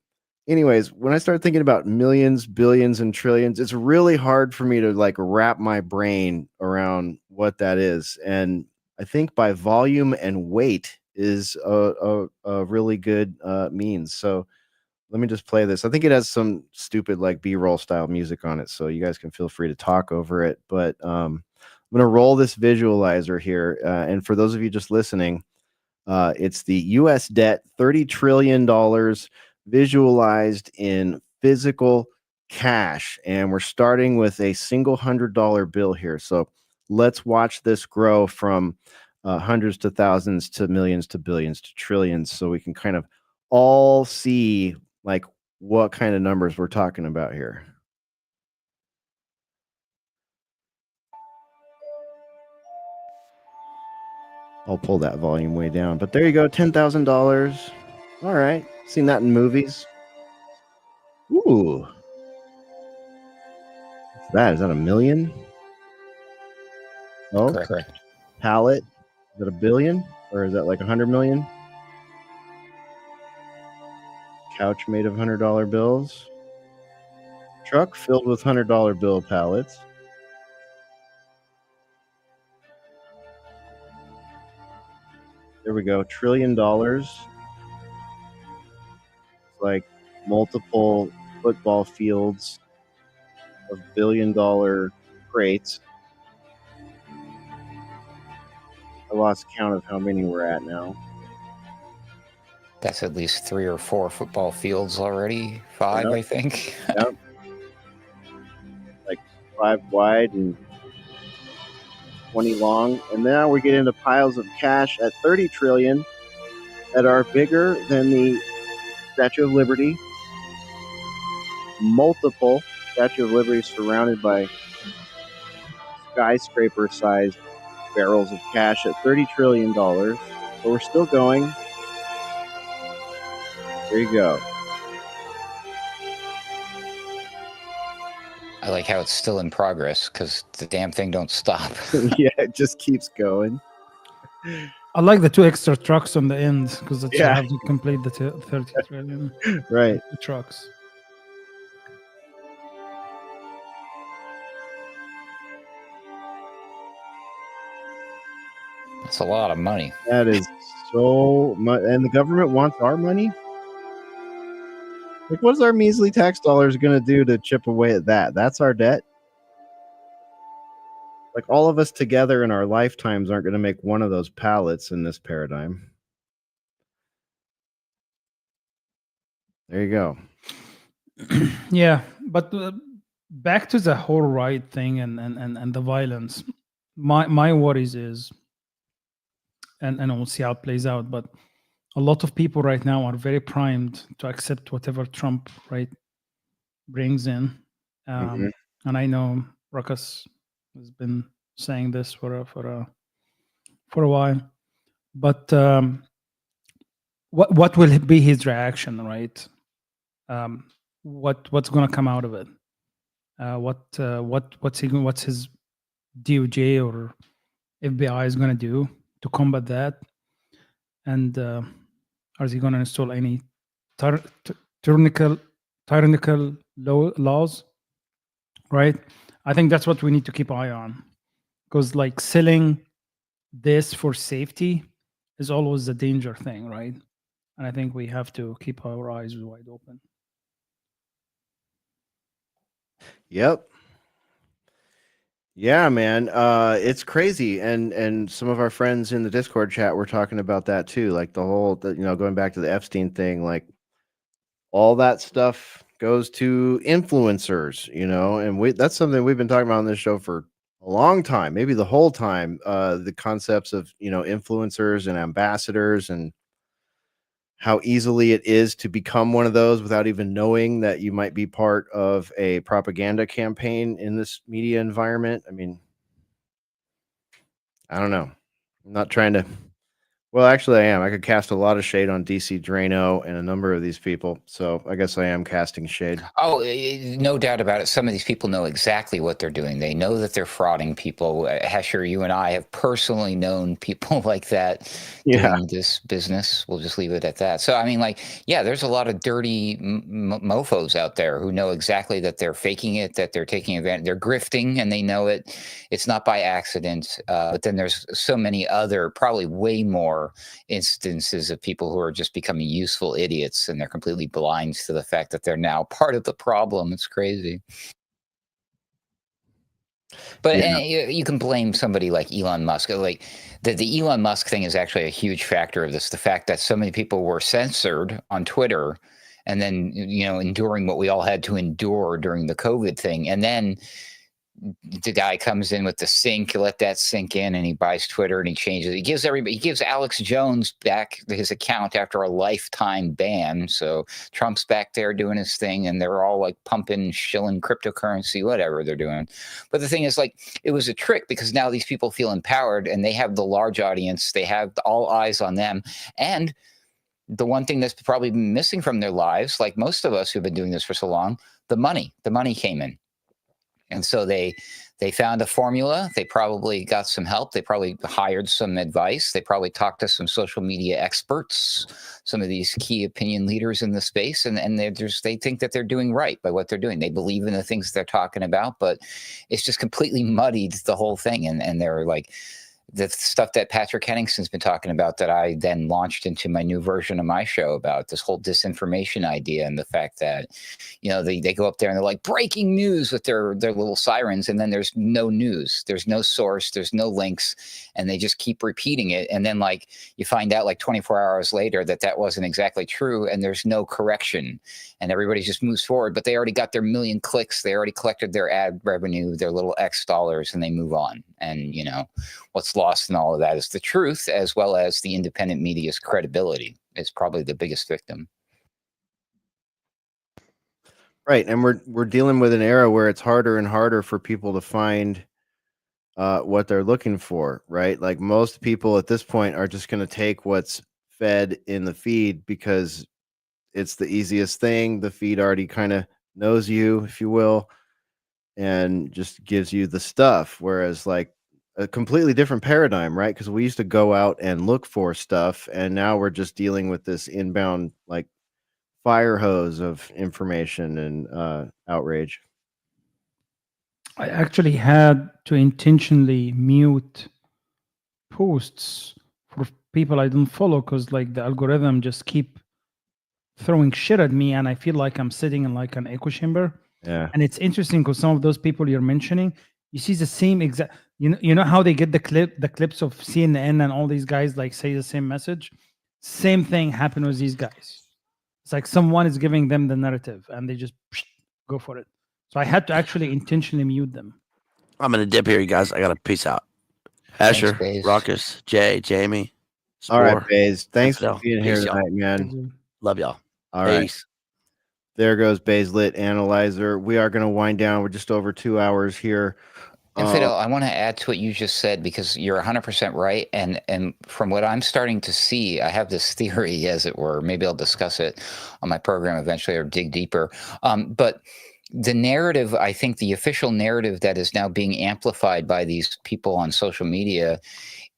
anyways, when I start thinking about millions, billions, and trillions, it's really hard for me to like wrap my brain around what that is. And I think by volume and weight is a really good means. So let me just play this. I think it has some stupid like B-roll style music on it, so you guys can feel free to talk over it. But I'm gonna roll this visualizer here, and for those of you just listening, it's the U.S. debt, $30 trillion visualized in physical cash. And we're starting with a single $100 bill here. So let's watch this grow from hundreds to thousands to millions to billions to trillions so we can kind of all see like what kind of numbers we're talking about here. I'll pull that volume way down. But there you go, $10,000. All right. Seen that in movies. Ooh. What's that? Is that 1 million? Oh, Correct. pallet. Is that 1 billion? Or is that like 100 million? Couch made of $100 bills. Truck filled with $100 bill pallets. There we go. $1 trillion. It's like multiple football fields of $1 billion crates. I lost count of how many we're at now. That's at least 3 or 4 football fields already. 5, Yep. I think. Yep. Like 5 wide and 20 long. And now we get into piles of cash at 30 trillion that are bigger than the Statue of Liberty. Multiple Statue of Liberty surrounded by skyscraper-sized barrels of cash at $30 trillion. But we're still going. There you go. I like how it's still in progress because the damn thing don't stop. Yeah, it just keeps going. I like the 2 extra trucks on the end because that's Yeah. how to complete the 30 trillion. Right. 2 trucks. That's a lot of money. That is so much. And the government wants our money? Like, what's our measly tax dollars going to do to chip away at that? That's our debt? Like all of us together in our lifetimes aren't going to make one of those pallets in this paradigm. There you go. Yeah, but back to the whole right thing and the violence. My worries is, and we'll see how it plays out, but a lot of people right now are very primed to accept whatever Trump right brings in. Mhm. And I know Ruckus has been saying this for a while, but what will be his reaction, right? What's going to come out of it? What's his DOJ or FBI is going to do to combat that? And is he going to install any tyrannical laws? Right. I think that's what we need to keep eye on, because like selling this for safety is always a danger thing, right? And I think we have to keep our eyes wide open. Yep. Yeah, man. It's crazy. And some of our friends in the Discord chat were talking about that too. Like the whole, going back to the Epstein thing, like all that stuff goes to influencers, and that's something we've been talking about on this show for a long time, maybe the whole time. The concepts of, influencers and ambassadors, and how easily it is to become one of those without even knowing that you might be part of a propaganda campaign in this media environment. I mean, I don't know. I'm not trying to. Well, actually, I am. I could cast a lot of shade on DC Drano and a number of these people. So I guess I am casting shade. Oh, no doubt about it. Some of these people know exactly what they're doing. They know that they're frauding people. Hesher, you and I have personally known people like that doing this business. We'll just leave it at that. So, I mean, like, yeah, there's a lot of dirty mofos out there who know exactly that they're faking it, that they're taking advantage. They're grifting, and they know it. It's not by accident. But then there's so many other, probably way more instances of people who are just becoming useful idiots, and they're completely blind to the fact that they're now part of the problem. It's crazy. But you can blame somebody like Elon Musk. Like the Elon Musk thing is actually a huge factor of this. The fact that so many people were censored on Twitter, and then enduring what we all had to endure during the COVID thing, and then the guy comes in with the sink, let that sink in, and he buys Twitter and he changes it. He gives Alex Jones back his account after a lifetime ban. So Trump's back there doing his thing, and they're all like pumping, shilling cryptocurrency, whatever they're doing. But the thing is, like, it was a trick, because now these people feel empowered and they have the large audience. They have all eyes on them. And the one thing that's probably been missing from their lives, like most of us who've been doing this for so long, the money came in. And so they found a formula. They probably got some help. They probably hired some advice. They probably talked to some social media experts, some of these key opinion leaders in the space, and they think that they're doing right by what they're doing. They believe in the things they're talking about, but it's just completely muddied the whole thing. And they're like, the stuff that Patrick Henningsen's been talking about, that I then launched into my new version of my show, about this whole disinformation idea, and the fact that, they go up there and they're like, breaking news with their little sirens, and then there's no news, there's no source, there's no links, and they just keep repeating it. And then, like, you find out like 24 hours later that wasn't exactly true, and there's no correction, and everybody just moves forward. But they already got their million clicks, they already collected their ad revenue, their little X dollars, and they move on. And what's lost in all of that is the truth, as well as the independent media's credibility is probably the biggest victim. Right. And we're dealing with an era where it's harder and harder for people to find what they're looking for, right? Like most people at this point are just going to take what's fed in the feed because it's the easiest thing. The feed already kind of knows you, if you will, and just gives you the stuff. Whereas like a completely different paradigm, right? Because we used to go out and look for stuff, and now we're just dealing with this inbound like fire hose of information and outrage. I actually had to intentionally mute posts for people I don't follow, because like the algorithm just keep throwing shit at me, and I feel like I'm sitting in like an echo chamber. Yeah. And it's interesting because some of those people you're mentioning, you see the same exact. You know how they get the clips of CNN and all these guys like say the same message. Same thing happened with these guys. It's like someone is giving them the narrative and they just go for it. So I had to actually intentionally mute them. I'm gonna dip here, you guys. I gotta peace out. Thanks, Asher, Baze. Ruckus, Jay, Jamie, All right, Spore, Baze. Thanks for Infidel. being here Peace, y'all. tonight, man. Love y'all. All right. Peace. There goes Baze Lit Analyzer. We are going to wind down. We're just over 2 hours here. Infidel, I want to add to what you just said because you're 100% right. And from what I'm starting to see, I have this theory, as it were. Maybe I'll discuss it on my program eventually or dig deeper. But the narrative, I think the official narrative that is now being amplified by these people on social media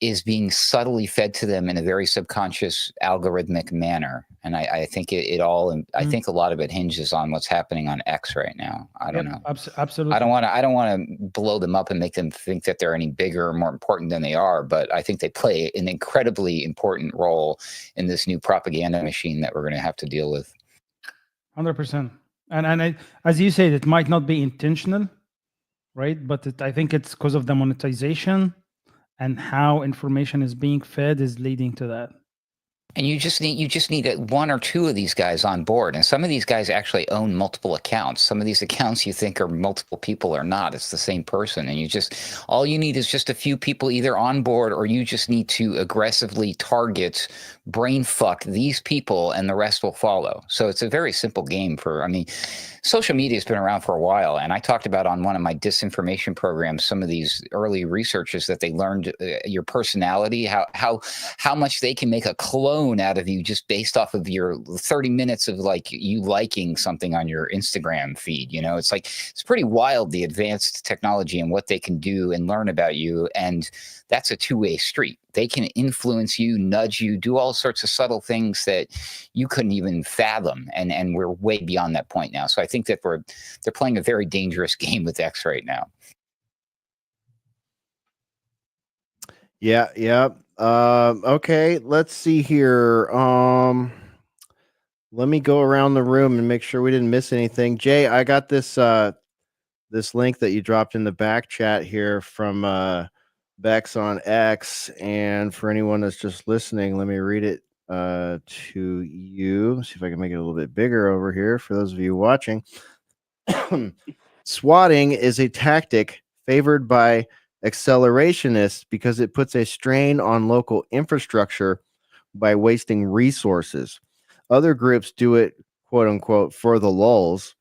is being subtly fed to them in a very subconscious algorithmic manner. And I think it all, and I think a lot of it hinges on what's happening on X right now. I don't know. Absolutely. I don't want to blow them up and make them think that they're any bigger or more important than they are, but I think they play an incredibly important role in this new propaganda machine that we're going to have to deal with. 100%. And as you said, it might not be intentional, right? But I think it's because of the monetization and how information is being fed is leading to that. And you just need one or two of these guys on board. And some of these guys actually own multiple accounts. Some of these accounts you think are multiple people are not. It's the same person. And all you need is just a few people either on board, or you just need to aggressively target, brain fuck these people, and the rest will follow. So it's a very simple game social media has been around for a while. And I talked about on one of my disinformation programs, some of these early researchers that they learned your personality, how much they can make a clone out of you just based off of your 30 minutes of like you liking something on your Instagram feed. You know, it's pretty wild, the advanced technology and what they can do and learn about you. And that's a two-way street. They can influence you, nudge you, do all sorts of subtle things that you couldn't even fathom. And we're way beyond that point now. So I think that they're playing a very dangerous game with X right now. Yeah. Okay, let's see here. Let me go around the room and make sure we didn't miss anything. Jay, I got this link that you dropped in the back chat here from Bex on X, and for anyone that's just listening, let me read it to you. See if I can make it a little bit bigger over here for those of you watching. Swatting is a tactic favored by accelerationists because it puts a strain on local infrastructure by wasting resources. Other groups do it, quote unquote, for the lulz,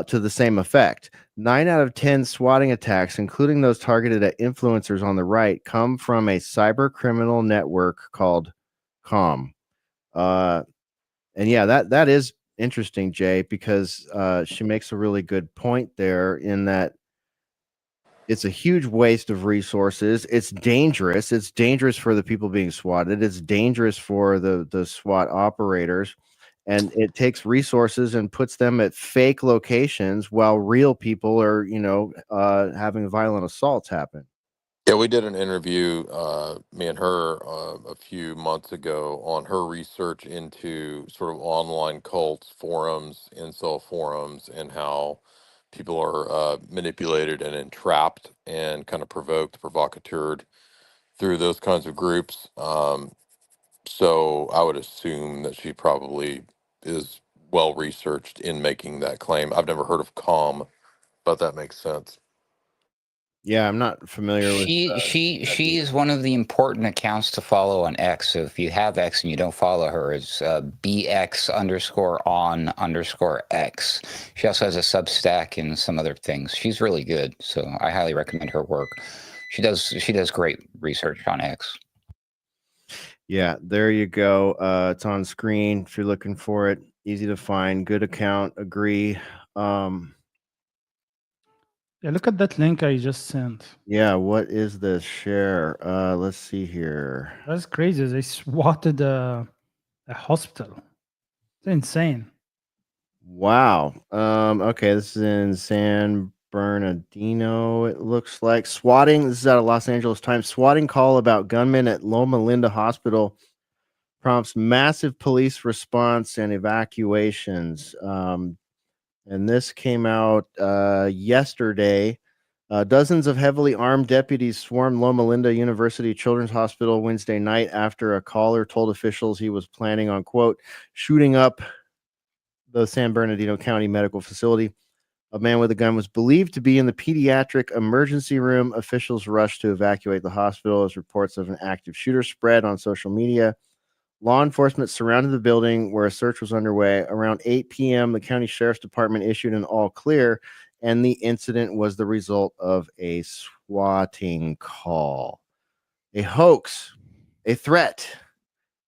to the same effect. 9 out of 10 swatting attacks, including those targeted at influencers on the right, come from a cyber criminal network called COM. And yeah, that is interesting, Jay, because she makes a really good point there in that it's a huge waste of resources. It's dangerous. It's dangerous for the people being swatted. It's dangerous for the SWAT operators. And it takes resources and puts them at fake locations while real people are, having violent assaults happen. Yeah, we did an interview, me and her, a few months ago on her research into sort of online cults, forums, incel forums, and how people are manipulated and entrapped and kind of provoked, provocateured through those kinds of groups. So I would assume that she probably is well researched in making that claim. I've never heard of COM, but that makes sense. Yeah, I'm not familiar with. She is one of the important accounts to follow on X. So if you have X and you don't follow her, it's BX_on_X. She also has a Substack and some other things. She's really good, so I highly recommend her work. She does great research on X. Yeah, there you go. It's on screen if you're looking for it. Easy to find. Good account. Agree. Yeah, look at that link I just sent. Yeah, what is this? Share. Let's see here. That's crazy. They swatted a hospital. It's insane. Wow. Okay, this is in San Bernardino. It looks like swatting. This is out of Los Angeles Times. Swatting call about gunmen at Loma Linda Hospital prompts massive police response and evacuations. And this came out yesterday. Dozens of heavily armed deputies swarmed Loma Linda University Children's Hospital Wednesday night after a caller told officials he was planning on, quote, shooting up the San Bernardino County Medical Facility. A man with a gun was believed to be in the pediatric emergency room. Officials rushed to evacuate the hospital as reports of an active shooter spread on social media. Law enforcement surrounded the building where a search was underway. Around 8 p.m., the county sheriff's department issued an all clear, and the incident was the result of a swatting call, a hoax, a threat.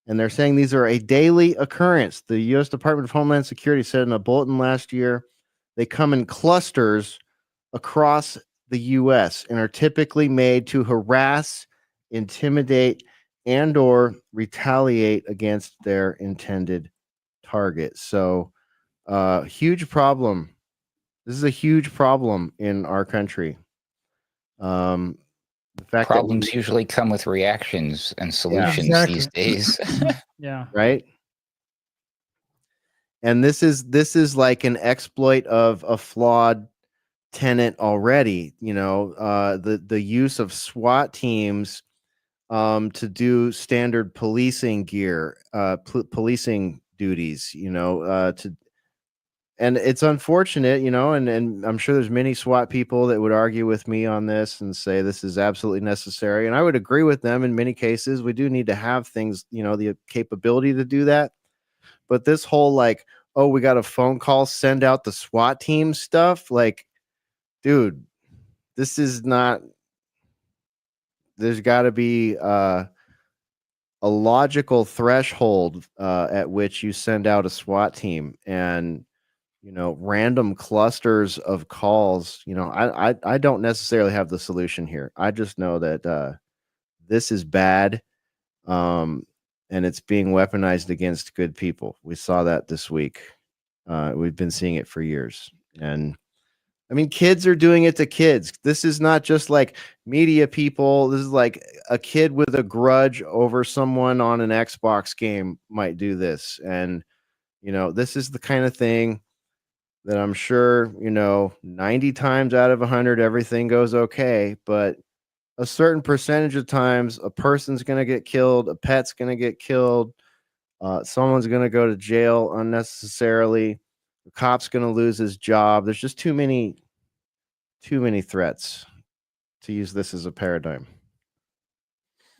And they're saying these are a daily occurrence. The U.S. Department of Homeland Security said in a bulletin last year they come in clusters across the U.S. and are typically made to harass, intimidate, and or retaliate against their intended target. So, huge problem. This is a huge problem in our country. The fact that Problems usually come with reactions and solutions Exactly. these days. Yeah. right? And this is like an exploit of a flawed tenet already. The use of SWAT teams to do standard policing gear, policing duties. And it's unfortunate, and I'm sure there's many SWAT people that would argue with me on this and say this is absolutely necessary. And I would agree with them in many cases. We do need to have things, the capability to do that. But this whole like, oh, we got a phone call, send out the SWAT team stuff. Like, dude, this is not, there's got to be a logical threshold at which you send out a SWAT team. And random clusters of calls. I don't necessarily have the solution here. I just know that this is bad, and it's being weaponized against good people. We saw that this week. We've been seeing it for years, and I mean, kids are doing it to kids. This is not just like media people. This is like a kid with a grudge over someone on an Xbox game might do this, and this is the kind of thing that I'm sure, 90 times out of 100, everything goes okay. But a certain percentage of times, a person's going to get killed, a pet's going to get killed, someone's going to go to jail unnecessarily, the cop's going to lose his job. There's just too many threats to use this as a paradigm.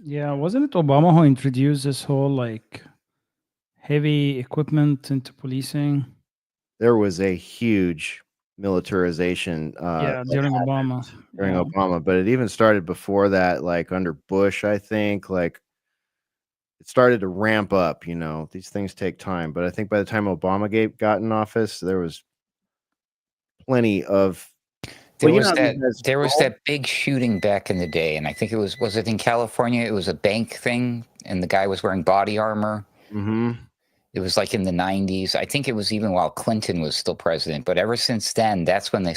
Yeah, wasn't it Obama who introduced this whole like heavy equipment into policing? There was a huge militarization Yeah, during Obama. during Yeah. Obama, but it even started before that, like under Bush, I think. Like it started to ramp up. These things take time, but I think by the time Obama got in office, there was plenty of. There Well, was these that guys there was all- that big shooting back in the day, and I think was it in California? It was a bank thing, and the guy was wearing body armor. Mhm. It was like in the 90s. I think it was even while Clinton was still president. But ever since then, that's when they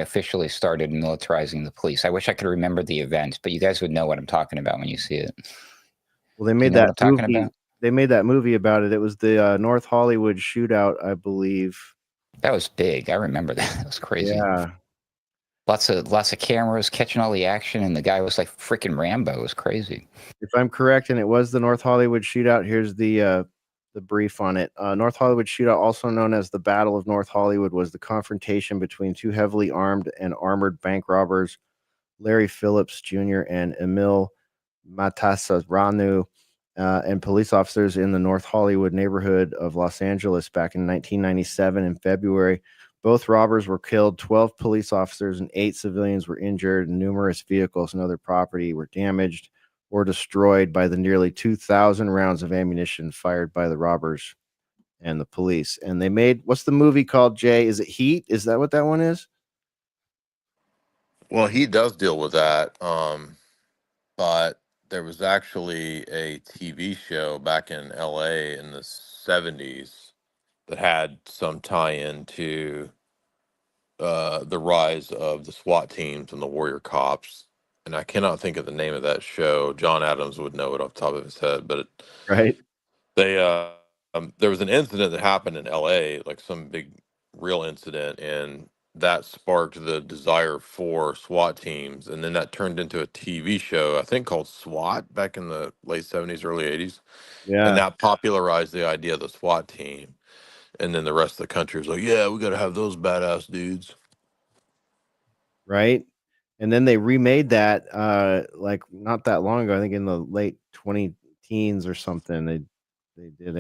officially started militarizing the police. I wish I could remember the event, but you guys would know what I'm talking about when you see it. Well, they Do you made know what that I'm talking movie. about? They made that movie about it. It was the North Hollywood shootout, I believe. That was big. I remember that. That was crazy. Yeah. Lots of cameras catching all the action, and the guy was like freaking Rambo. It was crazy. If I'm correct, and it was the North Hollywood shootout, here's the brief on it. North Hollywood shootout, also known as the Battle of North Hollywood, was the confrontation between two heavily armed and armored bank robbers, Larry Phillips Jr. and Emil Matasaranu, and police officers in the North Hollywood neighborhood of Los Angeles back in 1997 in February. Both robbers were killed. 12 police officers and 8 civilians were injured, and numerous vehicles and other property were damaged or destroyed by the nearly 2,000 rounds of ammunition fired by the robbers and the police. And they made, what's the movie called, Jay? Is it Heat? Is that what that one is? Well, he does deal with that. But there was actually a TV show back in LA in the 70s that had some tie-in to the rise of the SWAT teams and the warrior cops. And I cannot think of the name of that show. John Adams would know it off the top of his head, but Right. there was an incident that happened in LA, like some big real incident, and that sparked the desire for SWAT teams, and then that turned into a TV show, I think called SWAT, back in the late 70s, early 80s, and Yeah. that popularized the idea of the SWAT team. And then the rest of the country was like, "Yeah, we got to have those badass dudes." Right. And then they remade that like not that long ago. I think in the late 20 teens or something. They did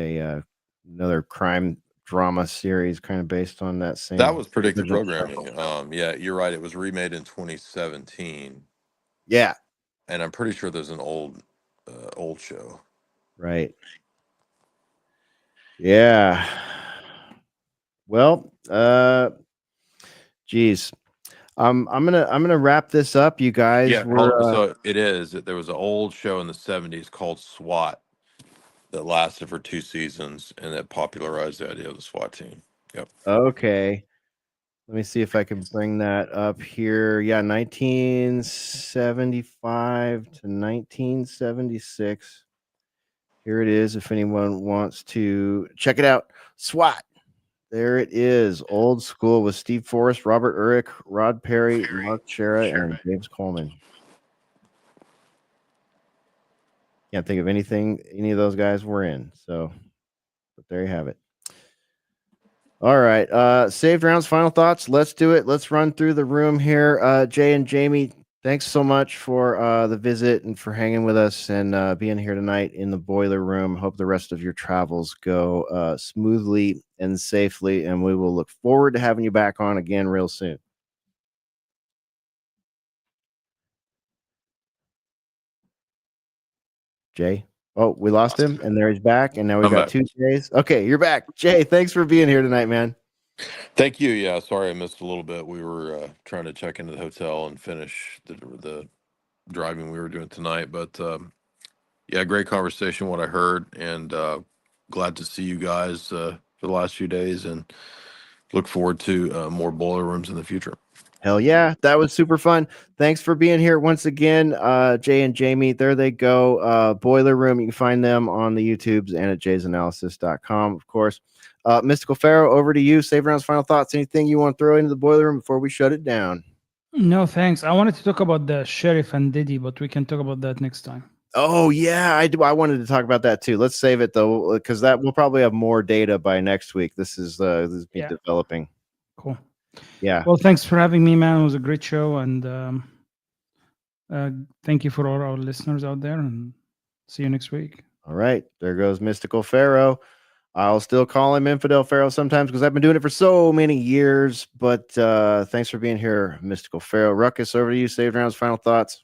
another crime drama series kind of based on that That same was predictive original show. programming. Yeah, you're right. It was remade in 2017, Yeah. and I'm pretty sure there's an old show. Right. Yeah. Well, geez. I'm gonna wrap this up, you guys. Yeah, hold, We're so it is. There was an old show in the 70s called SWAT that lasted for 2 seasons, and that popularized the idea of the SWAT team. Yep. okay. Let me see if I can bring that up here. Yeah, 1975 to 1976. Here it is. If anyone wants to check it out, SWAT. There it is. Old school with Steve Forrest, Robert Urich, Rod Perry, Mark Shera, and James Coleman. Can't think of anything any of those guys were in. So, but there you have it. All right. Saved rounds, final thoughts. Let's do it. Let's run through the room here. Jay and Jamie, thanks so much for the visit and for hanging with us and being here tonight in the boiler room. Hope the rest of your travels go smoothly and safely. And we will look forward to having you back on again real soon. Jay. Oh, we lost him, and there he's back. And now we've I'm got back. 2 Jays. Okay, you're back. Jay, thanks for being here tonight, man. Thank you. Yeah, sorry I missed a little bit. We were trying to check into the hotel and finish the driving we were doing tonight. But yeah, great conversation. What I heard, and glad to see you guys for the last few days, and look forward to more boiler rooms in the future. Hell yeah, that was super fun. Thanks for being here once again, Jay and Jamie. There they go. Boiler Room. You can find them on the YouTubes and at jaysanalysis.com, of course. Mystical Pharaoh, over to you. Save rounds, final thoughts. Anything you want to throw into the boiler room before we shut it down? No, thanks. I wanted to talk about the sheriff and Diddy, but we can talk about that next time. Oh yeah, I do. I wanted to talk about that too. Let's save it though, because that we'll probably have more data by next week. This is Yeah. developing. Cool. Yeah. Well, thanks for having me, man. It was a great show, and thank you for all our listeners out there, and see you next week. All right, there goes Mystical Pharaoh. I'll still call him Infidel Pharaoh sometimes because I've been doing it for so many years. But thanks for being here, Mystical Pharaoh. Ruckus, over to you. Saved rounds, final thoughts.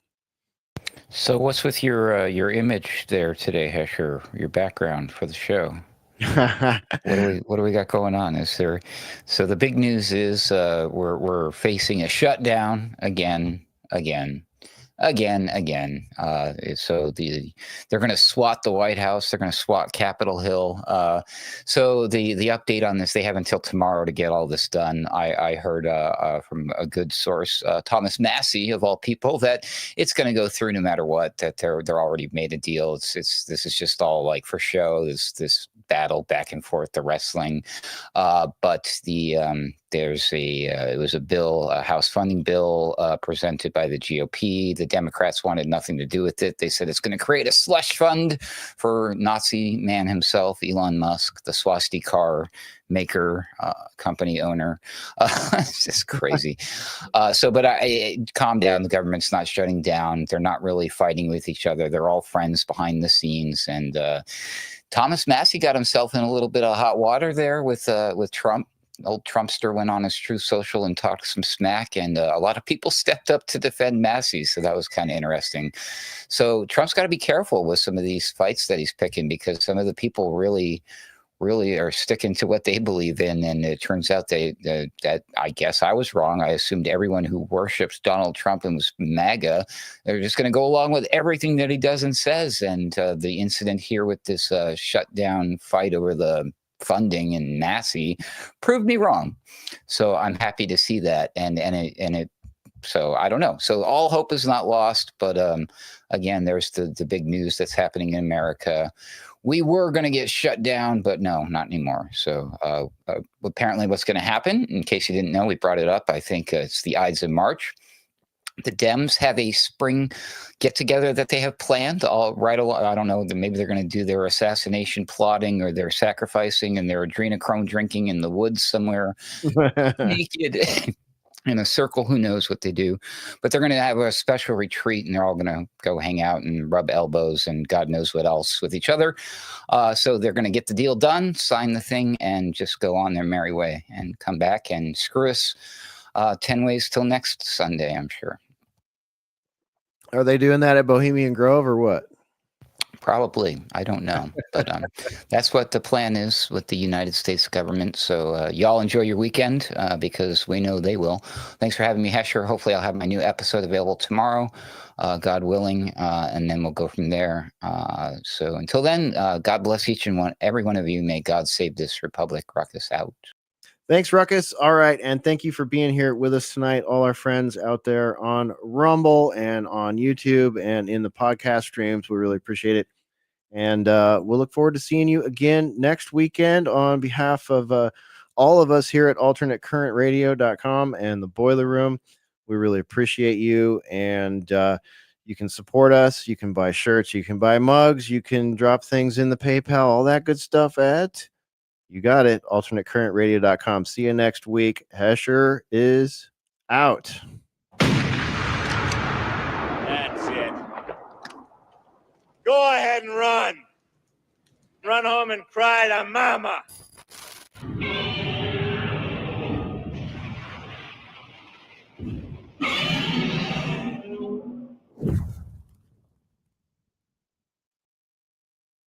So, what's with your image there today, Hesher? Your background for the show? What do we got going on? Is there? So the big news is we're facing a shutdown again. So they're going to SWAT the White House. They're going to SWAT Capitol Hill. So the update on this, they have until tomorrow to get all this done. I heard from a good source, Thomas Massey of all people, that it's going to go through no matter what. That they're already made a deal. This is just all like for show. This battle back and forth, the wrestling. But it was a bill, a House funding bill presented by the GOP. The Democrats wanted nothing to do with it. They said it's going to create a slush fund for Nazi man himself, Elon Musk, the swastika car maker, company owner. It's just crazy. But calm down. The government's not shutting down. They're not really fighting with each other. They're all friends behind the scenes. And Thomas Massey got himself in a little bit of hot water there with Trump. Old Trumpster went on his Truth Social and talked some smack, and a lot of people stepped up to defend Massey, so that was kind of interesting. So Trump's got to be careful with some of these fights that he's picking, because some of the people really are sticking to what they believe in, and it turns out that I guess I was wrong. I assumed everyone who worships Donald Trump and was MAGA, they're just going to go along with everything that he does and says, and the incident here with this shutdown fight over the funding and Massey proved me wrong. So I'm happy to see that, and it So I don't know. So all hope is not lost, but again, there's the big news that's happening in America. We were going to get shut down, but no, not anymore. So apparently what's going to happen, in case you didn't know, we brought it up. I think it's the Ides of March. The Dems have a spring get together that they have planned all right along. I don't know. Maybe they're going to do their assassination plotting or their sacrificing and their adrenochrome drinking in the woods somewhere naked in a circle. Who knows what they do, but they're going to have a special retreat and they're all going to go hang out and rub elbows and God knows what else with each other. So they're going to get the deal done, sign the thing, and just go on their merry way and come back and screw us 10 ways till next Sunday, I'm sure. Are they doing that at Bohemian Grove or what? Probably. I don't know. But that's what the plan is with the United States government. So y'all enjoy your weekend because we know they will. Thanks for having me, Hesher. Hopefully I'll have my new episode available tomorrow, God willing, and then we'll go from there. So until then, God bless each and every one of you. May God save this republic. Ruckus out. Thanks, Ruckus. All right. And thank you for being here with us tonight, all our friends out there on Rumble and on YouTube and in the podcast streams. We really appreciate it. And we'll look forward to seeing you again next weekend. On behalf of all of us here at alternatecurrentradio.com and the Boiler Room, we really appreciate you. And you can support us. You can buy shirts. You can buy mugs. You can drop things in the PayPal, all that good stuff at... You got it. AlternateCurrentRadio.com. See you next week. Hesher is out. That's it. Go ahead and run. Run home and cry to mama.